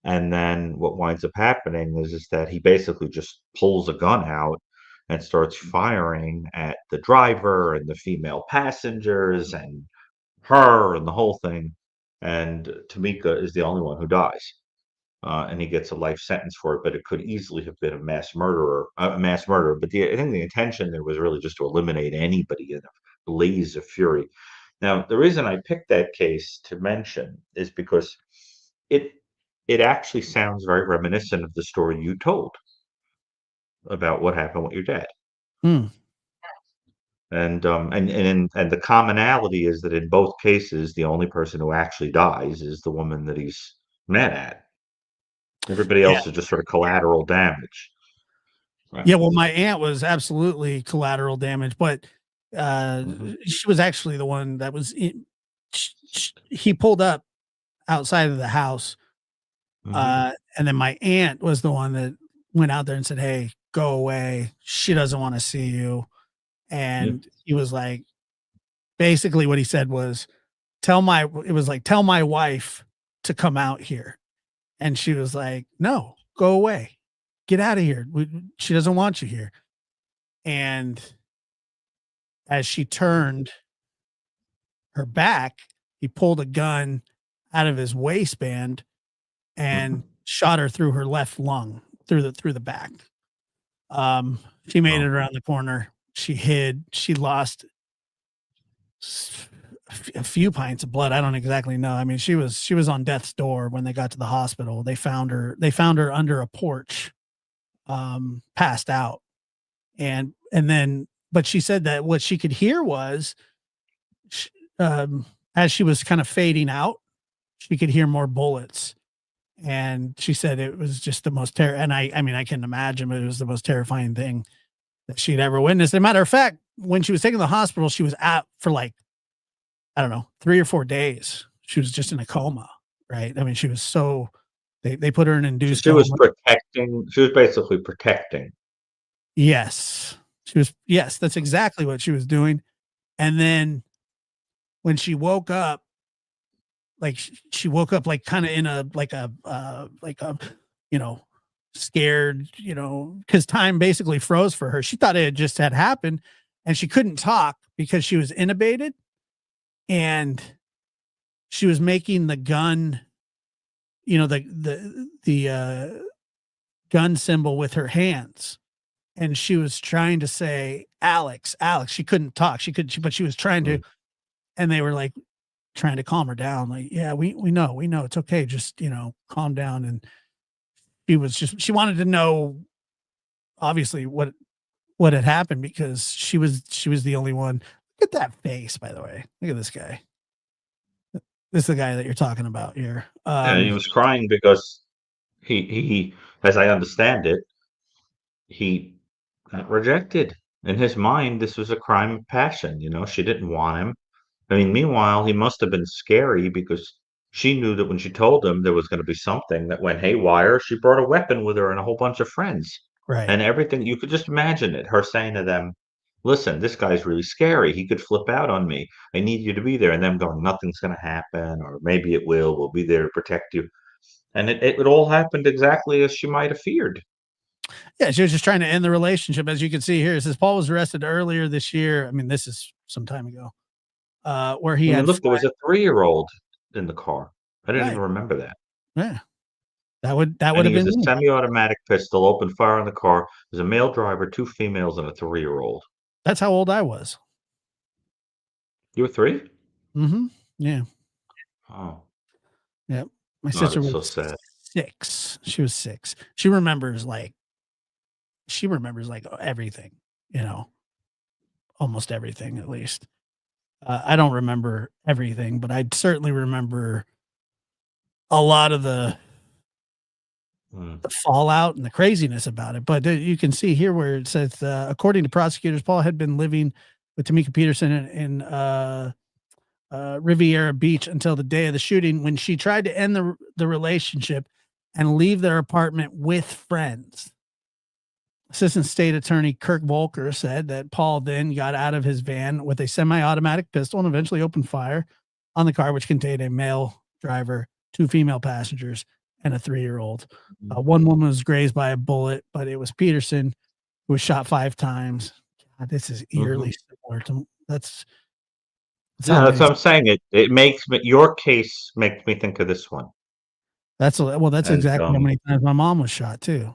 And then what winds up happening is that he basically just pulls a gun out and starts firing at the driver and the female passengers and her and the whole thing. And Tamika is the only one who dies. And he gets a life sentence for it, but it could easily have been a mass murderer. But I think the intention there was really just to eliminate anybody in a blaze of fury. Now, the reason I picked that case to mention is because it it actually sounds very reminiscent of the story you told about what happened with your dad. Hmm. And the commonality is that in both cases, the only person who actually dies is the woman that he's mad at. Everybody Yeah. else is just sort of collateral damage. Right. Yeah. Well, my aunt was absolutely collateral damage, but she was actually the one that was he pulled up outside of the house. Mhm. And then my aunt was the one that went out there and said, "Hey, go away. She doesn't want to see you." Yeah. And he was like, basically what he said was, tell my wife to come out here. And she was like, "No, go away. Get out of here. She doesn't want you here." And as she turned her back, he pulled a gun out of his waistband and shot her through her left lung, through the back. She made it Oh. around the corner. She hid. She lost a few pints of blood. I don't exactly know. I mean, she was on death's door when they got to the hospital. They found her under a porch, passed out. And then, but she said that what she could hear was, as she was kind of fading out, she could hear more bullets. And she said it was just the most and I mean, I can imagine, but it was the most terrifying thing that she'd ever witnessed. As a matter of fact, when she was taken to the hospital, she was out for like, I don't know, 3 or 4 days. She was just in a coma, right? I mean, she was so they put her in induced She was coma. protecting. She was basically protecting. Yes. Yes, that's exactly what she was doing. And then when she woke up, like she woke up like kind of in a like a you know scared, because time basically froze for her. She thought it just had happened, and she couldn't talk because she was intubated, and she was making the gun, the gun symbol with her hands, and she was trying to say Alex, Alex. She couldn't talk. But she was trying to, and they were like trying to calm her down. Like, yeah, we know, it's okay. Just, calm down. And she wanted to know, obviously, what had happened, because she was the only one. Look at that face, by the way. Look at this guy. This is the guy that you're talking about here. And he was crying because he, as I understand it, he rejected. In his mind, this was a crime of passion. She didn't want him. I mean, meanwhile, he must have been scary because she knew that when she told him there was going to be something that went haywire, she brought a weapon with her and a whole bunch of friends. Right. And everything, you could just imagine it, her saying to them, listen, this guy's really scary. He could flip out on me. I need you to be there. And them going, nothing's going to happen, or maybe it will. We'll be there to protect you. And it all happened exactly as she might have feared. Yeah, she was just trying to end the relationship. As you can see here, it says Paul was arrested earlier this year. I mean, this is some time ago, where he I mean, had look, there was a 3-year-old in the car. I didn't right. even remember that. Yeah, that would And have he used been a me. semi-automatic pistol, opened fire on the car. There's a male driver, 2 females, and a 3-year-old. That's how old I was. You were 3? Mm-hmm. Yeah. Oh, Yeah. My oh, sister that's so was sad. 6. She was 6. She remembers like everything, almost everything at least. I don't remember everything, but I certainly remember a lot of the fallout and the craziness about it. But you can see here where it says, according to prosecutors, Paul had been living with Tamika Peterson in Riviera Beach until the day of the shooting, when she tried to end the relationship and leave their apartment with friends. Assistant State Attorney Kirk Volker said that Paul then got out of his van with a semi-automatic pistol and eventually opened fire on the car, which contained a male driver, 2 female passengers, and a 3-year-old. One woman was grazed by a bullet, but it was Peterson who was shot 5 times. God, this is eerily similar to that's what I'm saying. It makes me, your case makes me think of this one. That's And, exactly how many times my mom was shot too.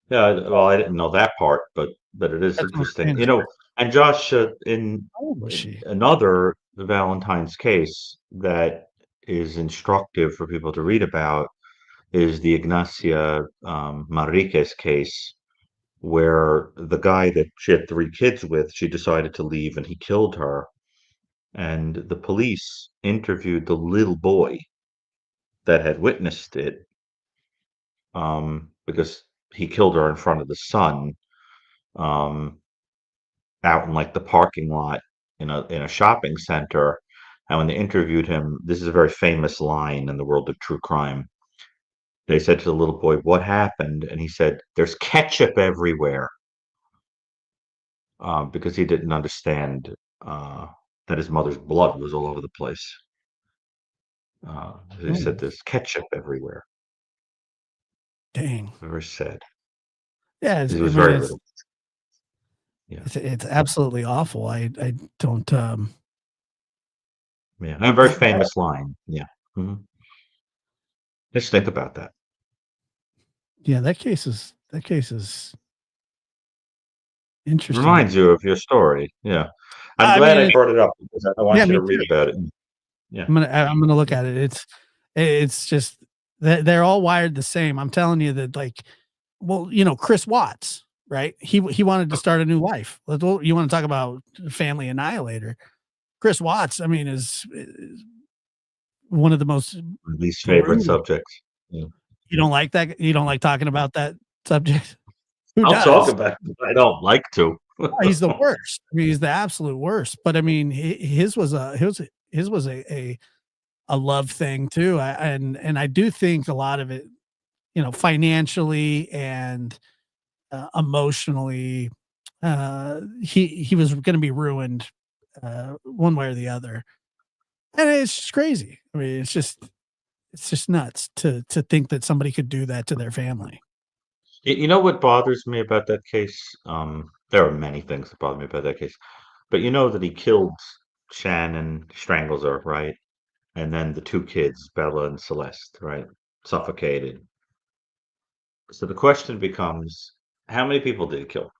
Yeah, well, I didn't know that part, but it is That's what I'm interesting. saying. And Josh, in How old was she? another Valentine's case that is instructive for people to read about is the Ignacia Manriquez case, where the guy that she had 3 kids with, she decided to leave and he killed her. And the police interviewed the little boy that had witnessed it, because he killed her in front of the son, um, out in like the parking lot in a shopping center. And when they interviewed him, this is a very famous line in the world of true crime. They said to the little boy, "What happened?" And he said, "There's ketchup everywhere," because he didn't understand that his mother's blood was all over the place. He said, "There's ketchup everywhere." Dang. Very sad. Yeah, He was very little. Yeah, it's absolutely awful. I don't. Yeah, and a very famous line. Yeah. Mm-hmm. Just think about that. Yeah, that case is interesting. Reminds you of your story. Yeah. I'm glad I brought it up because I want you to read about it. Yeah. I'm gonna look at it. It's just that they're all wired the same. I'm telling you that, like, well, Chris Watts, right? He wanted to start a new life. You want to talk about family annihilator? Chris Watts, I mean, is one of the most least favorite subjects. Yeah. You don't like that? You don't like talking about that subject? Who I'll does? talk about it, but I don't like to. He's the worst. I mean, he's the absolute worst. But I mean, his was a love thing too. And I do think a lot of it, financially and emotionally, he was going to be ruined one way or the other. And it's just crazy. I mean, it's just nuts to think that somebody could do that to their family. You know what bothers me about that case? There are many things that bother me about that case, but you know that he killed Shannon, strangles her, right? And then the 2 kids, Bella and Celeste, right? Suffocated. So the question becomes, how many people did he kill?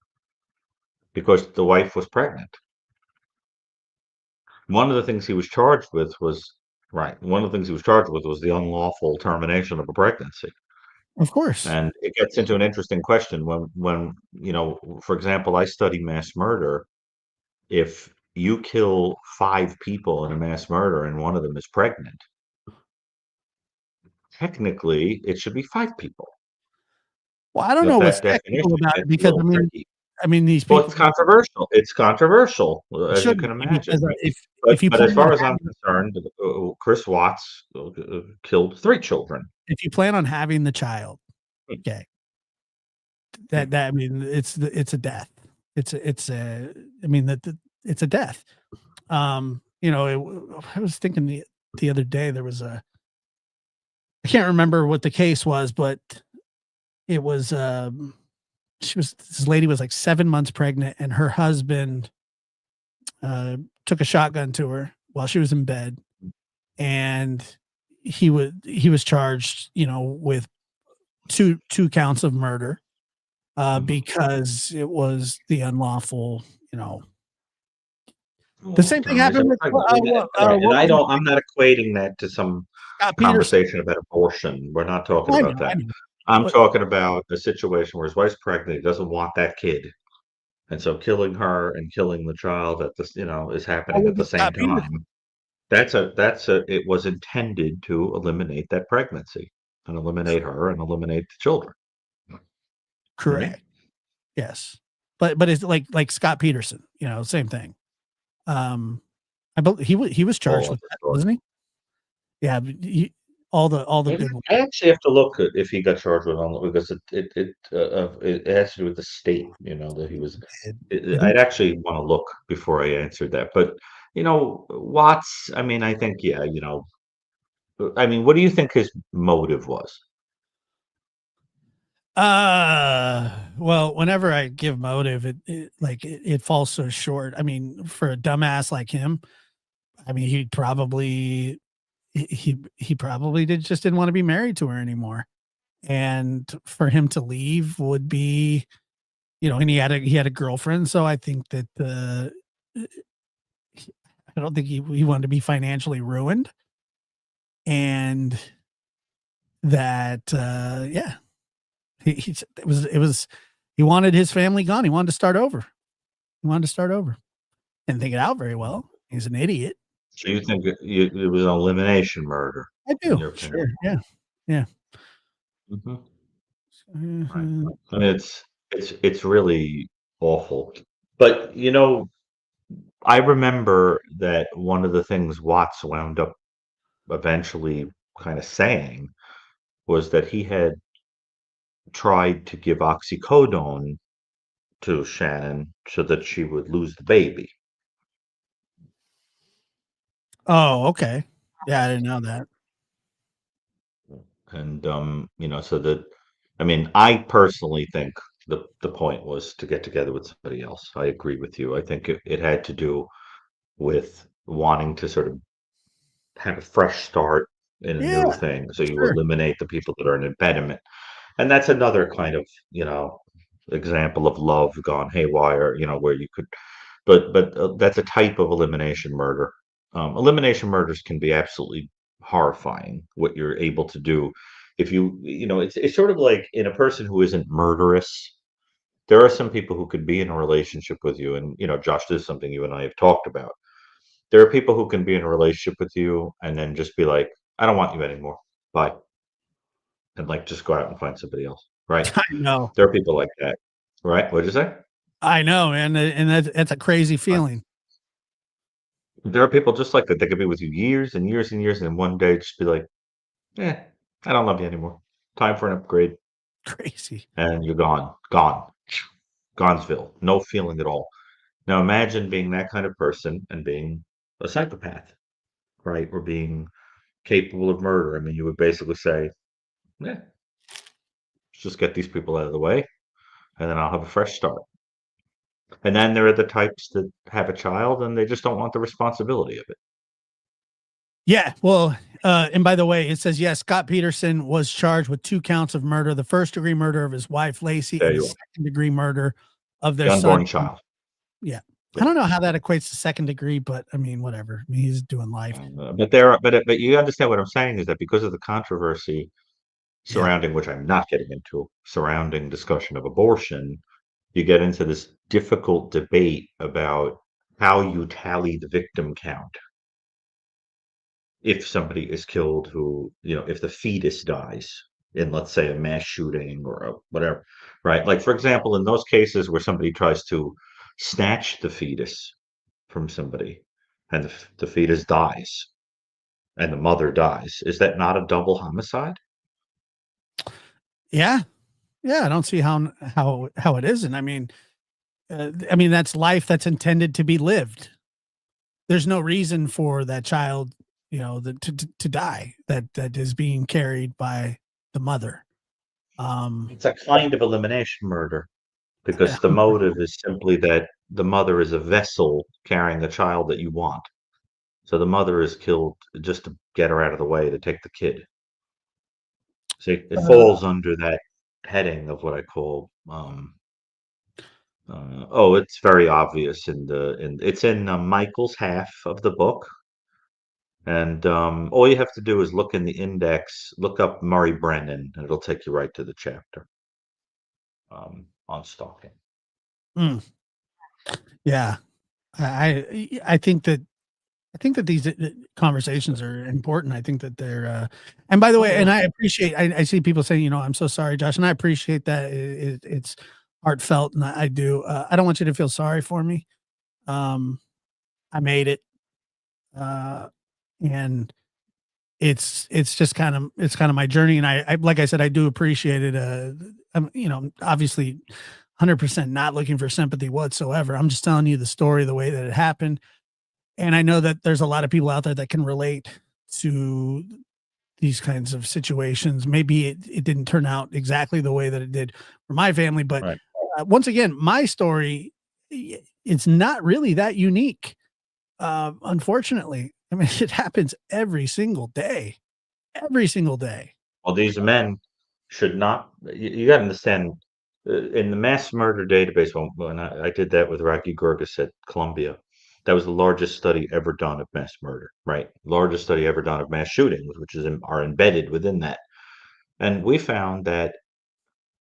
Because the wife was pregnant. One of the things he was charged with was the unlawful termination of a pregnancy. Of course. And it gets into an interesting question when for example, I study mass murder. If you kill 5 people in a mass murder and one of them is pregnant, technically it should be 5 people. Well, I don't know what's That definition technical about gets it a because little I mean, tricky. I mean, these Well, people it's controversial. It's controversial, as you can shouldn't be imagine. because if you But as plan on far as I'm having concerned, Chris Watts killed 3 children. if you plan on having the child, Hmm. okay, Hmm. that I mean, it's a death. It's a I mean that it's a death. You know, I was thinking the other day there was I can't remember what the case was, but it was this lady was like 7 months pregnant, and her husband took a shotgun to her while she was in bed, and he was charged, you know, with two counts of murder because it was the unlawful, you know. The same thing happened with And what was it? I'm not equating that to some Scott Peterson. conversation about abortion. We're not talking I about know, that. I know. I'm But talking about a situation where his wife's pregnant, he doesn't want that kid. And so killing her and killing the child at this, is what happening was at the it, same Scott Peterson? time. It was intended to eliminate that pregnancy and eliminate her and eliminate the children. Right? Correct. Yes. But it's like Scott Peterson, you know, same thing. I believe he was charged All of with the that, story. wasn't he? Yeah, all the good ones. I actually have to look at if he got charged with all because it has to do with the state, that he was. Did he? I'd actually want to look before I answered that, but Watts. I mean, I think yeah. I mean, what do you think his motive was? Well, whenever I give motive, it falls so short. I mean, for a dumbass like him, I mean, he probably didn't want to be married to her anymore. And for him to leave would be, you know, and he had a girlfriend, so I think that I don't think he wanted to be financially ruined, and that yeah, it was he wanted his family gone. He wanted to start over. He wanted to start over. Didn't think it out very well. He's an idiot. So you think it was an elimination murder, I in do. your opinion? Sure. Yeah. Yeah. Hmm. Right. Mhm. I mean, it's really awful, but I remember that one of the things Watts wound up eventually kind of saying was that he had tried to give oxycodone to Shannon so that she would lose the baby. Oh, okay. Yeah, I didn't know that. And so that I mean, I personally think the point was to get together with somebody else. I agree with you. I think it had to do with wanting to sort of have a fresh start in a new Yeah, thing. So you sure. eliminate the people that are an impediment. And that's another kind of, example of love gone haywire, where you could, but that's a type of elimination murder. Elimination murders can be absolutely horrifying what you're able to do. If it's sort of like in a person who isn't murderous, there are some people who could be in a relationship with you. And, Josh, this is something you and I have talked about. There are people who can be in a relationship with you and then just be like, I don't want you anymore. Bye. And like just go out and find somebody else. Right. I know. There are people like that. Right. What'd you say? I know, man, and that's a crazy Right. feeling. There are people just like that. They could be with you years and years and years, and then one day just be like, I don't love you anymore. Time for an upgrade. Crazy. And you're gone. Gone. Gonesville. No feeling at all. Now imagine being that kind of person and being a psychopath, right? Or being capable of murder. I mean, you would basically say, let's just get these people out of the way, and then I'll have a fresh start. And then there are the types that have a child and they just don't want the responsibility of it. Yeah, well, and by the way, it says, yes, Scott Peterson was charged with 2 counts of murder, the first-degree murder of his wife, Lacey, There and the you are. second-degree murder of their The son. unborn child. Yeah. I Yeah. don't know how that equates to second degree, but I mean, whatever. I mean, he's doing life. But you understand what I'm saying is that because of the controversy Yeah. surrounding, which I'm not getting into, surrounding discussion of abortion, you get into this difficult debate about how you tally the victim count. If somebody is killed if the fetus dies, in, let's say, a mass shooting or whatever, right? Like, for example, in those cases where somebody tries to snatch the fetus from somebody and the fetus dies and the mother dies, is that not a double homicide? Yeah. Yeah. I don't see how it isn't. I mean, that's life that's intended to be lived. There's no reason for that child, to die that is being carried by the mother. It's a kind of elimination murder because the motive is simply that the mother is a vessel carrying the child that you want. So the mother is killed just to get her out of the way to take the kid. See, it falls under that heading of what I call it's very obvious it's in Michael's half of the book, and all you have to do is look in the index, look up Murray Brennan, and it'll take you right to the chapter on stalking. Yeah. I think that these conversations are important. I think that they're, and by the way, and I appreciate, I see people saying, I'm so sorry, Josh, and I appreciate that it's heartfelt, and I do. I don't want you to feel sorry for me. I made it, and it's just it's kind of my journey, and I like I said, I do appreciate it. I'm obviously 100% not looking for sympathy whatsoever. I'm just telling you the story the way that it happened. And I know that there's a lot of people out there that can relate to these kinds of situations. Maybe it didn't turn out exactly the way that it did for my family, but Right. Once again, my story, it's not really that unique. Unfortunately, I mean, it happens every single day. Every single day. Well, these men should not. You got to understand, in the mass murder database, when I did that with Rocky Gurgis at Columbia, that was the largest study ever done of mass murder, right? Largest study ever done of mass shootings, which are embedded within that. And we found that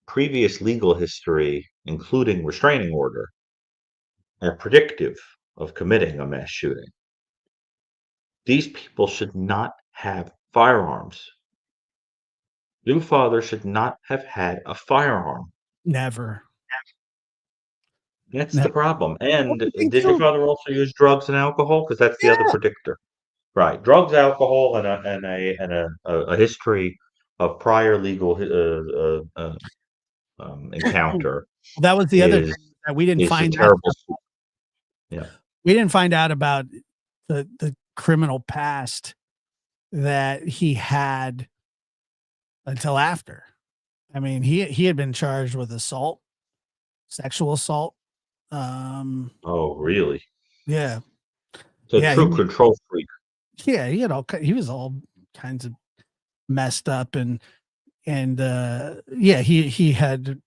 previous legal history, including restraining order, are predictive of committing a mass shooting. These people should not have firearms. Your father should not have had a firearm. Never. That's the Never. problem. And Thank did your you. father also use drugs and alcohol? Because that's the other Yeah. predictor, right? Drugs, alcohol, and a history of prior legal encounter That was the other is thing that we didn't is a find that terrible. stuff. Yeah. We didn't find out about the criminal past that he had until after. I mean, he had been charged with assault, sexual assault. Oh, really? Yeah, So yeah, true control freak. yeah, he was all kinds of messed up, and yeah, he had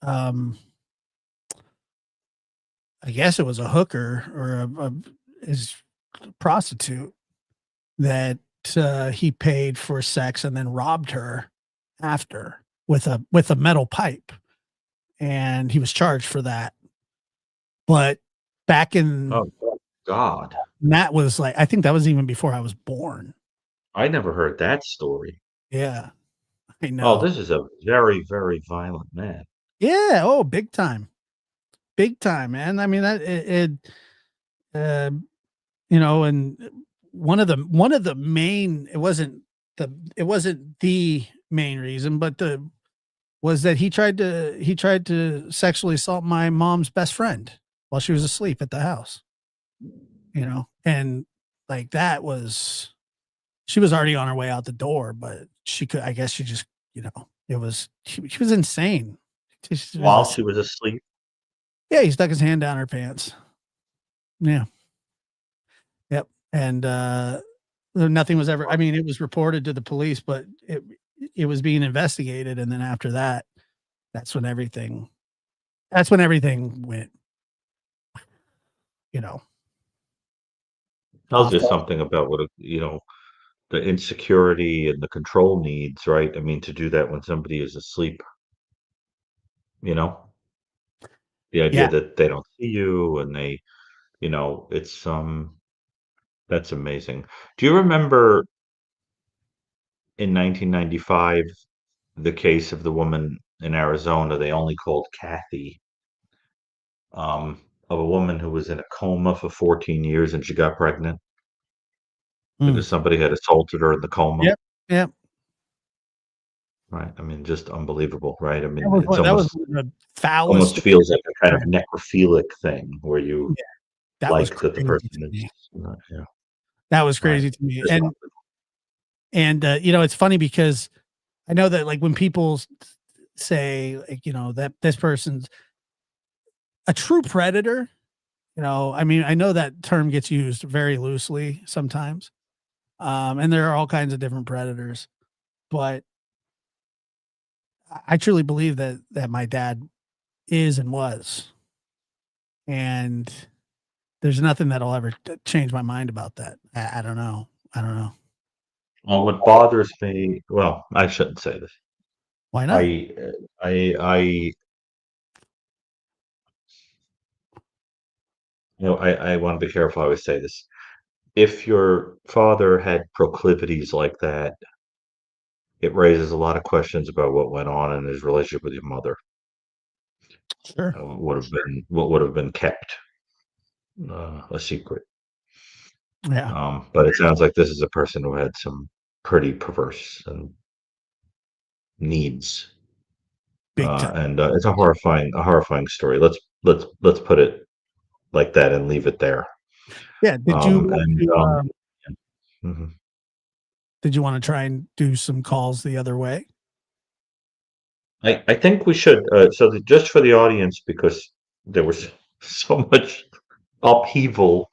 I guess it was a hooker or his prostitute that he paid for sex and then robbed her after with a metal pipe, and he was charged for that. But back in Oh God, that was like, I think that was even before I was born. I never heard that story. Yeah, I Oh, know. this is a very, very violent man. Yeah. Oh, big time, man. I mean that uh, and one of the main, it wasn't the main reason, but was that he tried to sexually assault my mom's best friend while she was asleep at the house, and like that was, she was already on her way out the door, but I guess she just, she was insane. While she was asleep. Yeah, he stuck his hand down her pants. Yeah. Yep. And nothing was ever, I mean, it was reported to the police, but it was being investigated, and then after that, that's when everything went, Tells off. you something about the insecurity and the control needs, right? I mean, to do that when somebody is asleep, you know, the idea Yeah. that they don't see you and it's that's amazing. Do you remember in 1995 the case of the woman in Arizona they only called Kathy, of a woman who was in a coma for 14 years and she got pregnant because somebody had assaulted her in the coma. Yep. Yep. Right. I mean, just unbelievable, right? I mean, That it's was the foulest. almost feels like a kind of necrophilic thing where you Yeah, that was like that the crazy person to is, me. yeah, That was right. crazy to me. Just And it's funny because I know that like when people say like, that this person's a true predator, I mean, I know that term gets used very loosely sometimes. And there are all kinds of different predators, but I truly believe that my dad is and was, and there's nothing that'll ever change my mind about that. I don't know. I don't know. well, what bothers me, well, I shouldn't say this. Why not? I I want to be careful how I say this. If your father had proclivities like that, it raises a lot of questions about what went on in his relationship with your mother. Sure. What would have been kept a secret. Yeah. But it sounds like this is a person who had some pretty perverse needs, Big time. and it's a horrifying story. Let's put it like that and leave it there. Yeah. And mhm. Did you want to try and do some calls the other way? I think we should. Just for the audience, because there was so much upheaval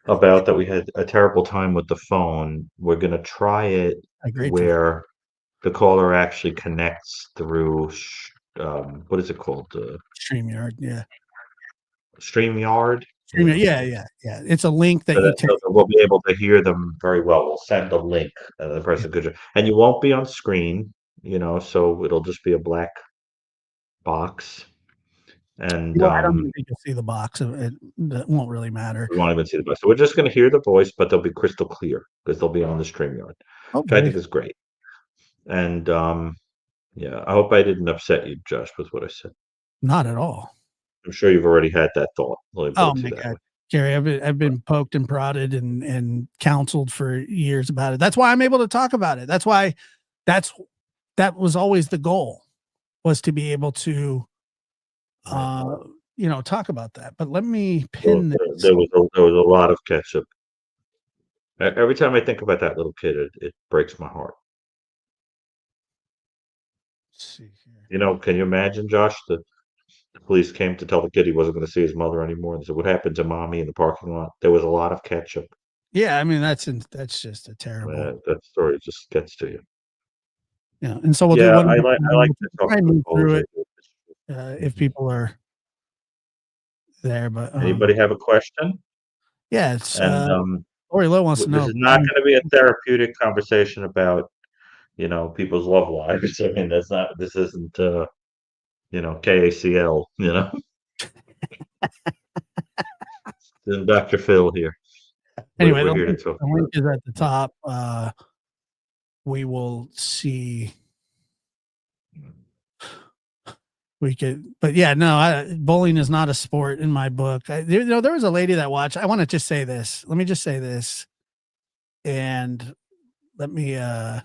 about that, we had a terrible time with the phone. We're going to try it A great time. where the caller actually connects through what is it called? StreamYard. Yeah. StreamYard. StreamYard. Yeah. It's a link that So you that, take. so that we'll be able to hear them very well. We'll send a link, the person could, and you won't be on screen, so it'll just be a black box, and I don't even think you'll see the box. That won't really matter. we won't even see the voice. So we're just going to hear the voice, but they'll be crystal clear because they'll be on the StreamYard, Oh, which I think is great. And yeah, I hope I didn't upset you, Josh, with what I said. Not at all. I'm sure you've already had that thought. Let me put Oh it to my you that God, way. Gary, I've been poked and prodded and counseled for years about it. That's why I'm able to talk about it. That's why that was always the goal, was to be able to talk about that. But let me pin this. There was a lot of ketchup. Every time I think about that little kid, it breaks my heart. Let's see here. Can you imagine, Josh, the police came to tell the kid he wasn't going to see his mother anymore. They said, "What happened to mommy in the parking lot?" There was a lot of ketchup. Yeah, I mean that's just a terrible. That story just gets to you. Yeah, and so we'll do Yeah, one. I like to talk try and to move through it if Mhm. people are there. But Anybody have a question? yeah, it's And Lori Lowe wants to this know. is not going to be a therapeutic conversation about people's love lives. I mean, this isn't KACL. This is Dr. Phil here. Anyway, We're here to talk. the link is at the top. We will see. We could, but yeah, no, bowling is not a sport in my book. There was a lady that watched. I want to just say this. Let me just say this, and let me hold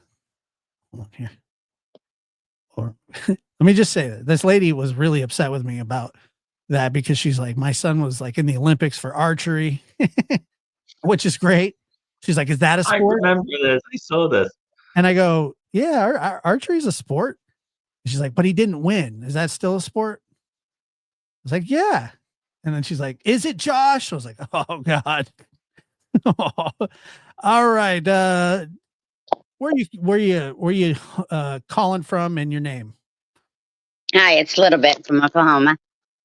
on here. Or let me just say that this lady was really upset with me about that because she's like, my son was like in the Olympics for archery, which is great. She's like, is that a I sport? remember this. I saw this. And I go, yeah, archery is a sport. And she's like, but he didn't win. Is that still a sport? I was like, yeah. And then she's like, is it Josh? I was like, oh God. All right. Where you calling from and your name? Hi, it's a little bit from Oklahoma.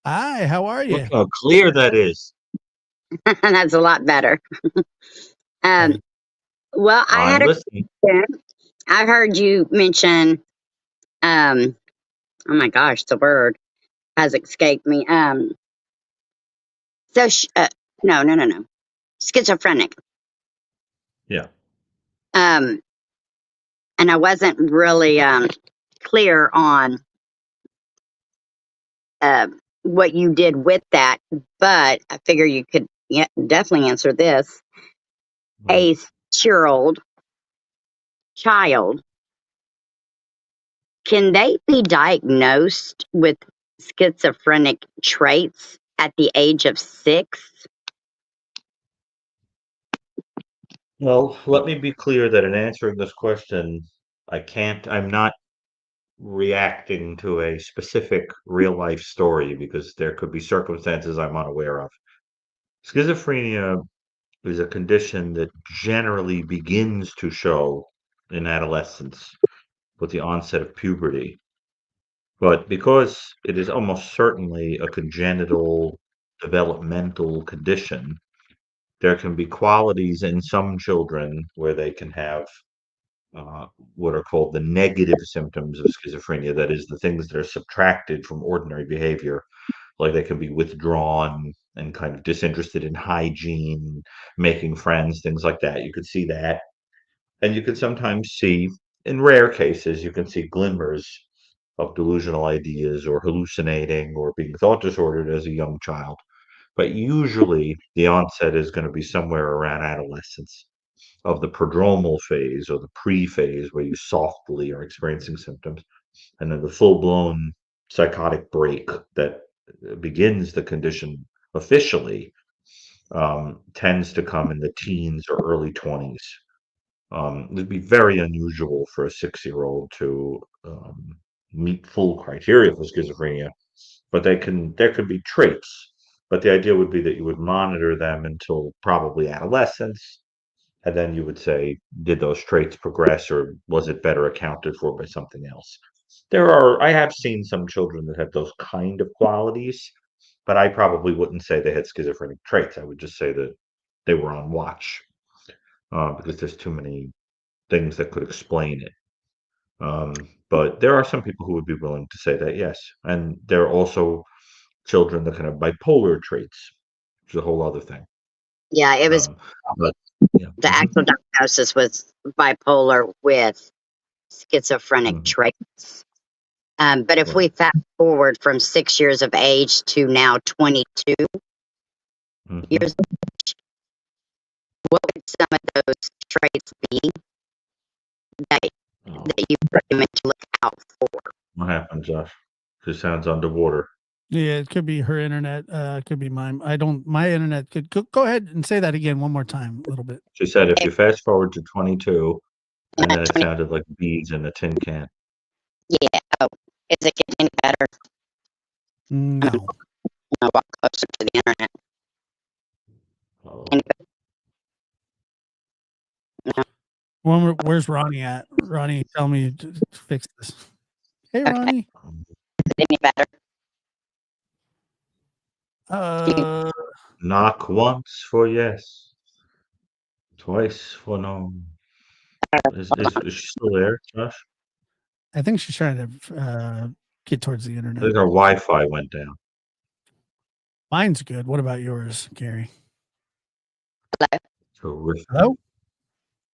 Hi, how are you? Look how clear that is. That's a lot better. Right. Well, I had I'm a listening. question. I heard you mention, oh my gosh, the word has escaped me. No, schizophrenic. Yeah. And I wasn't really clear on what you did with that, but I figure you could definitely answer this. A 6-year-old child, can they be diagnosed with schizophrenic traits at the age of 6? Well, let me be clear that in answering this question, I'm not reacting to a specific real life story because there could be circumstances I'm unaware of. Schizophrenia is a condition that generally begins to show in adolescence with the onset of puberty. But because it is almost certainly a congenital developmental condition, there can be qualities in some children where they can have what are called the negative symptoms of schizophrenia. That is, the things that are subtracted from ordinary behavior, like they can be withdrawn and kind of disinterested in hygiene, making friends, things like that. You could see that. And you can sometimes see, in rare cases, you can see glimmers of delusional ideas or hallucinating or being thought disordered as a young child. But usually the onset is going to be somewhere around adolescence of the prodromal phase or the pre-phase where you softly are experiencing symptoms, and then the full-blown psychotic break that begins the condition officially tends to come in the teens or early 20s. It'd be very unusual for a 6-year-old to meet full criteria for schizophrenia, but there could be traits. But the idea would be that you would monitor them until probably adolescence, and then you would say, did those traits progress or was it better accounted for by something else? I have seen some children that have those kind of qualities, but I probably wouldn't say they had schizophrenic traits. I would just say that they were on watch because there's too many things that could explain it. But there are some people who would be willing to say that, yes. And there are also children that can have bipolar traits, which is a whole other thing. Yeah, it was But yeah. the actual diagnosis was bipolar with schizophrenic Mhm. traits. But if we Right. fast forward from 6 years of age to now 22 Mhm. years, what would some of those traits be that, Oh, that you recommend to look out for? what happened, Josh? She sounds underwater. Yeah, it could be her internet. It could be mine. My internet could go ahead and say that again one more time, a little bit. She said if you fast forward to 22, and Yeah, then it sounded like beads in a tin can. yeah. Oh, is it getting any better? No. I'll walk closer to the internet. Oh, Any better? No? Where's Ronnie at? Ronnie, tell me to fix this. Hey, Okay. Ronnie. Is it any better? Uh, knock once for yes, twice for no. Is she still there, Josh? I think she's trying to get towards the I internet. think our Wi-Fi went down. Mine's good. What about yours, Gary? Hello? Terrific. Hello?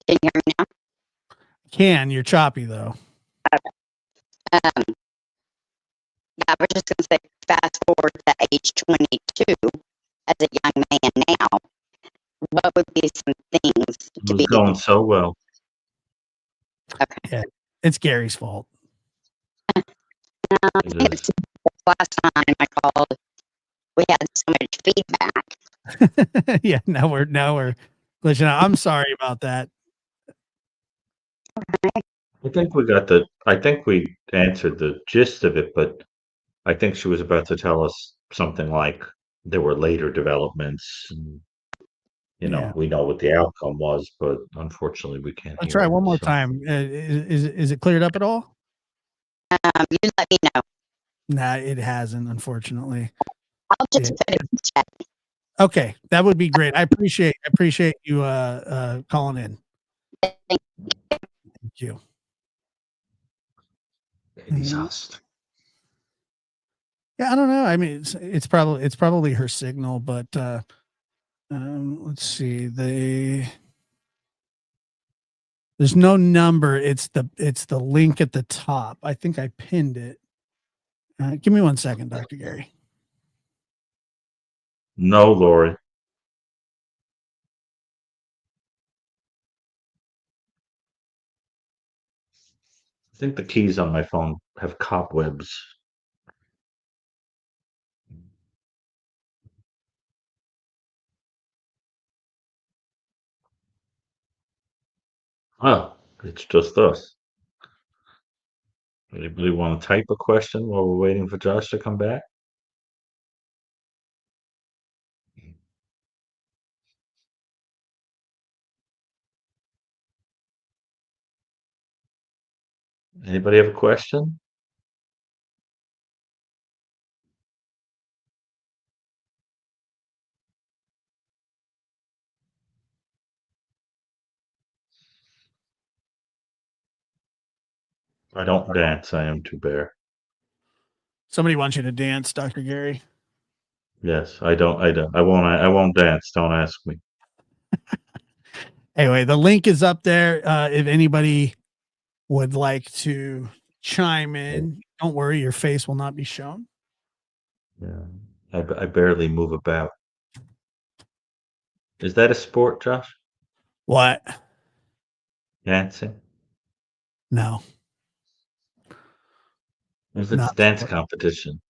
Can you hear me now? You're choppy though. Yeah, I was just going to say, fast forward to age 22 as a young man now, what would be some things It to was be going so well. okay? Yeah, it's Gary's fault. I It think is. it's last time I called, we had so much feedback. Yeah, now we're glitching out. I'm sorry about that. I think we answered the gist of it, but I think she was about to tell us something like there were later developments. And, Yeah. we know what the outcome was, but unfortunately we can't I'll hear try it. one more So time. Is it cleared up at all? You let me know. Nah, it hasn't, unfortunately. I'll just Yeah. put it in the chat. Okay, that would be great. I appreciate you calling in. Thank Thank you. exhaust. Yeah, I don't know. I mean, it's probably her signal, but let's see. There's no number. It's the link at the top. I think I pinned it. Give me 1 second, Dr. Gary. No, Lori. I think the keys on my phone have cobwebs. Oh, it's just us. Anybody want to type a question while we're waiting for Josh to come back? Anybody have a question? I don't dance. I am too bare. Somebody wants you to dance, Dr. Gary. Yes, I don't. I won't. I won't dance. Don't ask me. Anyway, the link is up there. If anybody would like to chime in, don't worry, your face will not be shown. Yeah, I barely move about. Is that a sport, Josh? What? Dancing? No. If it's Not a dance sport. competition,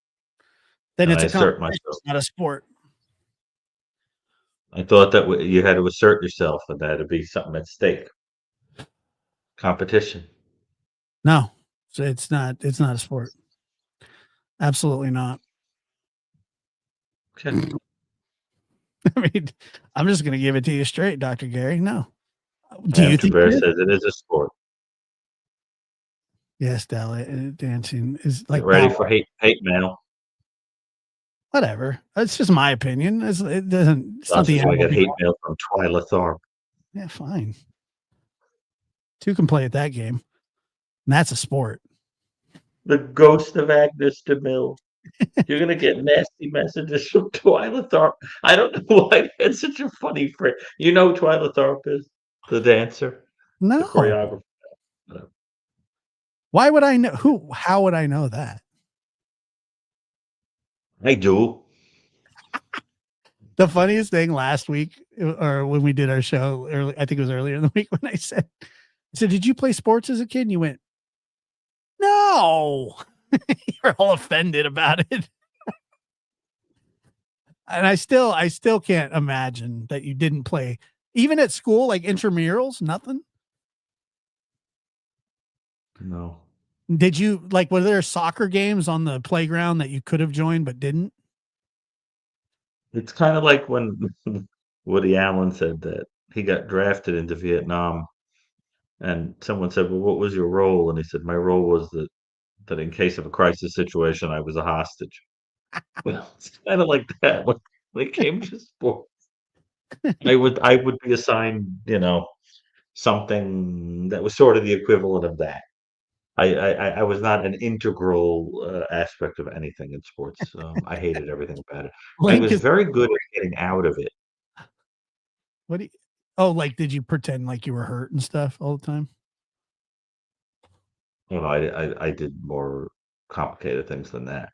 Then and it's I a assert competition, myself. it's not a sport. I thought that you had to assert yourself, and that would be something at stake. Competition. No. So it's not a sport. Absolutely not. Okay. I mean, I'm just going to give it to you straight, Dr. Gary. No. I am too bare says it is a sport. Yes, dancing is like Get ready ballet. for hate mail. Whatever. It's just my opinion. It doesn't. It's not Josh the is going end to all get be hate all. mail from Twyla Tharp. Yeah, fine. Two can play at that game. And that's a sport. The ghost of Agnes DeMille. You're going to get nasty messages from Twyla Tharp. I don't know why that's such a funny phrase. You know who Twyla Tharp is? The dancer? The No. choreographer? Why would I know how would I know that? I do. The funniest thing last week, or when we did our show early, I think it was earlier in the week, when I said, did you play sports as a kid? And you went, no. You're all offended about it. And I still can't imagine that you didn't play, even at school, like intramurals, nothing. No. Did you, like, were there soccer games on the playground that you could have joined but didn't? It's kind of like when Woody Allen said that he got drafted into Vietnam, and someone said, "Well, what was your role?" And he said, "My role was that in case of a crisis situation, I was a hostage." Well, it's kind of like that. When it came to sports, I would be assigned, something that was sort of the equivalent of that. I was not an integral aspect of anything in sports. I hated everything about it. I Link was is, very good at getting out of it. what do you, oh, like, did you pretend like you were hurt and stuff all the time? Well, I did more complicated things than that.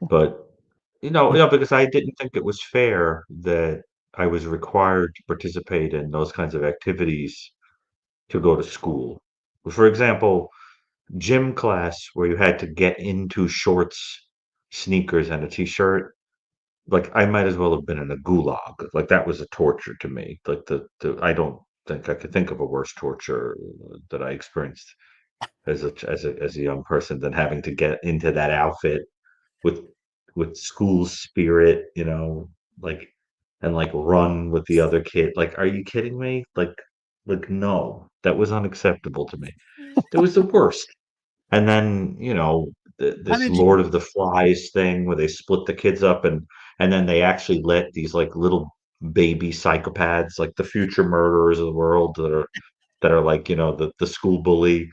But because I didn't think it was fair that I was required to participate in those kinds of activities to go to school. For example, gym class where you had to get into shorts, sneakers, and a t-shirt. Like I might as well have been in a gulag. Like that was a torture to me. Like I don't think I could think of a worse torture that I experienced as a young person than having to get into that outfit with school spirit, like and like run with the other kid. Like, are you kidding me? Like no, that was unacceptable to me. It was the worst. And then, How this did you, Lord of the Flies thing where they split the kids up and then they actually let these like little baby psychopaths, like the future murderers of the world that are like, the school bully,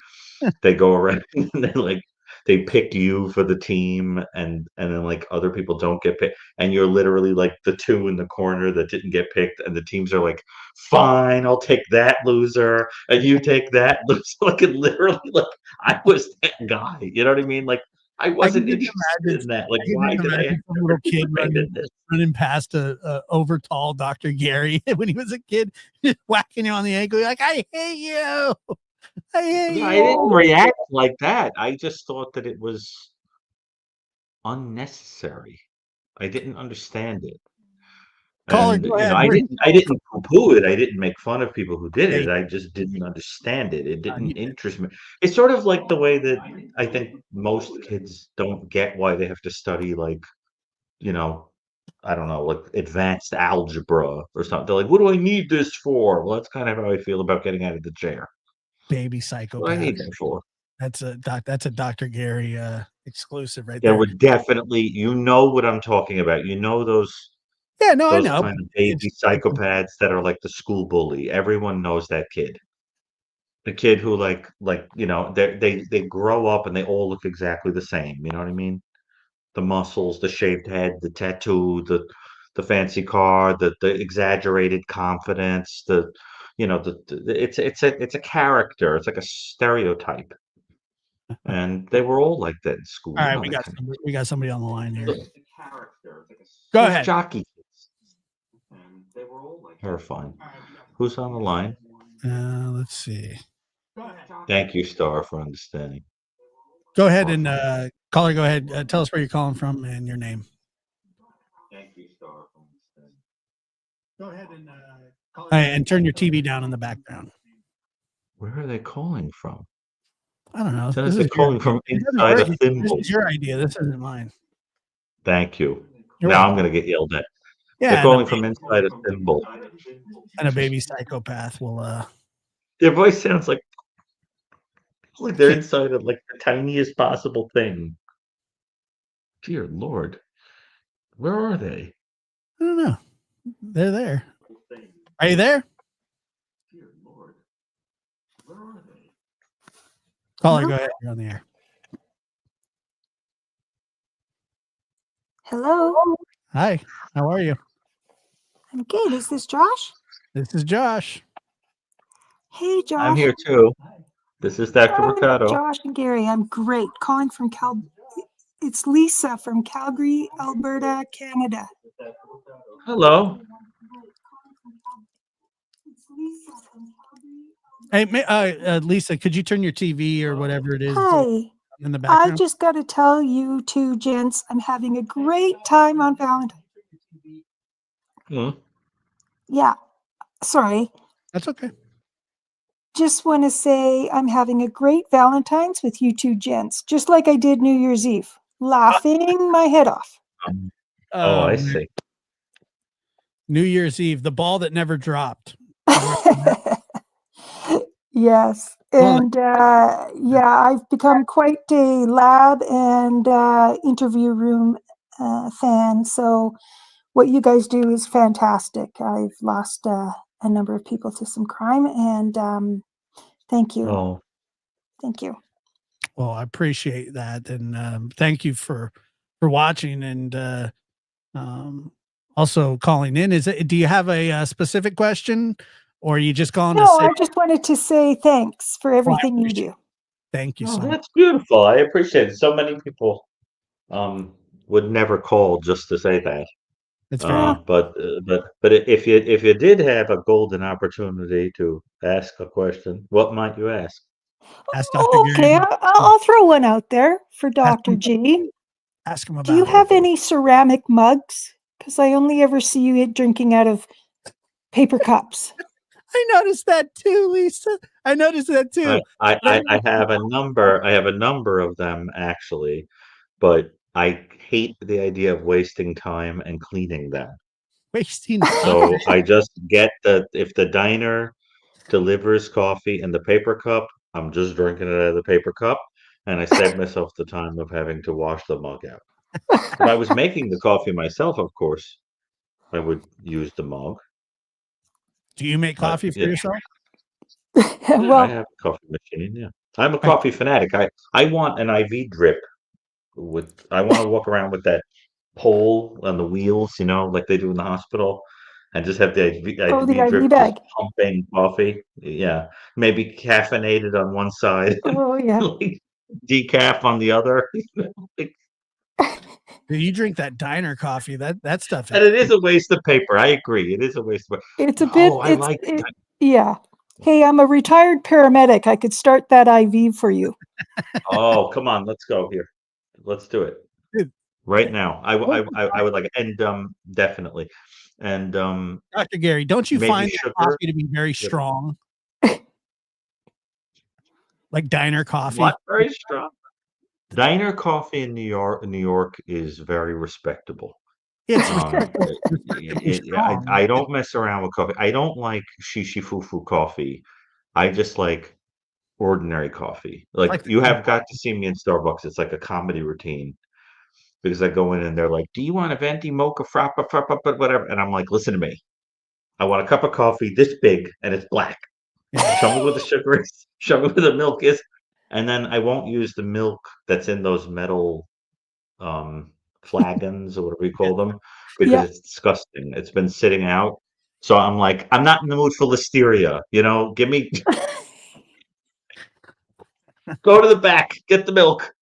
they go around and they like they pick you for the team, and then like other people don't get picked, and you're literally like the two in the corner that didn't get picked, and the teams are like, fine, I'll take that loser, and you take that loser. Like it literally, like I was that guy. You know what I mean? Like I I can wasn't just interested in that. Like I can why just did I have imagine some to little kid participate in this? running past a over tall Dr. Gary when he was a kid, just whacking you on the ankle. You're like, I hate you. I hate I you. didn't react like that. I just thought that it was unnecessary. I didn't understand it. Caller, And go ahead. I didn't poo-poo it. I didn't make fun of people who did Yeah, it. I just didn't understand it. It didn't you did. interest me. It's sort of like the way that I think most kids don't get why they have to study like, you know, I don't know, like advanced algebra or something. They're like, what do I need this for? Well, that's kind of how I feel about getting out of the chair. Baby What do I psychopath. need that for? That's a Dr. Gary exclusive right There there. were definitely, you know what I'm talking about. You know Yeah, no, I those know. kind of It's baby psychopaths that are like the school bully. Everyone knows that kid. The kid who they grow up and they all look exactly the same. You know what I mean? The muscles, the shaved head, the tattoo, the fancy car, the exaggerated confidence, it's a character. It's like a stereotype. And they were all like that in school. all You right. know that kind of We got somebody on the line here. the character. Go Those ahead. jockey kids. And they were all like terrifying. Who's on the line? Let's see. Thank you, Star, for understanding. Go ahead and caller. Go ahead. Tell us where you're calling from and your name. Thank you, Star, for understanding. Go ahead and turn your TV down in the background. Where are they calling from? I don't know. This is calling from inside a thimble. This is your idea. This isn't mine. Thank you. You're Now welcome. I'm going to get yelled at. Yeah, They're calling from inside a thimble. And a baby psychopath will. Their voice sounds like they're inside of like the tiniest possible thing. Dear Lord, where are they? I don't know. They're there. Are you there? Dear Lord, where are they? Caller, go ahead. You're on the air. Hello. Hi. How are you? I'm good. Is this Josh? This is Josh. Hey, Josh. I'm here too. This is Dr. Brucato. Josh and Gary. I'm great. Calling from It's Lisa from Calgary, Alberta, Canada. Hello. Hey, Lisa, could you turn your TV or whatever it is Hi. in the I background? just got to tell you two gents, I'm having a great time on Valentine. Yeah. Sorry. That's okay. Just want to say I'm having a great Valentine's with you two gents, just like I did New Year's Eve, laughing my head off. I see. New Year's Eve, the ball that never dropped. Yes. And I've become quite a lab and interview room fan. So what you guys do is fantastic. I've lost a number of people to some crime, and thank you. Oh. Thank you. Well, I appreciate that, and thank you for watching and also calling in. Do you have a specific question, or are you just calling to say? I just wanted to say thanks for everything you do. Thank you so much. That's beautiful. I appreciate it. So many people would never call just to say that. It's fair. But if you did have a golden opportunity to ask a question, what might you ask? Ask Dr. Okay, I'll throw one out there for Dr. G. Ask him about. Do you have any ceramic mugs? Because I only ever see you drinking out of paper cups. I noticed that too, Lisa. I noticed that too. I have a number. I have a number of them actually, but I hate the idea of wasting time and cleaning them. Wasting time. So I just get if the diner delivers coffee in the paper cup, I'm just drinking it out of the paper cup, and I save myself the time of having to wash the mug out. If I was making the coffee myself, of course, I would use the mug. Do you make coffee for yourself? I have a coffee machine, yeah. I'm a coffee fanatic. I want an IV drip I want to walk around with that pole on the wheels, like they do in the hospital, and just have the Oh, the IV IV drip just bag. pumping coffee. Yeah, maybe caffeinated on one side, and Oh, yeah. like decaf on the other. Like, Dude, you drink that diner coffee. That stuff and is. it is a waste of paper. I agree. It is a waste of paper. It's a bit, No, I like yeah. Hey, I'm a retired paramedic. I could start that IV for you. Oh, come on, let's go here. Let's do it Dude, right now. I would like it. And definitely. And Dr. Gary, don't you maybe find that sugar. coffee to be very Yep. strong? Like diner coffee? What? Very strong. Diner coffee in New York is very respectable. It's I strong. don't mess around with coffee. I don't like shishi foo coffee. I just like ordinary coffee. Like Like the you good have got to see me in Starbucks. It's like a comedy routine because I go in and they're like, "Do you want a venti mocha frappa frappa whatever?" And I'm like, "Listen to me. I want a cup of coffee this big and it's black. Show me what the sugar is. Show me what the milk is, and then I won't use the milk that's in those metal flagons or whatever you call them because Yeah. it's disgusting. It's been sitting out. So I'm like, I'm not in the mood for listeria, give me go to the back, get the milk.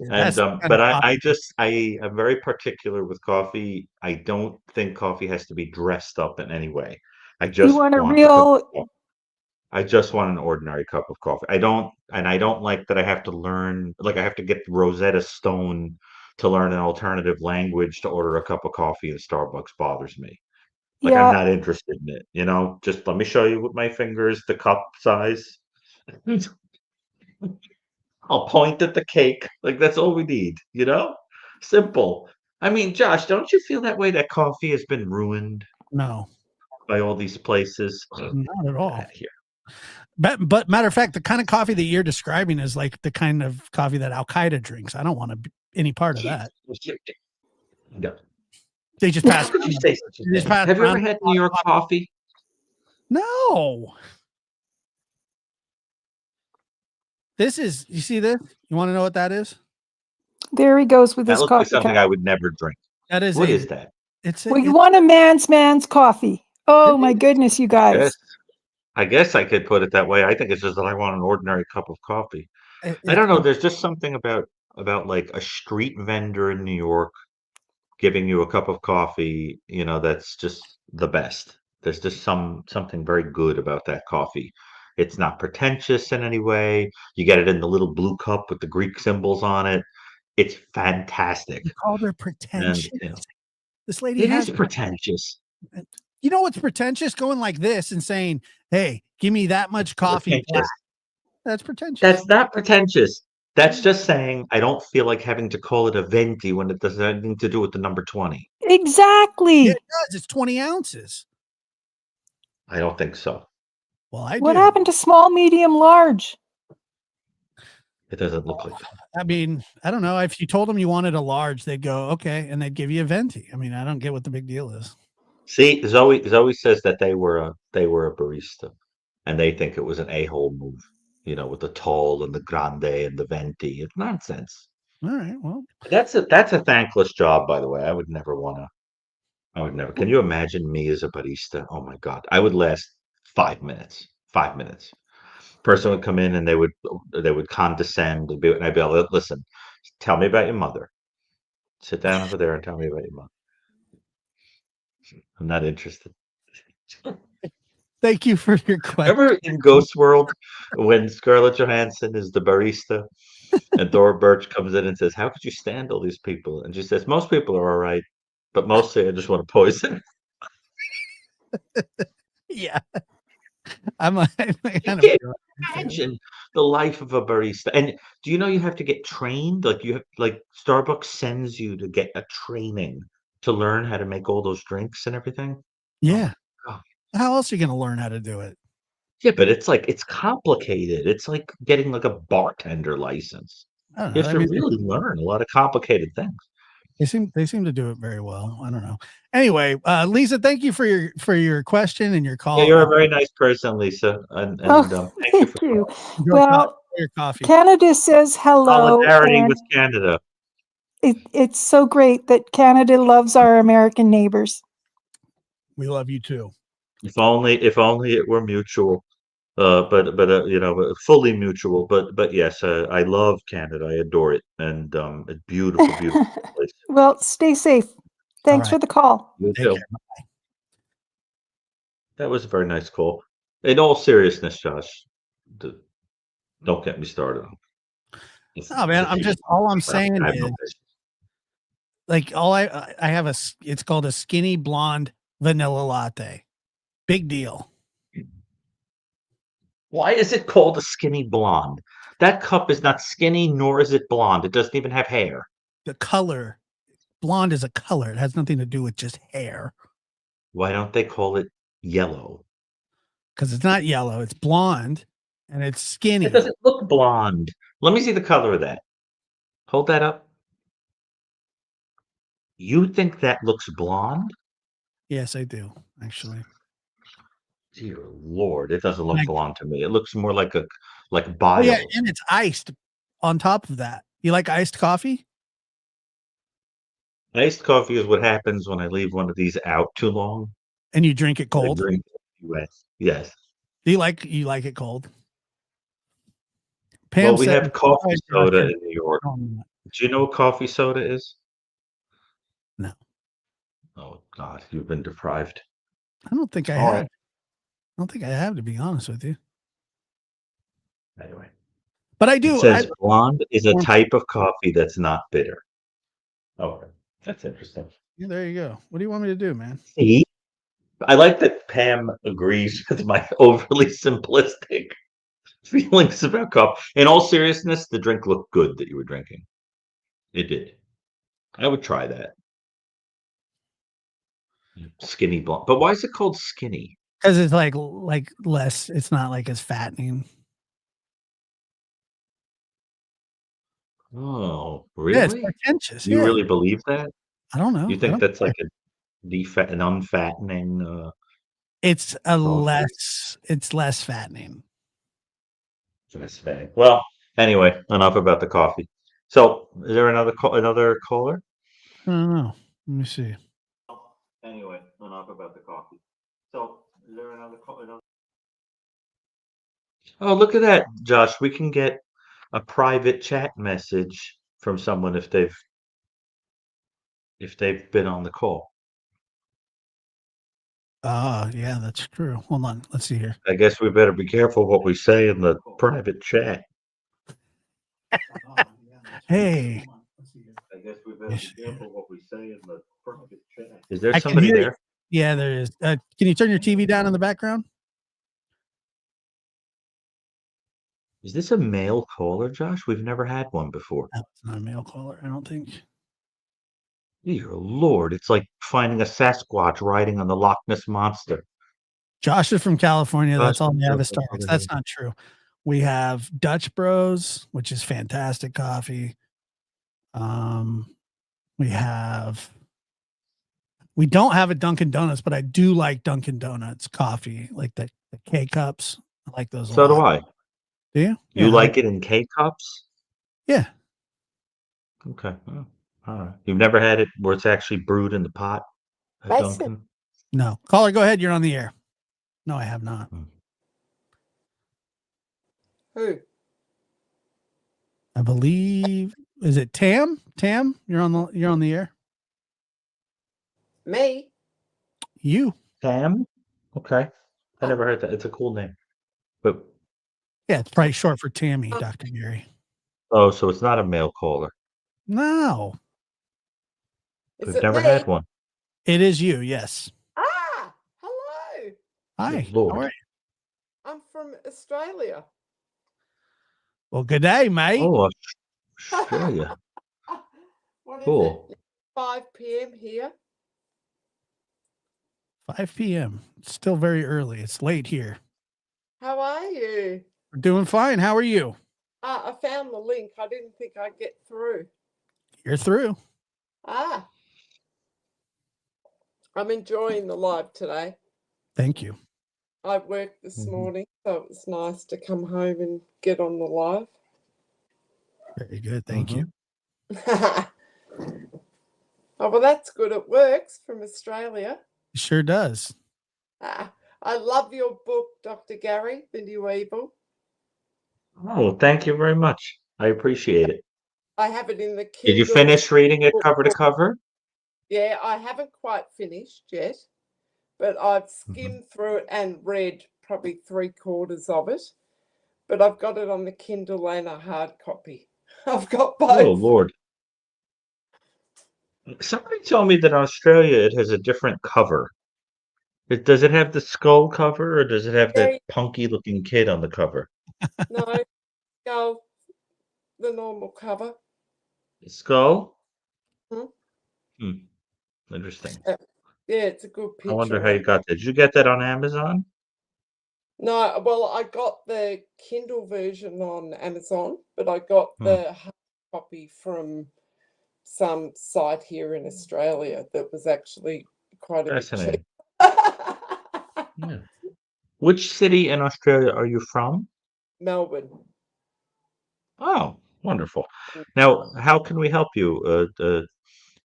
And That's kind but of I am very particular with coffee. I don't think coffee has to be dressed up in any way. I You just want a want a cup of real, coffee. I just want an ordinary cup of coffee. I don't like that I have to learn, like I have to get Rosetta Stone to learn an alternative language to order a cup of coffee at Starbucks bothers me. Like I'm yeah. not interested in it, just let me show you with my fingers the cup size. I'll point at the cake. Like that's all we need. Simple. I mean, Josh, don't you feel that way that coffee has been ruined no, by all these places? not at Get all. out of here. But matter of fact, the kind of coffee that you're describing is like the kind of coffee that Al Qaeda drinks. I don't want to be any part of that. No. They just How pass. could you say such a They just thing? pass Have you ever around had New York coffee? No. This is. You see this? You want to know what that is? There he goes with That his looks like coffee something cup. I would never drink. That is What is that? It's Well, you want a man's coffee. Oh my goodness, you guys. I guess I could put it that way. I think it's just that I want an ordinary cup of coffee. I don't know. There's just something about like a street vendor in New York giving you a cup of coffee, that's just the best. There's just something very good about that coffee. It's not pretentious in any way. You get it in the little blue cup with the Greek symbols on it. It's fantastic. You called her And pretentious. This lady it has is pretentious. You know what's pretentious? Going like this and saying, "Hey, give me that much coffee black." That's pretentious. That's not pretentious. That's just saying I don't feel like having to call it a venti when it doesn't have anything to do with the number 20. Exactly. Yeah, it does. It's 20 ounces. I don't think so. Well, I What do. happened to small, medium, large? It doesn't look like that. I mean, I don't know. If you told them you wanted a large, they'd go, okay, and they'd give you a venti. I mean, I don't get what the big deal is. See, Zoe says that they were a barista, and they think it was an a-hole move, with the tall and the grande and the venti. It's nonsense. All right, well, That's a thankless job, by the way. I would never. Can you imagine me as a barista? Oh my God, I would last 5 minutes. 5 minutes. Person would come in and they would condescend and I'd be like, listen, tell me about your mother. Sit down over there and tell me about your mother. I'm not interested. thank you for your question. Remember in Ghost World when Scarlett Johansson is the barista and Thora Birch comes in and says, "How could you stand all these people?" And she says, "Most people are all right, but mostly I just want to poison." Yeah. I kind You can't imagine the life of a barista. And do you know you have to get trained? Like Starbucks sends you to get a training to learn how to make all those drinks and everything. Yeah. Oh, God. How else are you going to learn how to do it? Yeah, but it's complicated. It's like getting like a bartender license. I don't You know. have I to mean, really learn a lot of complicated things. they seem to do it very well. I don't know. Anyway, Lisa, thank you for your question and your call. Yeah, you're a very nice person, Lisa. And Oh, thank you thank for you. Enjoy Well, your coffee. Canada says hello. Solidarity And with Canada. it's so great that Canada loves our American neighbors. We love you too. If only it were mutual. Fully mutual. But yes, I love Canada. I adore it, and a beautiful, beautiful place. Well, stay safe. Thanks right. for the call. You Take too. care. That was a very nice call. In all seriousness, Josh, don't get me started on. Oh man, all I'm saying I have no is patience. like I have it's called a skinny blonde vanilla latte. Big deal. Why is it called a skinny blonde? That cup is not skinny, nor is it blonde. It doesn't even have hair. The color, blonde is a color. It has nothing to do with just hair. Why don't they call it yellow? Because it's not yellow, it's blonde and it's skinny. It doesn't look blonde. Let me see the color of that. Hold that up. You think that looks blonde? Yes, I do, actually. Dear Lord, it doesn't look Like- blonde to me. It looks more like Oh bile. yeah, and it's iced on top of that. You like iced coffee? Iced coffee is what happens when I leave one of these out too long. And you drink it I cold? drink US. Yes. Do you like it cold? Pam Well, we said, have coffee "Oh, soda Josh, in New York. you're-" Do you know what coffee soda is? No. Oh God, you've been deprived. I don't think I All have. right. I don't think I have, to be honest with you. Anyway, But I it do. says blonde is a Warm- type of coffee that's not bitter. Okay, that's interesting. Yeah, there you go. What do you want me to do, man? See, I like that Pam agrees with my overly simplistic feelings about coffee. In all seriousness, the drink looked good that you were drinking. It did. I would try that. Skinny blonde. But why is it called skinny? Because it's like less. It's not like as fattening. Oh, Yeah, it's really? pretentious. You Yeah, really believe that? I don't know. You I think don't that's care. like an unfattening It's coffee? It's less fattening. Fascinating. Well, anyway, enough about the coffee. So, is there another caller? I don't know. Let me see. Anyway, enough about the coffee. So, is there another caller? Oh, look at that, Josh. We can get a private chat message from someone if they've been on the call. Yeah, that's true. Hold on. Let's see here. I guess we better be careful what we say in the private chat. Hey, I guess we better Yes, be yeah. careful what we say in the private chat. Is there I can somebody hear you. there? Yeah, there is. Can you turn your TV down in the background? Is this a male caller, Josh? We've never had one before. No, it's not a male caller. I don't think. Dear Lord, it's like finding a Sasquatch riding on the Loch Ness Monster. Josh is from California. That's Josh all is we have from is Starbucks. California. That's not true. We have Dutch Bros, which is fantastic coffee. We don't have a Dunkin' Donuts, but I do like Dunkin' Donuts coffee, like the K cups. I like those a So do lot. I. Do you? You Yeah, like it in K cups? Yeah. Okay. Oh, all right. You've never had it where it's actually brewed in the pot at Dunkin'? No. Caller, go ahead. You're on the air. No, I have not. Who? I believe is it Tam? Tam, you're on the air. Me? You. Tam? Okay. I never heard that. It's a cool name. But Yeah, it's probably short for Tammy, Dr. Gary. oh, so it's not a male caller. No, Is We've it never me? had one. it is you. Yes. Ah, hello. Hi. Good Lord. How are you? I'm from Australia. Well, good day, mate. Oh, Australia. What is Cool. it? 5 p.m. here. 5 p.m. It's still very early. It's late here. How are you? We're doing fine. How are you? I found the link. I didn't think I'd get through. You're through. Ah, I'm enjoying the live today. Thank you. I worked this Mhm. morning, so it was nice to come home and get on the live. Very good. Thank you. Oh, well, that's good. It works from Australia. It sure does. I love your book, Dr. Gary, The New Evil. Oh, thank you very much. I appreciate it. I have it in the Did you Kindle. finish reading it book cover to book. cover? Yeah, I haven't quite finished yet, but I've Mhm. skimmed through it and read probably 3/4 of it. But I've got it on the Kindle and a hard copy. I've got Oh, both. Lord. Somebody told me that in Australia it has a different cover. Does it have the skull cover or does it have that Yeah, punky looking kid on the cover? no, go the normal cover. The skull? Hmm? Hmm. Interesting. Yeah, it's a good I wonder picture. how you got that. Did you get that on Amazon? No, well, I got the Kindle version on Amazon, but I got Hmm. the hard copy from some site here in Australia that was actually quite a bit cheap. Fascinating. Yeah. Which city in Australia are you from? Melbourne. Oh, wonderful. Now, how can we help you?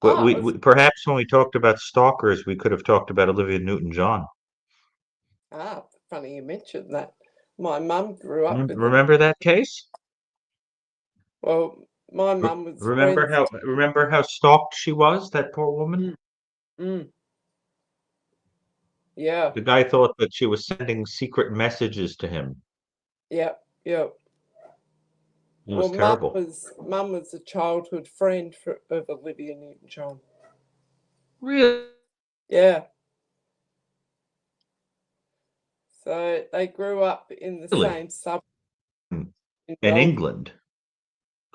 Perhaps when we talked about stalkers, we could have talked about Olivia Newton-John. Funny you mentioned that. My mum grew up with them. Remember that case? Well, my mum was Remember how stalked she was, that poor woman? Mm, yeah, The guy thought that she was sending secret messages to him. yeah. It Well, was terrible. mum was a childhood friend of Olivia Newton-John. Really? Yeah. So they grew up in the same suburb in In Melbourne. England?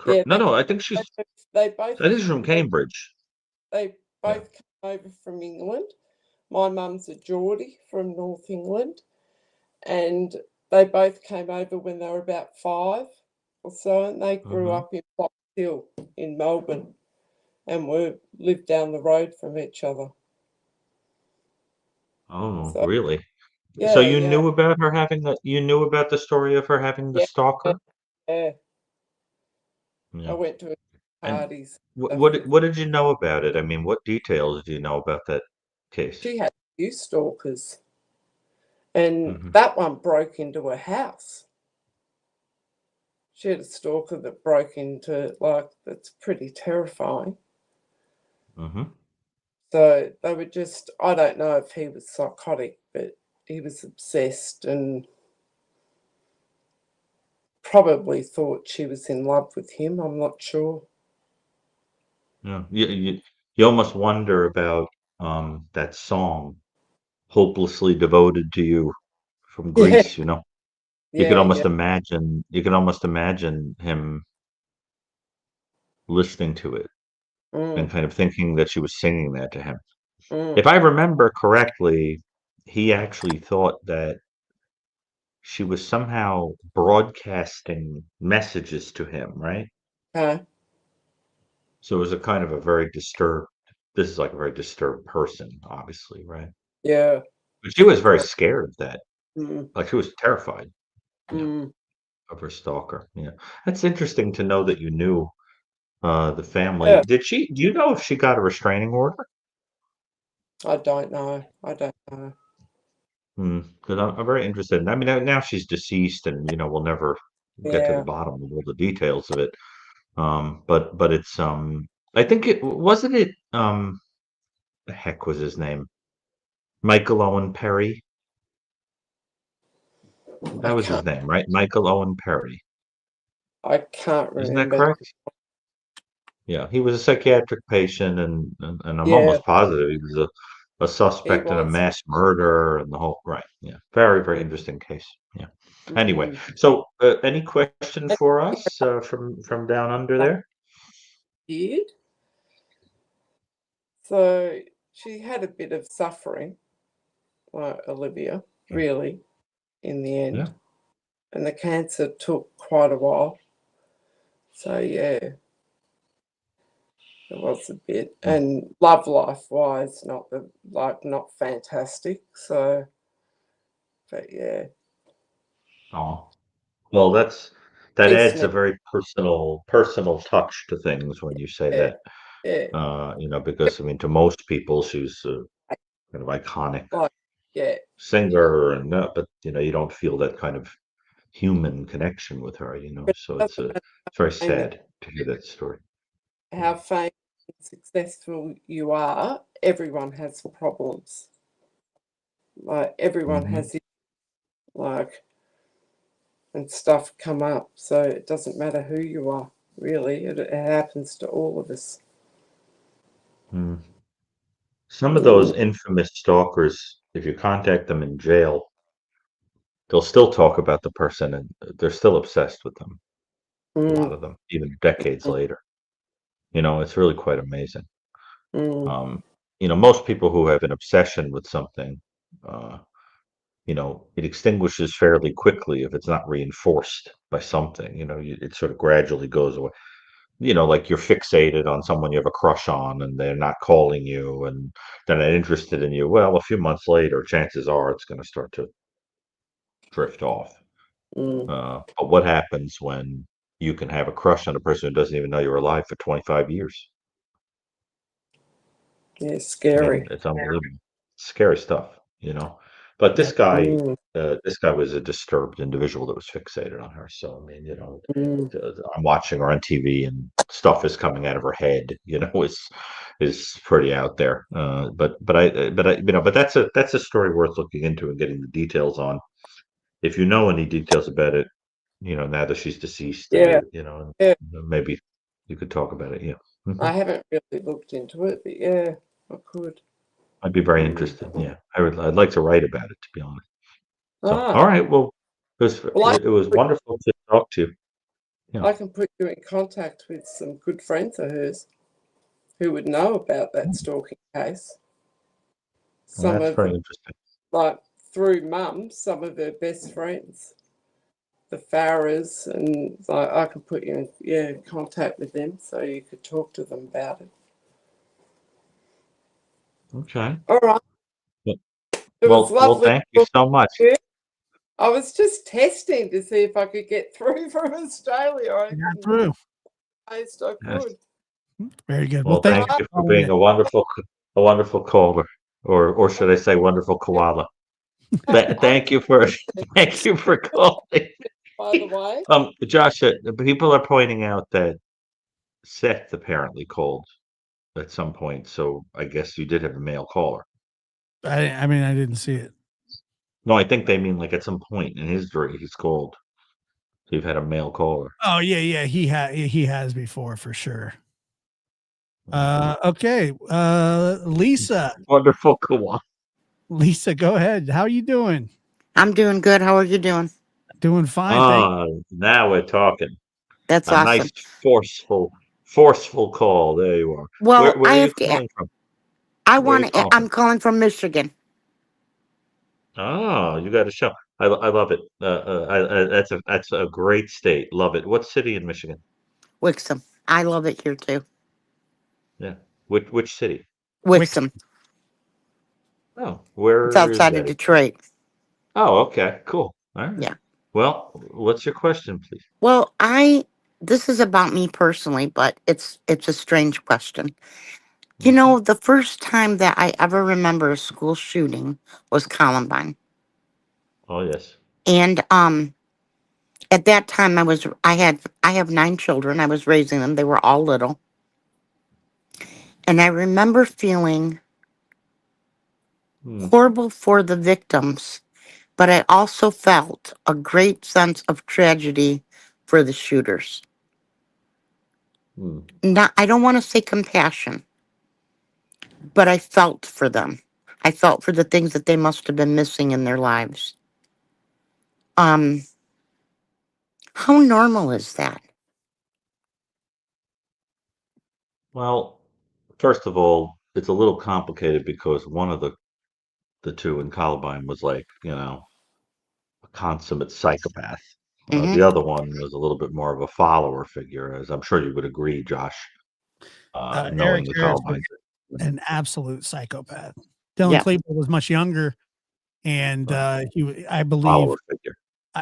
Yeah, No, I think she's from Cambridge. They both came over from England. My mum's a Geordie from North England, and they both came over when they were about 5 or so, and they grew up in Box Hill in Melbourne, and lived down the road from each other. Oh, So really? So yeah, you yeah, knew about her having you knew about the story of her having the yeah, stalker? yeah. I Yeah. went to And parties. what did you know about it? I mean, what details do you know about that case? She had a few stalkers, and Hmm. that one broke into her house. She had a stalker that broke into, that's pretty terrifying. Hmm. So they were just, I don't know if he was psychotic, but he was obsessed and probably thought she was in love with him. I'm not sure. Yeah. You almost wonder about that song, "Hopelessly Devoted to You" from Yeah, Greece, you know? yeah, yeah. You can almost imagine him listening to it and Mm, kind of thinking that she was singing that to him. mm, If I remember correctly, he actually thought that she was somehow broadcasting messages to him, right? okay. So it was a kind of a very disturbed this is like a very disturbed person, obviously, right? Yeah. But she was very scared of that. Mm, Like she was terrified, you know, mm. of her stalker. Yeah. That's interesting to know that you knew the family. Yeah, Do you know if she got a restraining order? I don't know. I don't know. Because I'm very interested. I mean, now she's deceased, and we'll never get to the Yeah. bottom of all the details of it. But it's I think it wasn't it the heck was his name? Michael Owen Perry. I That was his can't name, right? Michael Owen Perry. I can't Isn't that remember. correct? Yeah, he was a psychiatric patient, and I'm Yeah, almost positive he was a he suspect in a was. mass murder and the whole right. Yeah, very very Mm, interesting case. Yeah. Anyway, mm. so any question And for us from down under I there? did. So she had a bit of suffering, Olivia, really, in the Yeah. end. And the cancer took quite a while. So yeah, it was a bit. Mm. And love life wise, not fantastic. So But yeah, Oh, well, that peace adds now. a very personal touch to things when you say Yeah, that. yeah, Because I mean, to most people, she's a kind of iconic like, yeah, singer, and but you don't feel that kind of human connection with her. but So it it's doesn't matter very famous, sad to hear that story. how famous and successful you are. Everyone has problems. Like everyone Hmm. has it, like and stuff come up. So it doesn't matter who you are. Really, it happens to all of us. Mm. Some of those infamous stalkers, if you contact them in jail, they'll still talk about the person, and they're still obsessed with them. A lot Mm, of them, even decades later. It's really quite amazing. mm, Um, most people who have an obsession with something, uh, it extinguishes fairly quickly if it's not reinforced by something. It sort of gradually goes away. Like you're fixated on someone you have a crush on, and they're not calling you, and they're not interested in you. Well, a few months later, chances are it's going to start to drift off. mm. But what happens when you can have a crush on a person who doesn't even know you're alive for 25 years? Yeah, I mean, scary. it's unbelievable. Scary stuff. But Yeah. Mm, this guy was a disturbed individual that was fixated on her. So, I mean, mm. I'm watching her on TV, and stuff is coming out of her head, is pretty out there. But that's a story worth looking into and getting the details on. If you know any details about it, now that she's deceased, Yeah, yeah. maybe you could talk about it. Yeah. I Mhm. haven't really looked into it, but yeah, I could. I'd be very Mm. interested. Yeah, I'd like to write about it, to be honest. So, Ah, all right. Well, well, it was wonderful to talk to you. Yeah. I can put you in contact with some good friends of hers who would know about that stalking case. Well, Some that's of very them, interesting. like through mum, some of her best friends, the Farahs, and like I can put you in contact with them so you could talk to them about it. Okay. All right, Well, it was lovely thank you talking so much. to you. I was just testing to see if I could get through from Australia. I You got couldn't through. taste I Yes. could. Very good. Well, Well, thank thank you Right. you for for calling being in. a wonderful caller, or should I say, wonderful koala. Thank you for thank you for calling. By the way, Josh, people are pointing out that Seth apparently called at some point, so I guess you did have a male caller. I mean, I didn't see it. No, I think they mean like at some point in history he's called. So you've had a male caller. Oh yeah. He has before for sure. Okay. Okay. Lisa. Wonderful koala. Lisa, go ahead. How are you doing? I'm doing good. How are you doing? Doing fine. Thank Ah, now we're talking. That's A nice awesome. forceful call. There you are. Well, Where I are you have to. calling from? I Where are want you to. calling I'm from? calling from Michigan, Oh, you got a show. I love it. That's a great state. Love it. What city in Michigan? Wixom. I love it here too. Yeah. Which city? Wix. Wixom. Oh, It's where is outside of that? Detroit. Oh, okay, cool. All right. Yeah. Well, what's your question, please? Well, I. This is about me personally, but it's a strange question. You Mhm. know, the first time that I ever remember a school shooting was Columbine, Oh, yes. and at that time I have 9 children. I was raising them. They were all little, and I remember feeling Hmm. horrible for the victims, but I also felt a great sense of tragedy for the shooters. Hmm. Not, I don't want to say compassion, but I felt for them. I felt for the things that they must have been missing in their lives. Um, how normal is that? Well, first of all, it's a little complicated because one of the two in Columbine was like, a consummate psychopath. Hmm. The other one was a little bit more of a follower figure, as I'm sure you would agree, Josh, knowing Eric the Harris was Columbine. an absolute psychopath. Dylan Yeah. Klebold was much younger. and Right. I believe Follower figure.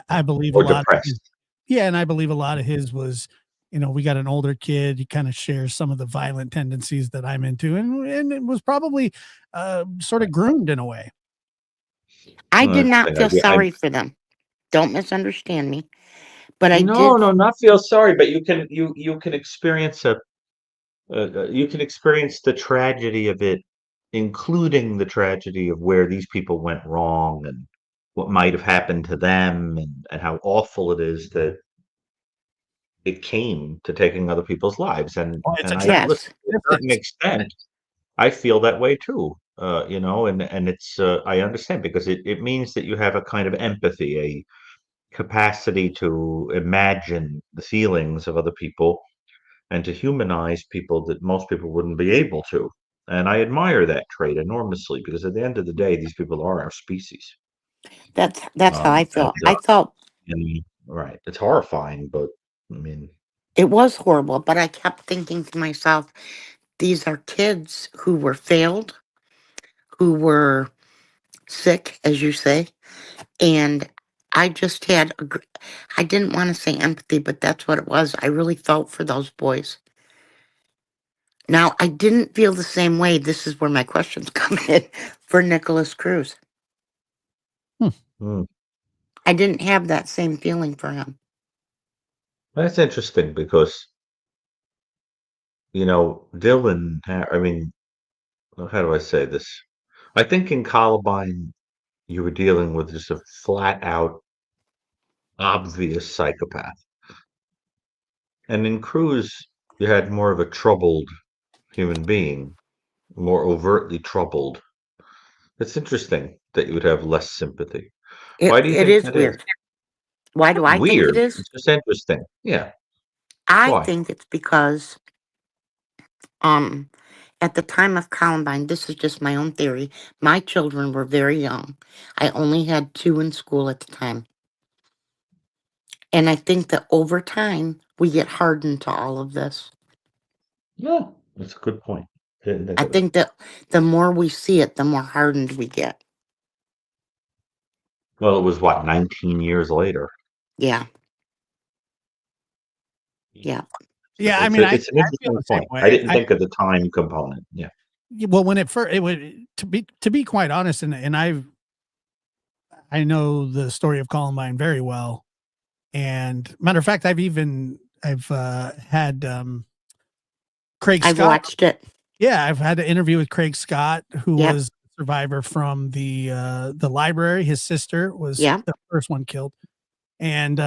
I believe a Or lot of his, depressed. yeah, and I believe a lot of his was, we got an older kid, he kind of shares some of the violent tendencies that I'm into, and it was probably sort of groomed in a way. I Well, did that's the not thing. feel sorry for them. Don't misunderstand me. But I No, did. no, not feel sorry, but you can experience you can experience the tragedy of it, including the tragedy of where these people went wrong and what might have happened to them, and how awful it is that it came to taking other people's lives. Well, it's a And I Yes. listen, to a certain difference. extent, I feel that way too. And it's I understand because it means that you have a kind of empathy, a capacity to imagine the feelings of other people and to humanize people that most people wouldn't be able to. And I admire that trait enormously because at the end of the day, these people are our species. That's how I And, felt. I felt right, it's horrifying, but I mean, it was horrible, but I kept thinking to myself, these are kids who were failed, who were sick, as you say, and I just had, I didn't want to say empathy, but that's what it was. I really felt for those boys. Now, I didn't feel the same way. This is where my questions come in for Nicholas Cruz. hmm, I didn't have that same feeling for him. that's interesting because Dylan. I mean, how do I say this? I think in Columbine you were dealing with just a flat out obvious psychopath. And in Cruz, you had more of a troubled human being, more overtly troubled. It's interesting that you would have less sympathy. Why do you It think is that is? weird. Why do Not I think it weird. is? It's just interesting. Yeah. I Why? think it's because um at the time of Columbine, this is just my own theory, my children were very young. I only had two in school at the time. And I think that over time we get hardened to all of this. Yeah, that's a good point. Didn't think I of it. think that the more we see it, the more hardened we get. Well, it was what, 19 years later. Yeah. Yeah. So Yeah, I it's mean, it's an I feel interesting the same point. I way. didn't think of the time component. Yeah. Well, when it first, it would, to be quite honest, and I know the story of Columbine very well. And matter of fact, I've had Craig I've Scott. watched it. Yeah, I've had an interview with Craig Scott, who Yep. was a survivor from the library. His sister was Yeah. the first one killed, and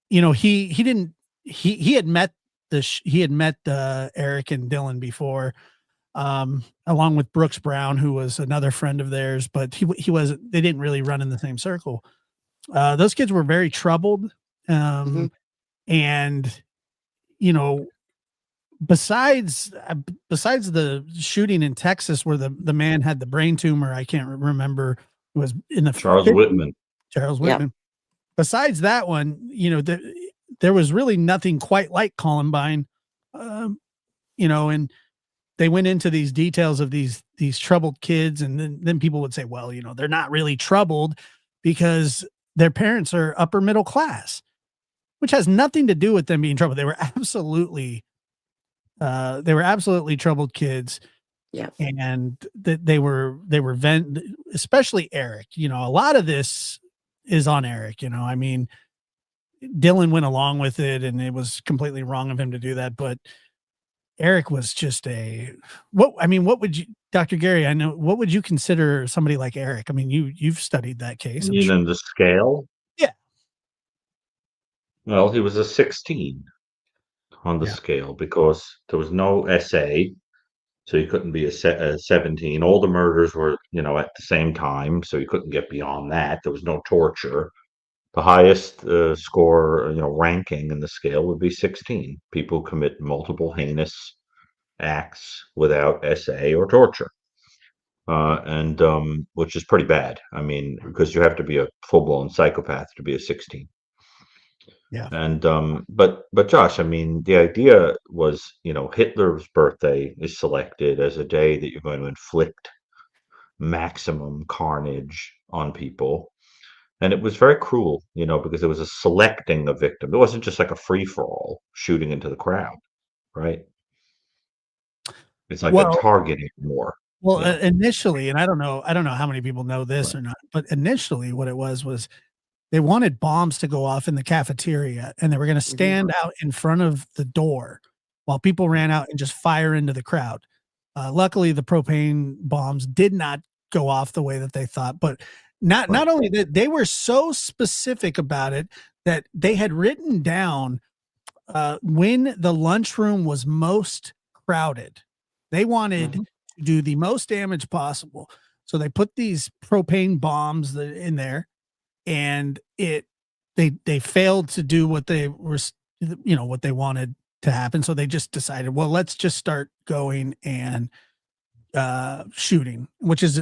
he didn't he had met Eric and Dylan before, along with Brooks Brown, who was another friend of theirs, but he wasn't. They didn't really run in the same circle. Those kids were very troubled, Hmm. and you know, besides the shooting in Texas where the man had the brain tumor, I can't remember. It was in the Charles 50s, Whitman. Charles Yep. Whitman. Besides that one, there was really nothing quite like Columbine, and they went into these details of these troubled kids, and then people would say, well, they're not really troubled because their parents are upper middle class, which has nothing to do with them being troubled. They were absolutely troubled kids, Yep. and that they were especially Eric. A lot of this is on Eric. I mean, Dylan went along with it, and it was completely wrong of him to do that, but Eric was just what would you, Dr. Gary, I know, what would you consider somebody like Eric? I mean, you've studied that case, I'm sure. In the scale? Yeah. Well, he was a 16 on the Yeah. scale because there was no SA, so he couldn't be a 17. All the murders were, at the same time, so he couldn't get beyond that. There was no torture. The highest score, ranking in the scale would be 16. People commit multiple heinous acts without SA or torture, and which is pretty bad. I mean, because you have to be a full-blown psychopath to be a 16. Yeah. And but Josh, I mean, the idea was, Hitler's birthday is selected as a day that you're going to inflict maximum carnage on people. And it was very cruel, because it was a selecting a victim. It wasn't just like a free for all shooting into the crowd, right? It's like a Well, targeting more. initially, and I don't know how many people know this Right. or not, but initially what it was they wanted bombs to go off in the cafeteria, and they were going to stand out in front of the door while people ran out and just fire into the crowd. Luckily, the propane bombs did not go off the way that they thought, but not only that, they were so specific about it that they had written down when the lunchroom was most crowded. They wanted to do the most damage possible, so they put these propane bombs in there, and they failed to do what they were, what they wanted to happen. So they just decided, well, let's just start going and shooting, which is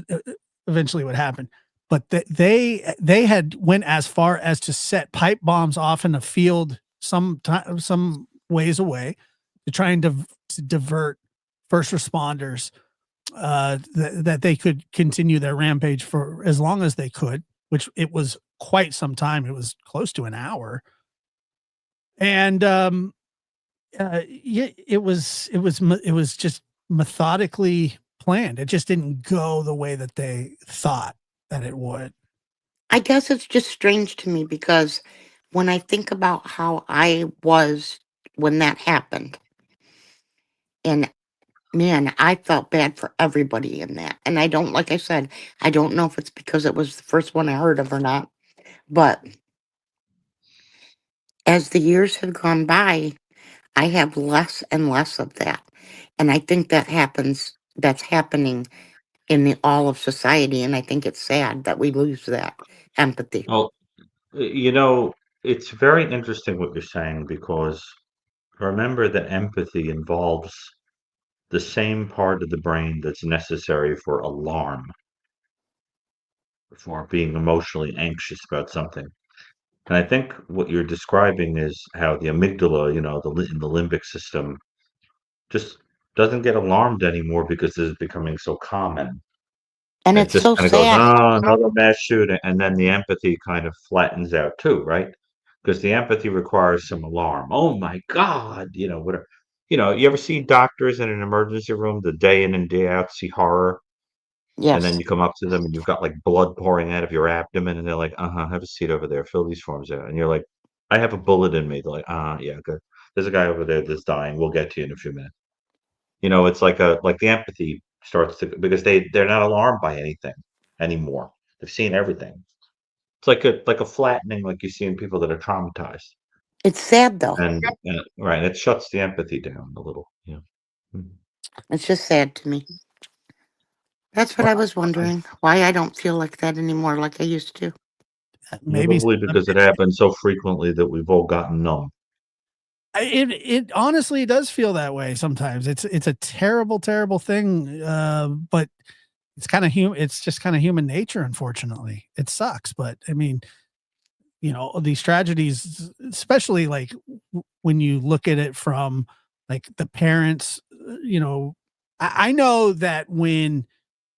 eventually what happened. But they had went as far as to set pipe bombs off in a field some ways away to try and to divert first responders, that they could continue their rampage for as long as they could, which it was quite some time. It was close to an hour. And yeah, it was just methodically planned. It just didn't go the way that they thought that it would. I guess it's just strange to me because when I think about how I was when that happened, and man, I felt bad for everybody in that. And I don't, like I said, I don't know if it's because it was the first one I heard of or not, but as the years have gone by, I have less and less of that. And I think that's happening in the all of society. And I think it's sad that we lose that empathy. Well, it's very interesting what you're saying, because remember that empathy involves the same part of the brain that's necessary for alarm, for being emotionally anxious about something. And I think what you're describing is how the amygdala, in the limbic system, just doesn't get alarmed anymore because this is becoming so common. And It it's just so kind of goes, sad. oh, another mass shooting. And then the empathy kind of flattens out too, right? Because the empathy requires some alarm. Oh my God, whatever. You ever see doctors in an emergency room the day in and day out see horror? And then Yes. you come up to them and you've got like blood pouring out of your abdomen, and they're like, have a seat over there, fill these forms out. And you're like, I have a bullet in me. They're like, yeah, good. There's a guy over there that's dying. We'll get to you in a few minutes. It's like the empathy starts to, because they're not alarmed by anything anymore. They've seen everything. It's like a flattening, like you see in people that are traumatized, It's sad though. and right, it shuts the empathy down a little. Yeah. Mhm. It's just sad to me. That's what Well, I was wondering, why I don't feel like that anymore like I used to. maybe Probably because it happens so frequently that we've all gotten numb. it honestly does feel that way sometimes. It's a terrible, terrible thing. But it's kind of it's just kind of human nature. Unfortunately, it sucks. But I mean, these tragedies, especially like when you look at it from like the parents, I know that when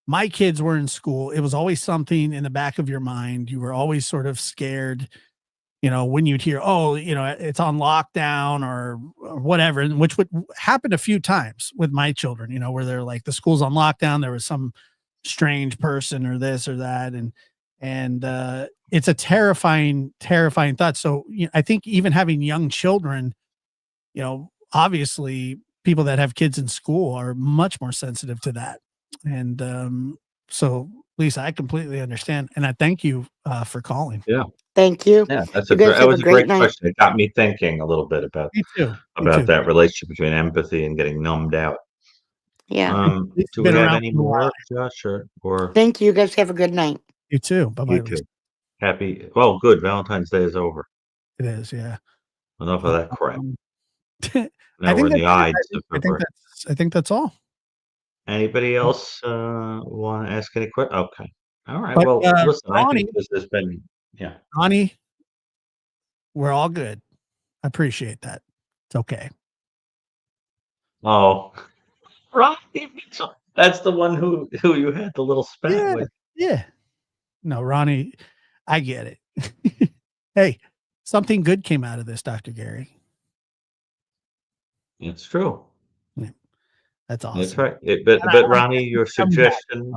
my kids were in school, it was always something in the back of your mind. You were always sort of scared, when you'd hear, oh, it's on lockdown or whatever, and which would happen a few times with my children, where they're like, the school's on lockdown. There was some strange person or this or that. And it's a terrifying, terrifying thought. So I think even having young children, obviously people that have kids in school are much more sensitive to that. And so Lisa, I completely understand. And I thank you for calling. Yeah. Thank you. Yeah, You guys that have a was a great great night. question. It got me thinking a little bit about Me too. Me too. that relationship between empathy and getting numbed out. Yeah. It's Do we been have around any for a while. more, Josh, or Thank you. You guys have a good night. You too. Bye-bye, you Lisa. too? Well, good. Valentine's Day is over. It is, yeah. Enough of that crap. I Now we're think in the that's it. Ides of February. I think that's all. Anybody else want to ask any questions? Okay. All right. But Well, listen, I think Ronnie, this has been, yeah. Ronnie, we're all good. I appreciate that. It's okay. Oh, right. That's the one who you had the little spat Yeah, with. yeah. No, Ronnie, I get it. Hey, something good came out of this, Dr. Gary. It's true. Yeah, that's awesome. That's right. And But I Ronnie, your coming back. suggestion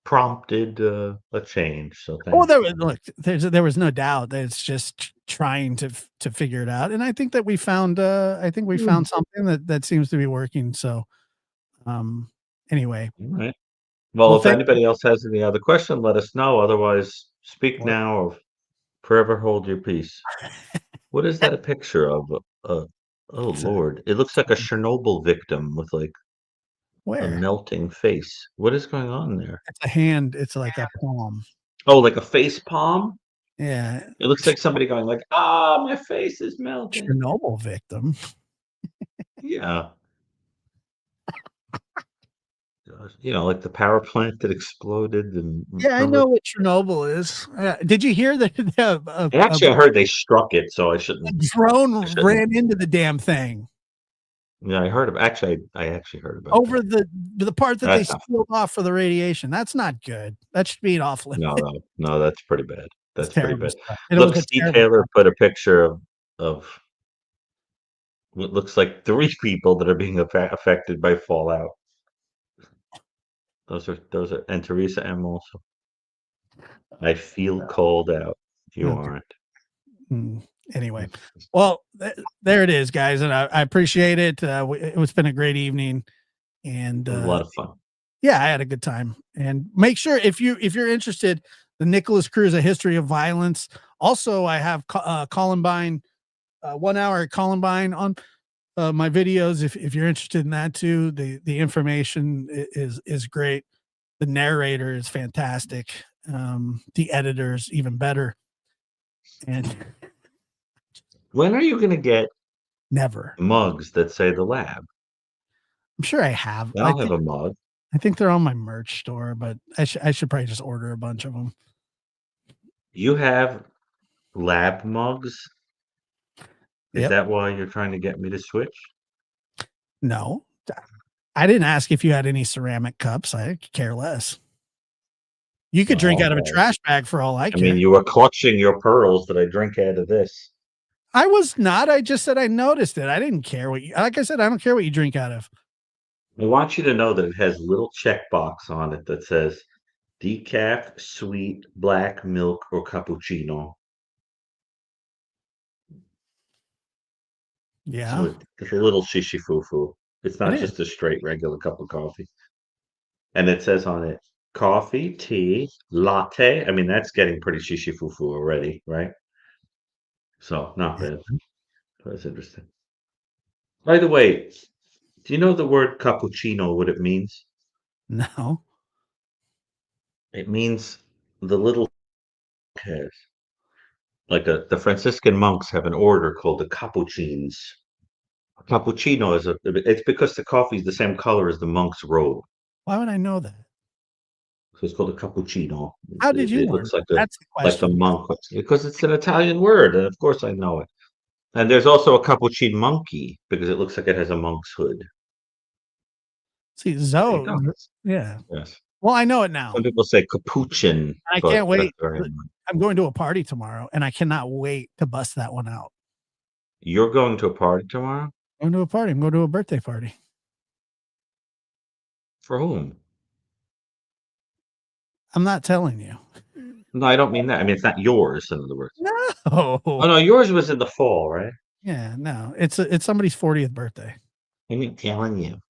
prompted a change. So Oh, thank you. look, there was no doubt that it's just trying to figure it out, and I think that we found something that seems to be working. So, anyway, All right. Well, well, if thank anybody else has any other question, let us know. Otherwise, speak What? now or forever hold your peace. What is that a picture of? Oh Lord, it looks like a Chernobyl victim with like a where melting face. What is going on there? it's a hand, it's like a palm. Oh, like a face palm? Yeah, It looks like somebody going like, "Ah, my face is melting." Chernobyl victim. Yeah. You know, like the power plant that exploded and Yeah, I remember? know what Chernobyl is. Did you hear that Actually, I heard they struck it, so I a shouldn't. drone ran into the damn thing Yeah, I heard I actually heard about over that. the part that they That's not. sealed off for the radiation? That's not good. That should be off limits. No, that's pretty bad. It's That's pretty terrible bad. stuff. And it Look, was a Steve terrible Taylor time. put a picture of what looks like 3 people that are being affected by fallout. Those are, and Teresa M. also. I feel called out. You Okay. aren't. Anyway, well, there it is, guys, and I appreciate it. It's been a great evening, and It was a lot of fun. yeah, I had a good time. And make sure if you're interested, the Nicholas Cruz: A History of Violence. Also, I have Columbine, 1 hour at Columbine on my videos. If you're interested in that too, the information is great. The narrator is fantastic. The editor's even better. And When are you going to get never. mugs that say the lab? I'm sure I have. I'll have a mug. I think they're on my merch store, but I should probably just order a bunch of them. You have lab mugs? Is Yep. that why you're trying to get me to switch? No, I didn't ask if you had any ceramic cups. I could care less. You could drink out of a trash bag for all I care. I mean, you were clutching your pearls that I drink out of this. I was not. I just said I noticed it. I didn't care what you, like I said, I don't care what you drink out of. I want you to know that it has a little checkbox on it that says decaf, sweet, black, milk, or cappuccino. Yeah. So it's a little shishi foo. It's not It just a straight regular cup of coffee. And it says on it, coffee, tea, latte. I mean, that's getting pretty shishi foo already, right? So not bad. That's interesting. By the way, do you know the word cappuccino, what it means? No. It means the little has. Like the Franciscan monks have an order called the Capuchins. Cappuccino is it's because the coffee is the same color as the monk's robe. Why would I know that? So it's called a cappuccino. How did you It learn looks like that? That's the question. monk, because it's an Italian word, and of course I know it. And there's also a cappuccino monkey because it looks like it has a monk's hood. See, There you Zoe. go. Yeah. Yes. Well, I know it now. Some people say capuchin. I but can't wait. that's very annoying. I'm going to a party tomorrow, and I cannot wait to bust that one out. You're going to a party tomorrow? I'm going to a party. I'm going to a birthday party. For whom? I'm not telling you. No, I don't mean that. I mean, it's not yours, in other words. No. Oh, no, yours was in the fall, right? Yeah, no. It's somebody's 40th birthday. I mean, telling you.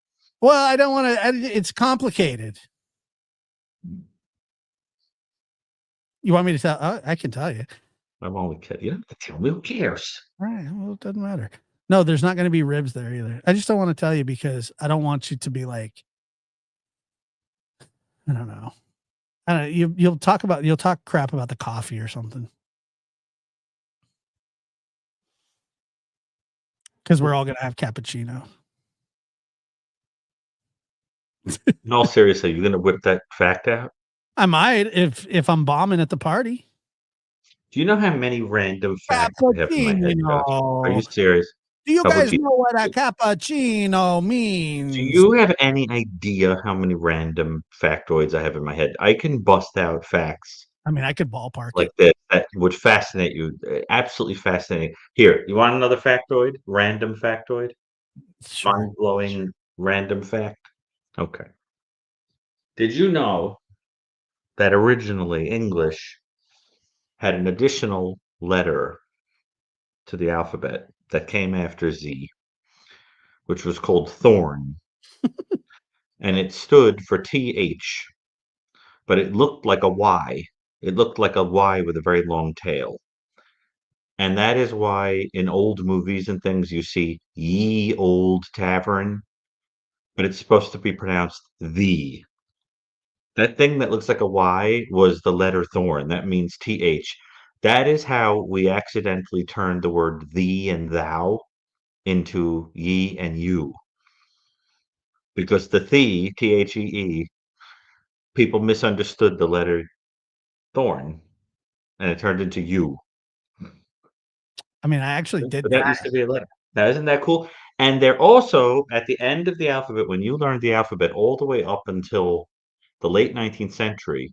Well, I don't want to. It's complicated. You want me to tell? I can tell you. I'm only kidding. You don't have to tell me. Who cares? All right. Well, it doesn't matter. No, there's not going to be ribs there either. I just don't want to tell you because I don't want you to be like, I don't know. I don't know. You'll talk crap about the coffee or something. Because we're all going to have cappuccino. In all seriously, you're going to whip that fact out? I might if I'm bombing at the party. Do you know how many random facts I have in my head, Josh? Are you serious? Do you How about guys you? know what a cappuccino Do means? you have any idea how many random factoids I have in my head? I can bust out facts I mean, I could ballpark like it. this that would fascinate you. Absolutely fascinating. Here, you want another factoid? Random factoid? Sure. Mind-blowing random fact? Okay. Did you know that originally English had an additional letter to the alphabet that came after Z, which was called thorn, and it stood for TH, but it looked like a Y. It looked like a Y with a very long tail. And that is why in old movies and things you see ye old tavern, but it's supposed to be pronounced the. That thing that looks like a Y was the letter thorn. That means TH. That is how we accidentally turned the word thee and thou into ye and you. Because the thee, THEE, people misunderstood the letter thorn and it turned into you. I mean, I actually did But know that used to be a letter. Now, isn't that cool? And they're also at the end of the alphabet, when you learn the alphabet all the way up until the late 19th century,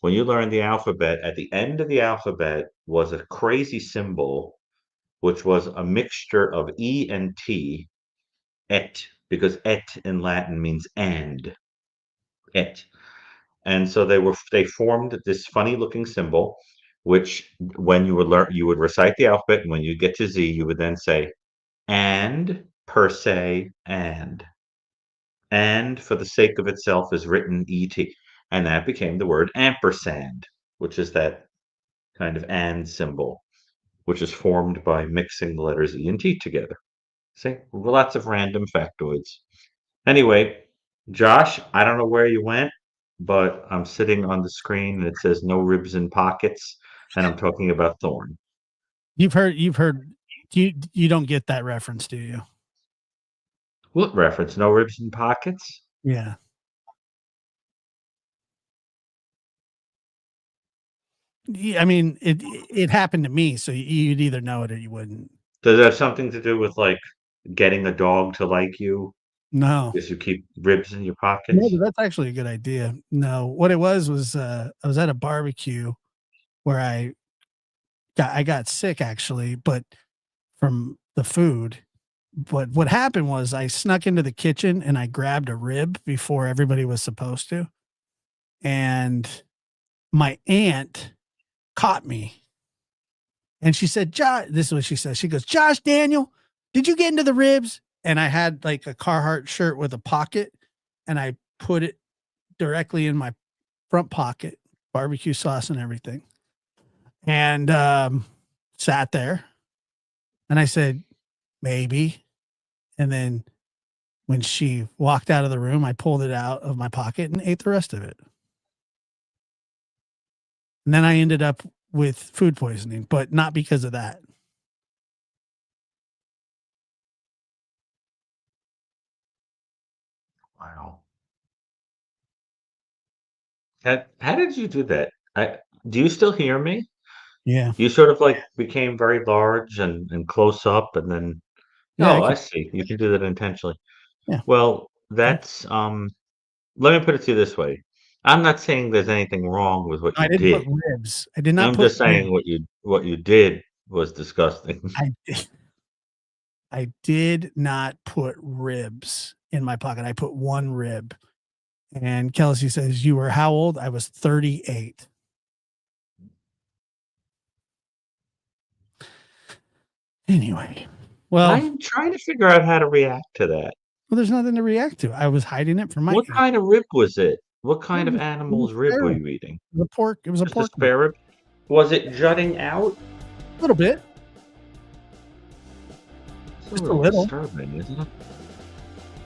when you learn the alphabet, at the end of the alphabet was a crazy symbol, which was a mixture of E and T, et, because et in Latin means and, et. And so they formed this funny looking symbol, which when you would learn, you would recite the alphabet, and when you get to Z, you would then say and per se and for the sake of itself is written et, and that became the word ampersand, which is that kind of and symbol, which is formed by mixing the letters e and t together. See, lots of random factoids. Anyway, Josh, I don't know where you went, but I'm sitting on the screen and it says no ribs in pockets, and I'm talking about thorn. you've heard you don't get that reference, do you? What reference? No ribs in pockets? Yeah. I mean, it happened to me, so you'd either know it or you wouldn't. Does it have something to do with like getting a dog to like you No. because you keep ribs in your No, pockets? but that's actually a good idea. No, what it was I was at a barbecue where I got sick actually, but from the food. But what happened was I snuck into the kitchen and I grabbed a rib before everybody was supposed to. And my aunt caught me. And she said, Josh, this is what she says. She goes, Josh Daniel, did you get into the ribs? And I had like a Carhartt shirt with a pocket and I put it directly in my front pocket, barbecue sauce and everything. And sat there. And I said, maybe. And then when she walked out of the room, I pulled it out of my pocket and ate the rest of it. And then I ended up with food poisoning, but not because of that. Wow. How did you do that? Do you still hear me? Yeah. You sort of like became very large and close up and then Yeah. oh, I see. You can do that intentionally. Yeah. Well, that's let me put it to you this way. I'm not saying there's anything wrong with what I you didn't put did. ribs. I did not I'm put just saying ribs. what you did was disgusting. I did not put ribs in my pocket. I put one rib. And Kelsey says, you were how old? I was 38. Anyway, well, I'm trying to figure out how to react to that. well, there's nothing to react to. I was hiding it from my What aunt. kind of rib was it? What kind It of was animal's rib spare were rib. you eating? It was a pork. It was a Just a pork. spare rib? Was it jutting out? A little bit. Just a little. Disturbing, isn't it?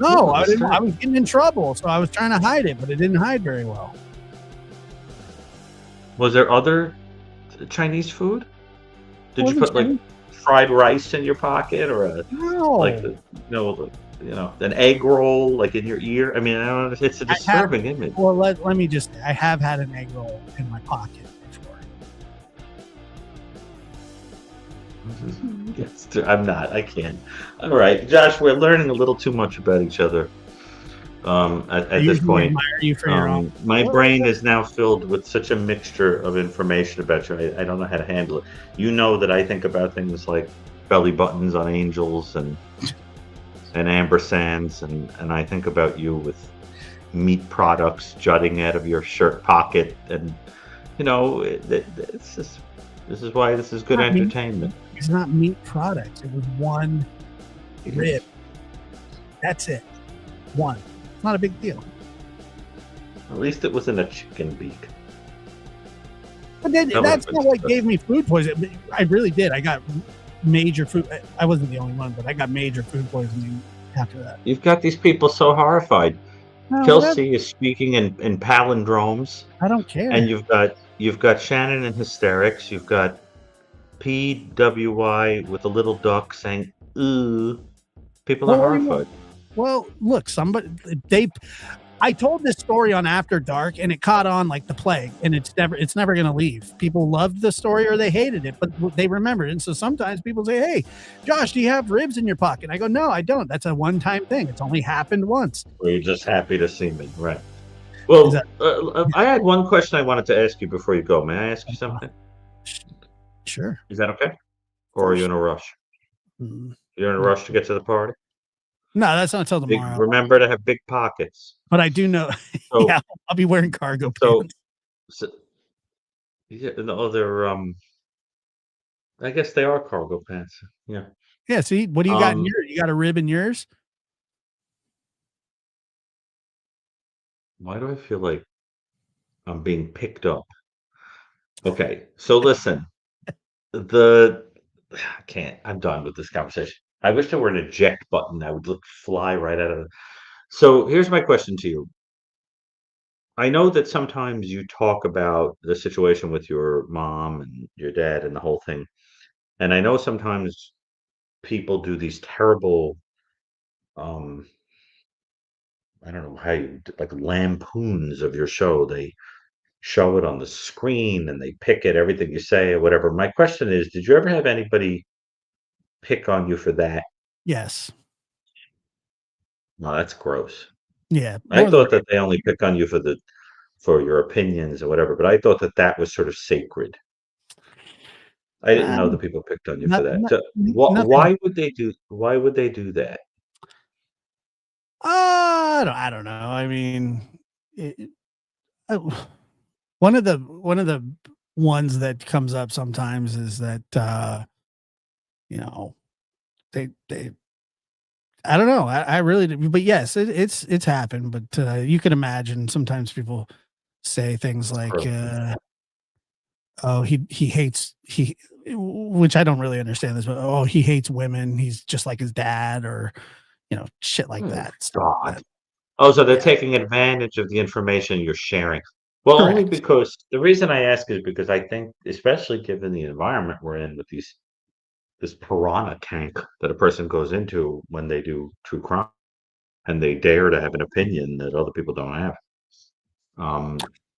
No, Yeah, I it's didn't. I terrible. was getting in trouble, so I was trying to hide it, but it didn't hide very well. Was there other Chinese food? Did you Wasn't put like Chinese. fried rice in your pocket or a No, like an egg roll like in your ear? I mean, I don't know. It's a I have- disturbing image. well, let me just say, I have had an egg roll in my pocket before. Yes, I'm not. I can't. All right, Josh, we're learning a little too much about each other. I At this usually point, admire you for your own. my brain is now filled with such a mixture of information about you. I don't know how to handle it. You know that I think about things like belly buttons on angels and ambersands, and I think about you with meat products jutting out of your shirt pocket, and this is why this is good Not meat. entertainment. It's not meat products. It was one rib. That's it. One. It's not a big deal. At least it wasn't a chicken beak. But then, that's not what gave me food poisoning. I really did. I got major food. I wasn't the only one, but I got major food poisoning after that. You've got these people so horrified. No, Kelsey is speaking in palindromes. I don't care. And you've got Shannon in hysterics. You've got PWI with a little duck saying "ooh." People are horrified. Well, look, I told this story on After Dark, and it caught on like the plague, and it's never going to leave. People loved the story or they hated it, but they remembered it. And so sometimes people say, "Hey, Josh, do you have ribs in your pocket?" I go, "No, I don't. That's a one-time thing. It's only happened once." Well, you're just happy to see me, right? Well, I had one question I wanted to ask you before you go. May I ask you something? Sure. Is that okay? Or are you in a rush? You're in a rush to get to the party? No, that's not until tomorrow. Remember to have big pockets. But I do know. So, yeah, I'll be wearing cargo pants. Yeah, no, they're I guess they are cargo pants. Yeah. Yeah. See, what do you got in yours? You got a rib in yours? Why do I feel like I'm being picked up? Okay, so listen, I can't. I'm done with this conversation. I wish there were an eject button. I would fly right out of it. So here's my question to you. I know that sometimes you talk about the situation with your mom and your dad and the whole thing. And I know sometimes people do these terrible, um, I don't know how like lampoons of your show. They show it on the screen and they pick at everything you say or whatever. My question is, did you ever have anybody pick on you for that? Yes. No, that's gross. Yeah. I thought that they only pick on you for your opinions or whatever, but I thought that was sort of sacred. I didn't know that people picked on you for that. So why would they do that? I don't know. I mean, one of the ones that comes up sometimes is that they I don't know. I really do. But yes, it's happened. But you can imagine sometimes people say things like, "Oh, he hates which I don't really understand this, but oh, he hates women. He's just like his dad," or shit like that. God. Oh, so they're taking advantage of the information you're sharing. Well, Correct. only because the reason I ask is because I think, especially given the environment we're in with this piranha tank that a person goes into when they do true crime, and they dare to have an opinion that other people don't have,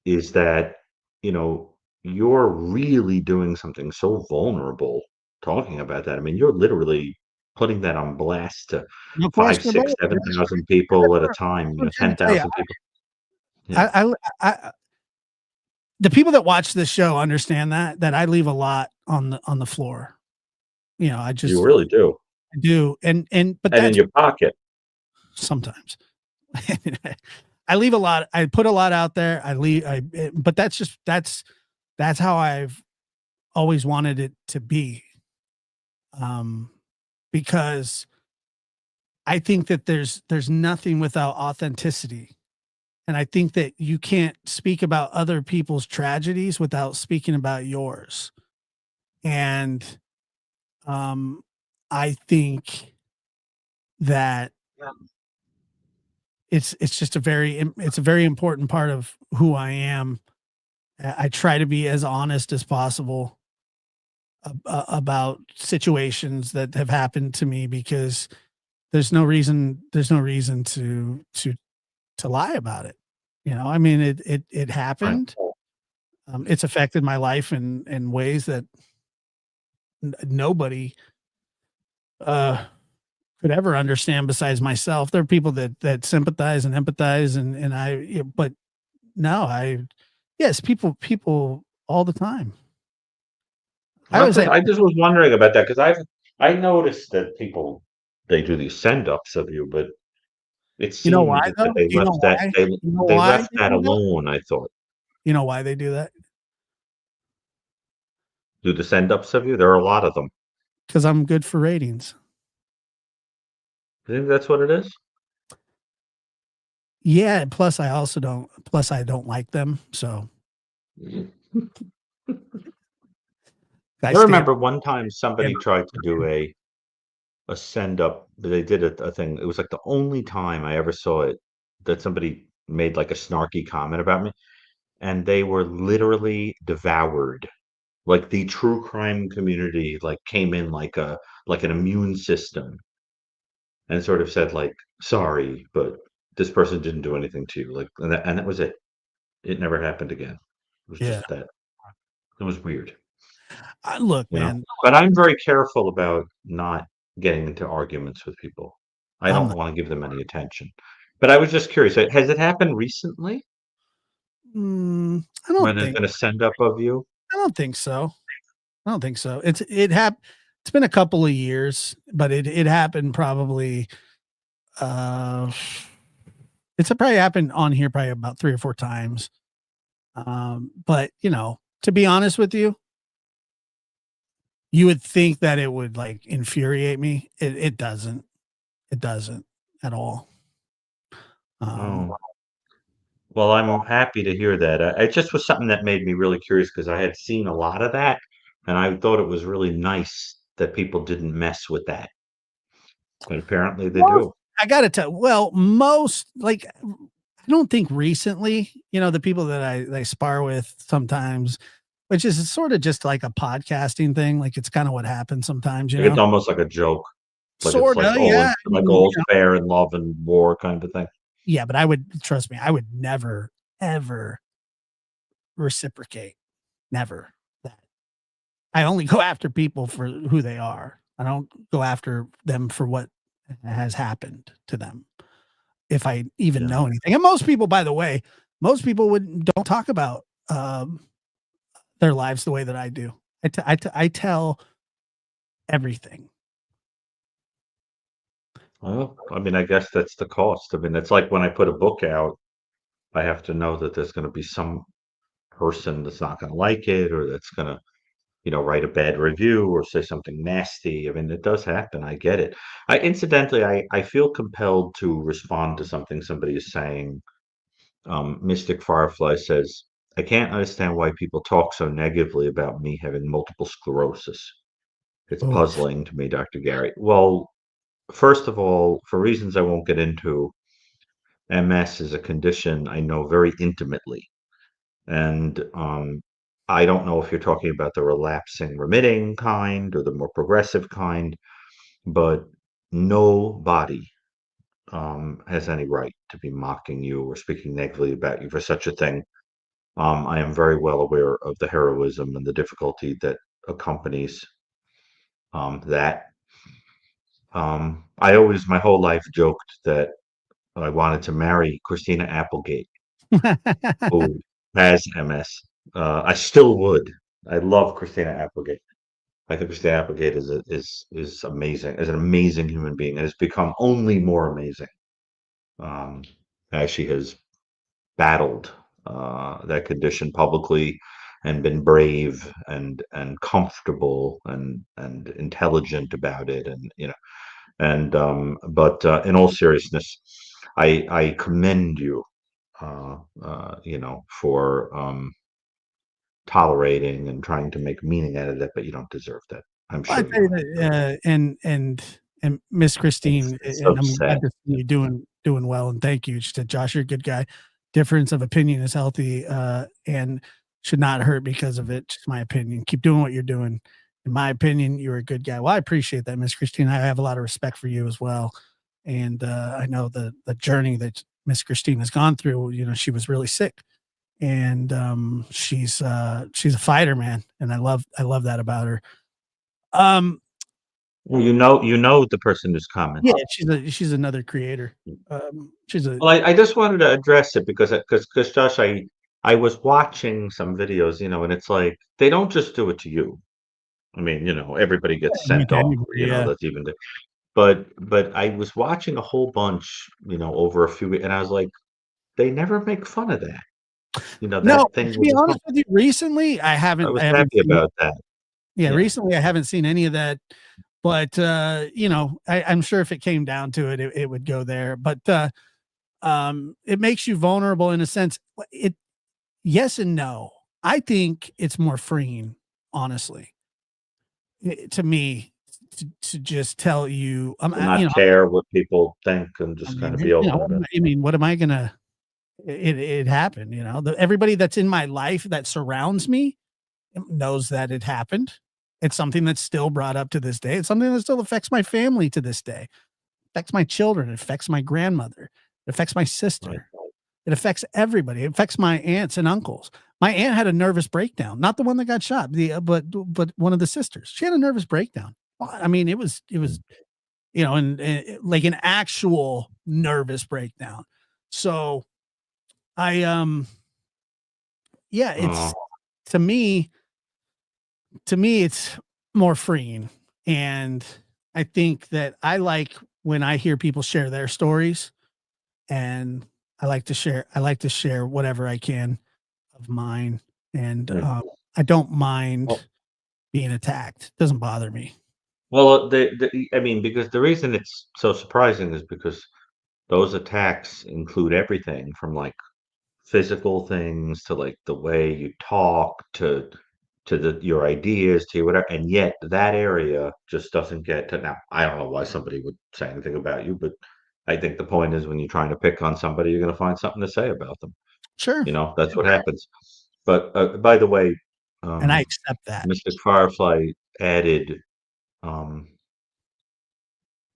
is that you're really doing something so vulnerable talking about that. I mean, you're literally putting that on blast to 5, 6, 7,000 people at a time, 10,000 people. Yeah. I the people that watch this show understand that I leave a lot on the floor. You really do. I do, and but and in your pocket sometimes. I leave a lot. I put a lot out there. But that's how I've always wanted it to be. Because I think that there's nothing without authenticity. And I think that you can't speak about other people's tragedies without speaking about yours. And I think that it's just a very important part of who I am. I try to be as honest as possible about situations that have happened to me, because there's no reason to lie about it. I mean, it happened. It's affected my life in ways that nobody could ever understand besides myself. There are people that sympathize and empathize, and I, but no, yes, people all the time. I just was wondering about that because I noticed that people they do these send ups of you, but it You know why seemed that though? they You know left that why? they You know they why left they that do that? alone. I thought You know why they do that? do the send ups of you. There are a lot of them. Because I'm good for ratings. I think that's what it is. Yeah. Plus, I also don't. Plus, I don't like them. So I I stand. remember one time stand somebody tried to do a send up. They did a thing. It was like the only time I ever saw it that somebody made like a snarky comment about me, and they were literally devoured. Like the true crime community, like came in like an immune system and sort of said like, "Sorry, but this person didn't do anything to you." Like, and that was it. It never happened again. It was Yeah. just that. It was weird. Look, You know, man. but I'm very careful about not getting into arguments with people. I I'm don't not, want to give them any attention. But I was just curious, has it happened recently I don't when there's think. been a send up of you? I don't think so. I don't think so. It's been a couple of years, but it happened probably. Uh, it's probably happened on here probably about 3 or 4 times. But to be honest with you, you would think that it would like infuriate me. It doesn't. It doesn't at all. Oh, well, I'm happy to hear that. It just was something that made me really curious because I had seen a lot of that, and I thought it was really nice that people didn't mess with that. But apparently they Most, do. I gotta tell. Well, most like I don't think recently. The people that I spar with sometimes, which is sort of just like a podcasting thing. Like it's kind of what happens sometimes. Like, it's almost like a joke. Like it's Sort of, yeah. I like mean, all's fair in love and war kind of thing. yeah, but I would trust me. I would never ever reciprocate. Never that. I only go after people for who they are. I don't go after them for what has happened to them. If I even Yeah. know anything. And most people, by the way, most people don't talk about their lives the way that I do. I tell everything. Well, I mean, I guess that's the cost. I mean, it's like when I put a book out, I have to know that there's going to be some person that's not going to like it or that's going to, write a bad review or say something nasty. I mean, it does happen. I get it. Incidentally, I feel compelled to respond to something somebody is saying. Mystic Firefly says, I can't understand why people talk so negatively about me having multiple sclerosis. It's Oh, puzzling to me, Dr. Gary. Well, first of all, for reasons I won't get into, MS is a condition I know very intimately. And I don't know if you're talking about the relapsing remitting kind or the more progressive kind, but nobody has any right to be mocking you or speaking negatively about you for such a thing. I am very well aware of the heroism and the difficulty that accompanies that. I always, my whole life, joked that I wanted to marry Christina Applegate, who has MS. I still would. I love Christina Applegate. I think Christina Applegate is amazing, is an amazing human being, and has become only more amazing um, as she has battled that condition publicly and been brave and comfortable and intelligent about it, and but in all seriousness, I commend you, for tolerating and trying to make meaning out of that, but you don't deserve that. I'm I sure you tell you don't. that, and Miss Christine, It's so and I'm glad sad. to see you doing well, and thank you. She said, "Josh, you're a good guy. Difference of opinion is healthy, and should not hurt because of it. Just my opinion. Keep doing what you're doing. In my opinion, you're a good guy." Well, I appreciate that, Miss Christine. I have a lot of respect for you as well, and I know the journey that Miss Christine has gone through. She was really sick, and she's a fighter, man, and I love that about her. Um, Well, you know the person who's yeah, commenting. she's another creator. She's a Well, I just wanted to address it because Josh, I was watching some videos, and it's like they don't just do it to you. I mean, everybody gets I mean, sent off, yeah. that's even the, but I was watching a whole bunch, over a few, and I was like, they never make fun of that. No, That thing to with be his honest mom. with you, recently I was I haven't happy seen. about that. Yeah, Yeah. recently I haven't seen any of that, but I'm sure if it came down to it, it would go there. But it makes you vulnerable in a sense. It Yes and no. I think it's more freeing, honestly, to me, to just tell you, To not care what people think and I just kind mean, of be open about what am I gonna? It happened. Everybody that's in my life that surrounds me knows that it happened. It's something that's still brought up to this day. It's something that still affects my family to this day. It affects my children. It affects my grandmother. It affects my it. Right. sister. It affects everybody. It affects my aunts and uncles. My aunt had a nervous breakdown, not the one that got shot, but one of the sisters. She had a nervous breakdown. I mean, it was and like an actual nervous breakdown. So I yeah, Oh, it's to me it's more freeing, and I think that I like when I hear people share their stories, and I like to share whatever I can of mine, and right. I don't Well, mind being attacked. Doesn't bother me. I mean, because the reason it's so surprising is because those attacks include everything from like physical things to like the way you talk to your ideas to whatever, and yet that area just doesn't get to. Now, I don't know why somebody would say anything about you, but I think the point is when you're trying to pick on somebody, you're going to find something to say about them. Sure, That's what happens. But by the way, and I um, accept that. Mystic Firefly added, um,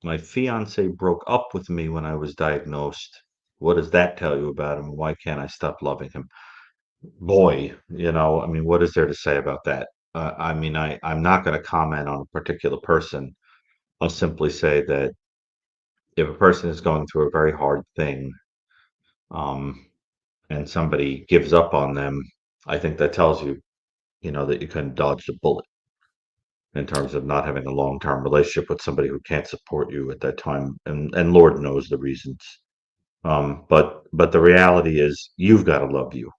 my fiance broke up with me when I was diagnosed. What does that tell you about him? Why can't I stop loving him? Boy, I mean, what is there to say about that? I mean, I'm not going to comment on a particular person. I'll simply say that if a person is going through a very hard thing, um, and somebody gives up on them, I think that tells you, that you can dodge the bullet in terms of not having a long-term relationship with somebody who can't support you at that time, and Lord knows the reasons. But the reality is, you've got to love you.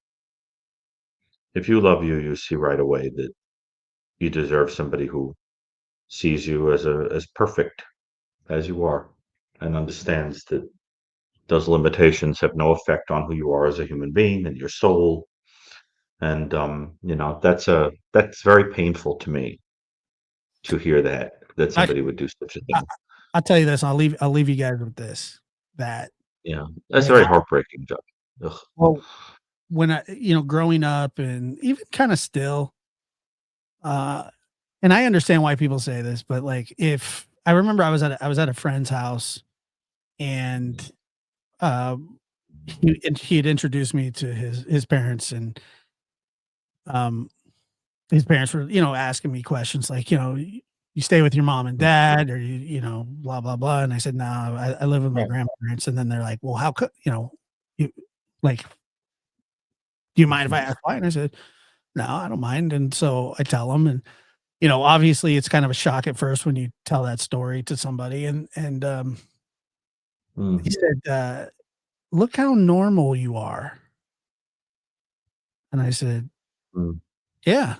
If you love you, you see right away that you deserve somebody who sees you as perfect as you are and understands that those limitations have no effect on who you are as a human being and your soul. And that's very painful to me to hear that I, somebody would do such a I thing. I'll tell you this. I'll leave you guys with this. That Yeah, that's when very I heartbreaking, Joe. Ugh. well when I growing up and even kind of still, uh, and I understand why people say this, but like if I remember I was at a friend's house, and he had introduced me to his parents, and um his parents were asking me questions like, you stay with your mom and dad, or blah blah blah, and I said no, I live with my Right. grandparents. And then they're like, well, how could you like, do you mind if I ask why? And I said no, I don't mind. And so I tell them, and obviously it's kind of a shock at first when you tell that story to somebody, and he Mhm. said, look how normal you are. And I said, Mm. yeah.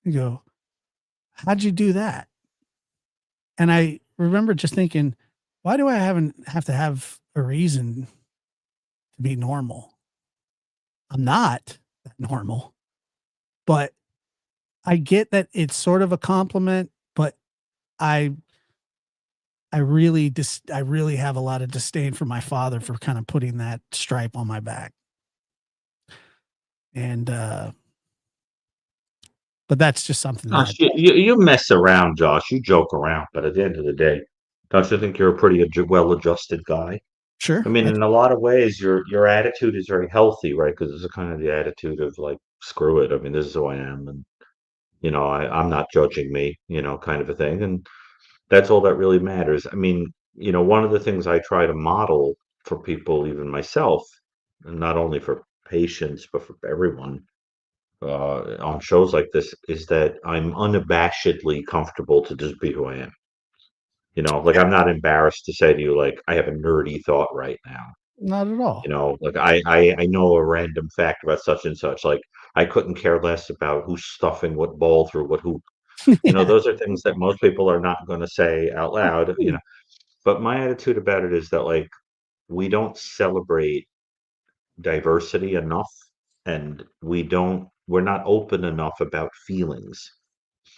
You go, how'd you do that? And I remember just thinking, why do I have to have a reason to be normal? I'm not that normal, but I get that it's sort of a compliment, but I I really have a lot of disdain for my father for kind of putting that stripe on my back. And but that's just something Gosh, that you mess around, Josh. You joke around, but at the end of the day, don't you think you're a pretty well-adjusted guy? sure. I mean, in a lot of ways, your attitude is very healthy, right? Because it's a kind of the attitude of like, screw it. I mean, this is who I am, and I'm not judging me, kind of a thing. And that's all that really matters. I mean, one of the things I try to model for people, even myself, and not only for patients, but for everyone on shows like this, is that I'm unabashedly comfortable to just be who I am. Like I'm not embarrassed to say to you, like, I have a nerdy thought right now. Not at all. Like I know a random fact about such and such. Like I couldn't care less about who's stuffing what ball through what hoop. Yeah. Those are things that most people are not going to say out loud, But my attitude about it is that, like, we don't celebrate diversity enough, and we're not open enough about feelings.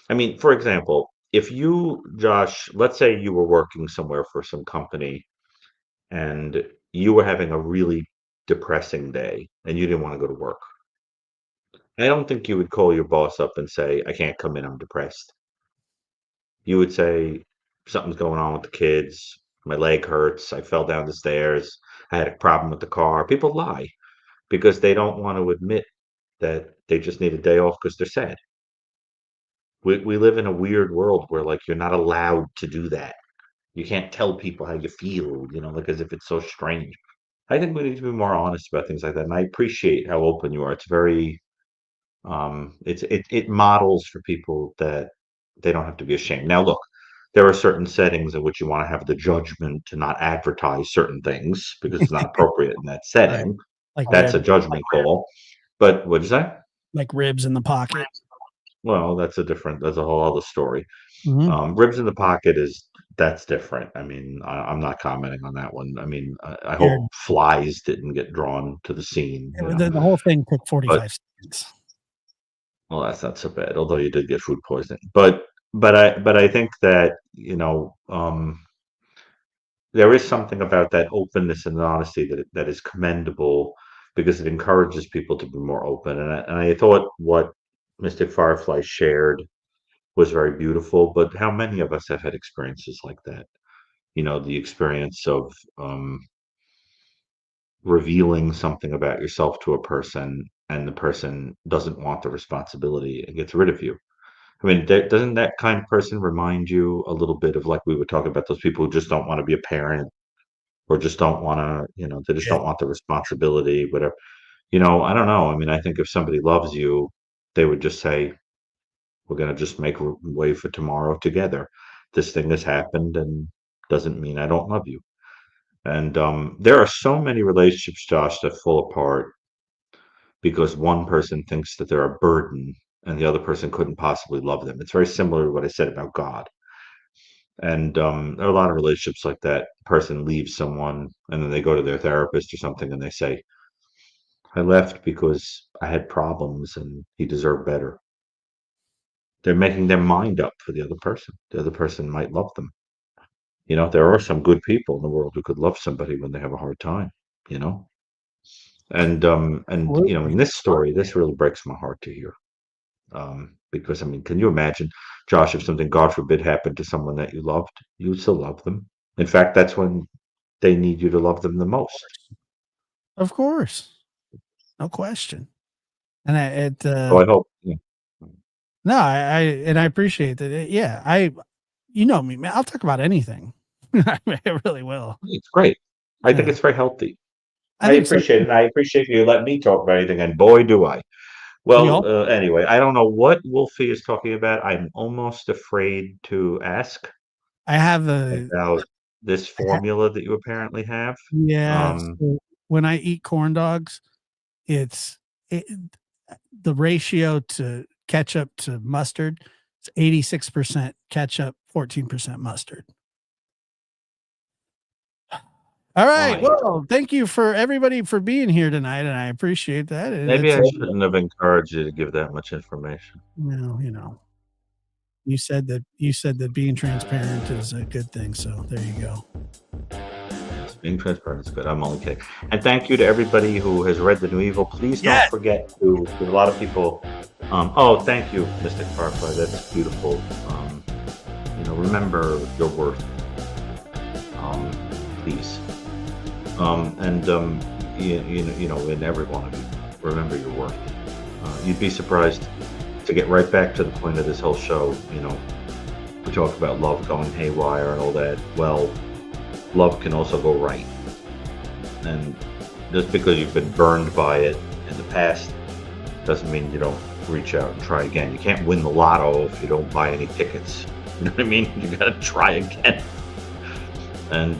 I mean, for example, if you, Josh, let's say you were working somewhere for some company and you were having a really depressing day and you didn't want to go to work. I don't think you would call your boss up and say, I can't come in, I'm depressed. You would say, something's going on with the kids. My leg hurts. I fell down the stairs. I had a problem with the car. People lie because they don't want to admit that they just need a day off because they're sad. We live in a weird world where, like, you're not allowed to do that. You can't tell people how you feel, like, as if it's so strange. I think we need to be more honest about things like that. And I appreciate how open you are. It's very, it models for people that they don't have to be ashamed. Now, look, there are certain settings in which you want to have the judgment to not advertise certain things because it's not appropriate in that Right. setting. Like That's a ribs, judgment call. But what'd you say? like ribs in the pocket. Well, that's a whole other story. Mhm. Ribs in the pocket that's different. I mean, I'm not commenting on that one. I mean, I You're, hope flies didn't get drawn to the scene, the whole thing took but 45 seconds. well, that's not so bad. Although you did get food poisoning, but I think that there is something about that openness and honesty that is commendable because it encourages people to be more open. And I thought what Mystic Firefly shared was very beautiful. But how many of us have had experiences like that? The experience of revealing something about yourself to a person, and the person doesn't want the responsibility and gets rid of you. I mean, doesn't that kind of person remind you a little bit of, like, we were talking about, those people who just don't want to be a parent or just don't want to, they just Yeah. don't want the responsibility, whatever. I don't know. I mean, I think if somebody loves you, they would just say, we're going to just make way for tomorrow together. This thing has happened and doesn't mean I don't love you. And there are so many relationships, Josh, that fall apart because one person thinks that they're a burden and the other person couldn't possibly love them. It's very similar to what I said about God. And there are a lot of relationships like that. Person leaves someone and then they go to their therapist or something and they say, I left because I had problems and he deserved better. They're making their mind up for the other person. The other person might love them. There are some good people in the world who could love somebody when they have a hard time, you know? And in Absolutely. this story, this really breaks my heart to hear. Because, I mean, can you imagine, Josh, if something, God forbid, happened to someone that you loved, you would still love them. In fact, that's when they need you to love them the most. Of course. No question. And So I hope, no, I appreciate that. Yeah. You know me, man. I'll talk about anything. I really will. it's great. I think Yeah. it's very healthy. I I think so. appreciate it. And I appreciate you letting me talk about anything. And boy, do I. We Well, all, anyway, I don't know what Wolfie is talking about. I'm almost afraid to ask I have about this formula that you apparently have. yeah. So when I eat corn dogs, it's the ratio to ketchup to mustard. It's 86% ketchup, 14% mustard. All right. Why? Well, thank you for everybody for being here tonight, and I appreciate that. And Maybe it's, I shouldn't have encouraged you to give that much information. you said that being transparent is a good thing. So there you go. Being transparent is good. I'm only kidding. And thank you to everybody who has read The New Evil. Please don't Yes. forget to, there's a lot of people. Oh, thank you, Mystic Firefly. That's beautiful. Remember your worth. Please. In every one of you, remember your worth. You'd be surprised to get right back to the point of this whole show, you know, we talk about love going haywire and all that. Well, love can also go right. And just because you've been burned by it in the past doesn't mean you don't reach out and try again. You can't win the lotto if you don't buy any tickets. You know what I mean? You got to try again. And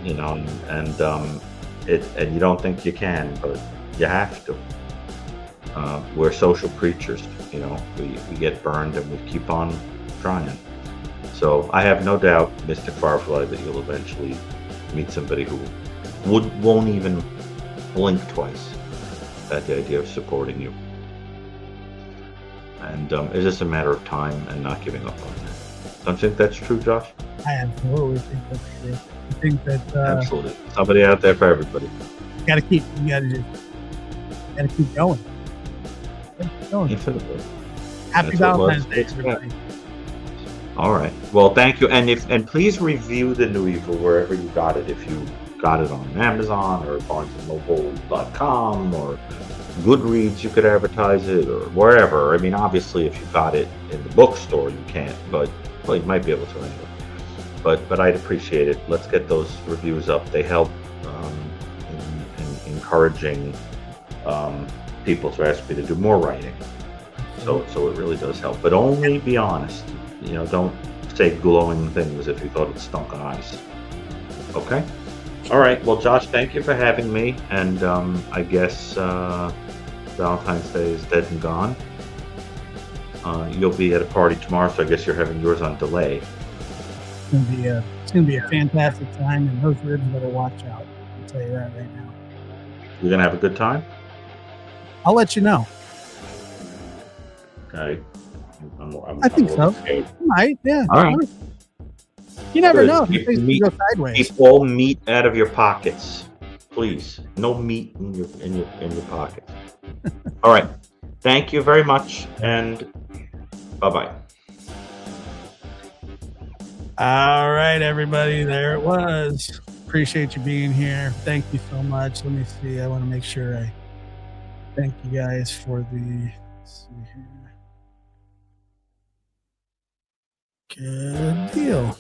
you know, and you don't think you can, but you have to. We're social creatures, you know. We get burned and we keep on trying. So I have no doubt, Mystic Firefly, that you'll eventually meet somebody who won't even blink twice at the idea of supporting you. And it's just a matter of time and not giving up on that. Don't you think that's true, Josh? I absolutely think that's true. I think that Absolutely. Somebody out there for everybody. you gotta keep going. Keep going. Infinitely. Happy That's what Valentine's love Day, takes everybody. All right. Well, thank you. And please review The New Evil wherever you got it. If you got it on Amazon or BarnesandNoble.com or Goodreads, you could advertise it, or wherever. I mean, obviously, if you got it in the bookstore, you can't, but well, you might be able to anyway. But I'd appreciate it. Let's get those reviews up. They help in encouraging people to ask me to do more writing. So it really does help. But only be honest. You know, don't say glowing things if you thought it stunk on ice. Okay? All right. Well, Josh, thank you for having me. And I guess Valentine's Day is dead and gone. You'll be at a party tomorrow, so I guess you're having yours on delay. It's gonna be a fantastic time, and those ribs better watch out. I'll tell you that right now. You're going to have a good time? I'll let you know. Okay. I think so. Scared. Might, yeah. All right. You never Good. know. Keep Things can meat- go sideways. Keep all meat out of your pockets, please. No meat in your pockets. All right. Thank you very much, and bye-bye. All right, everybody. There it was. Appreciate you being here. Thank you so much. Let me see. I want to make sure I thank you guys for the. Let's see here. Good deal.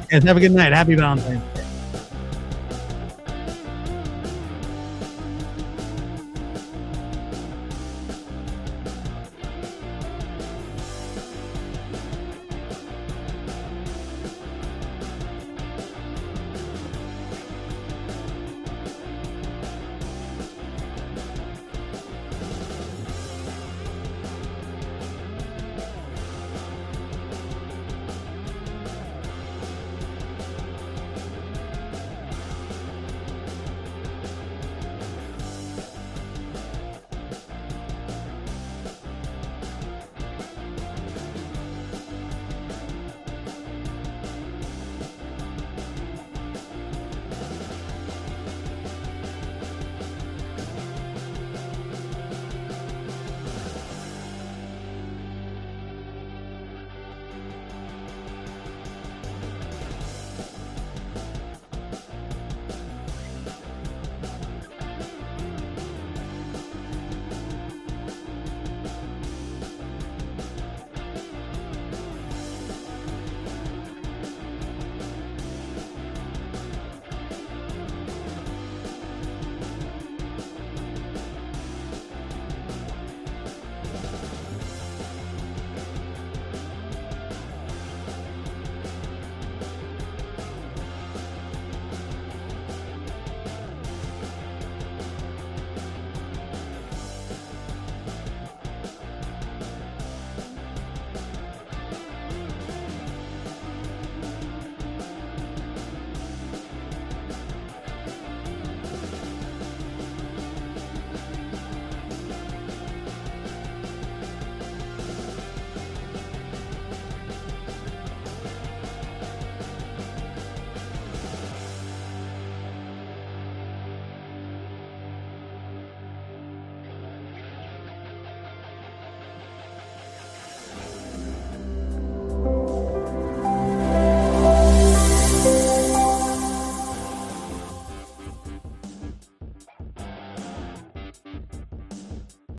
Guys, have a good night. Happy Valentine's.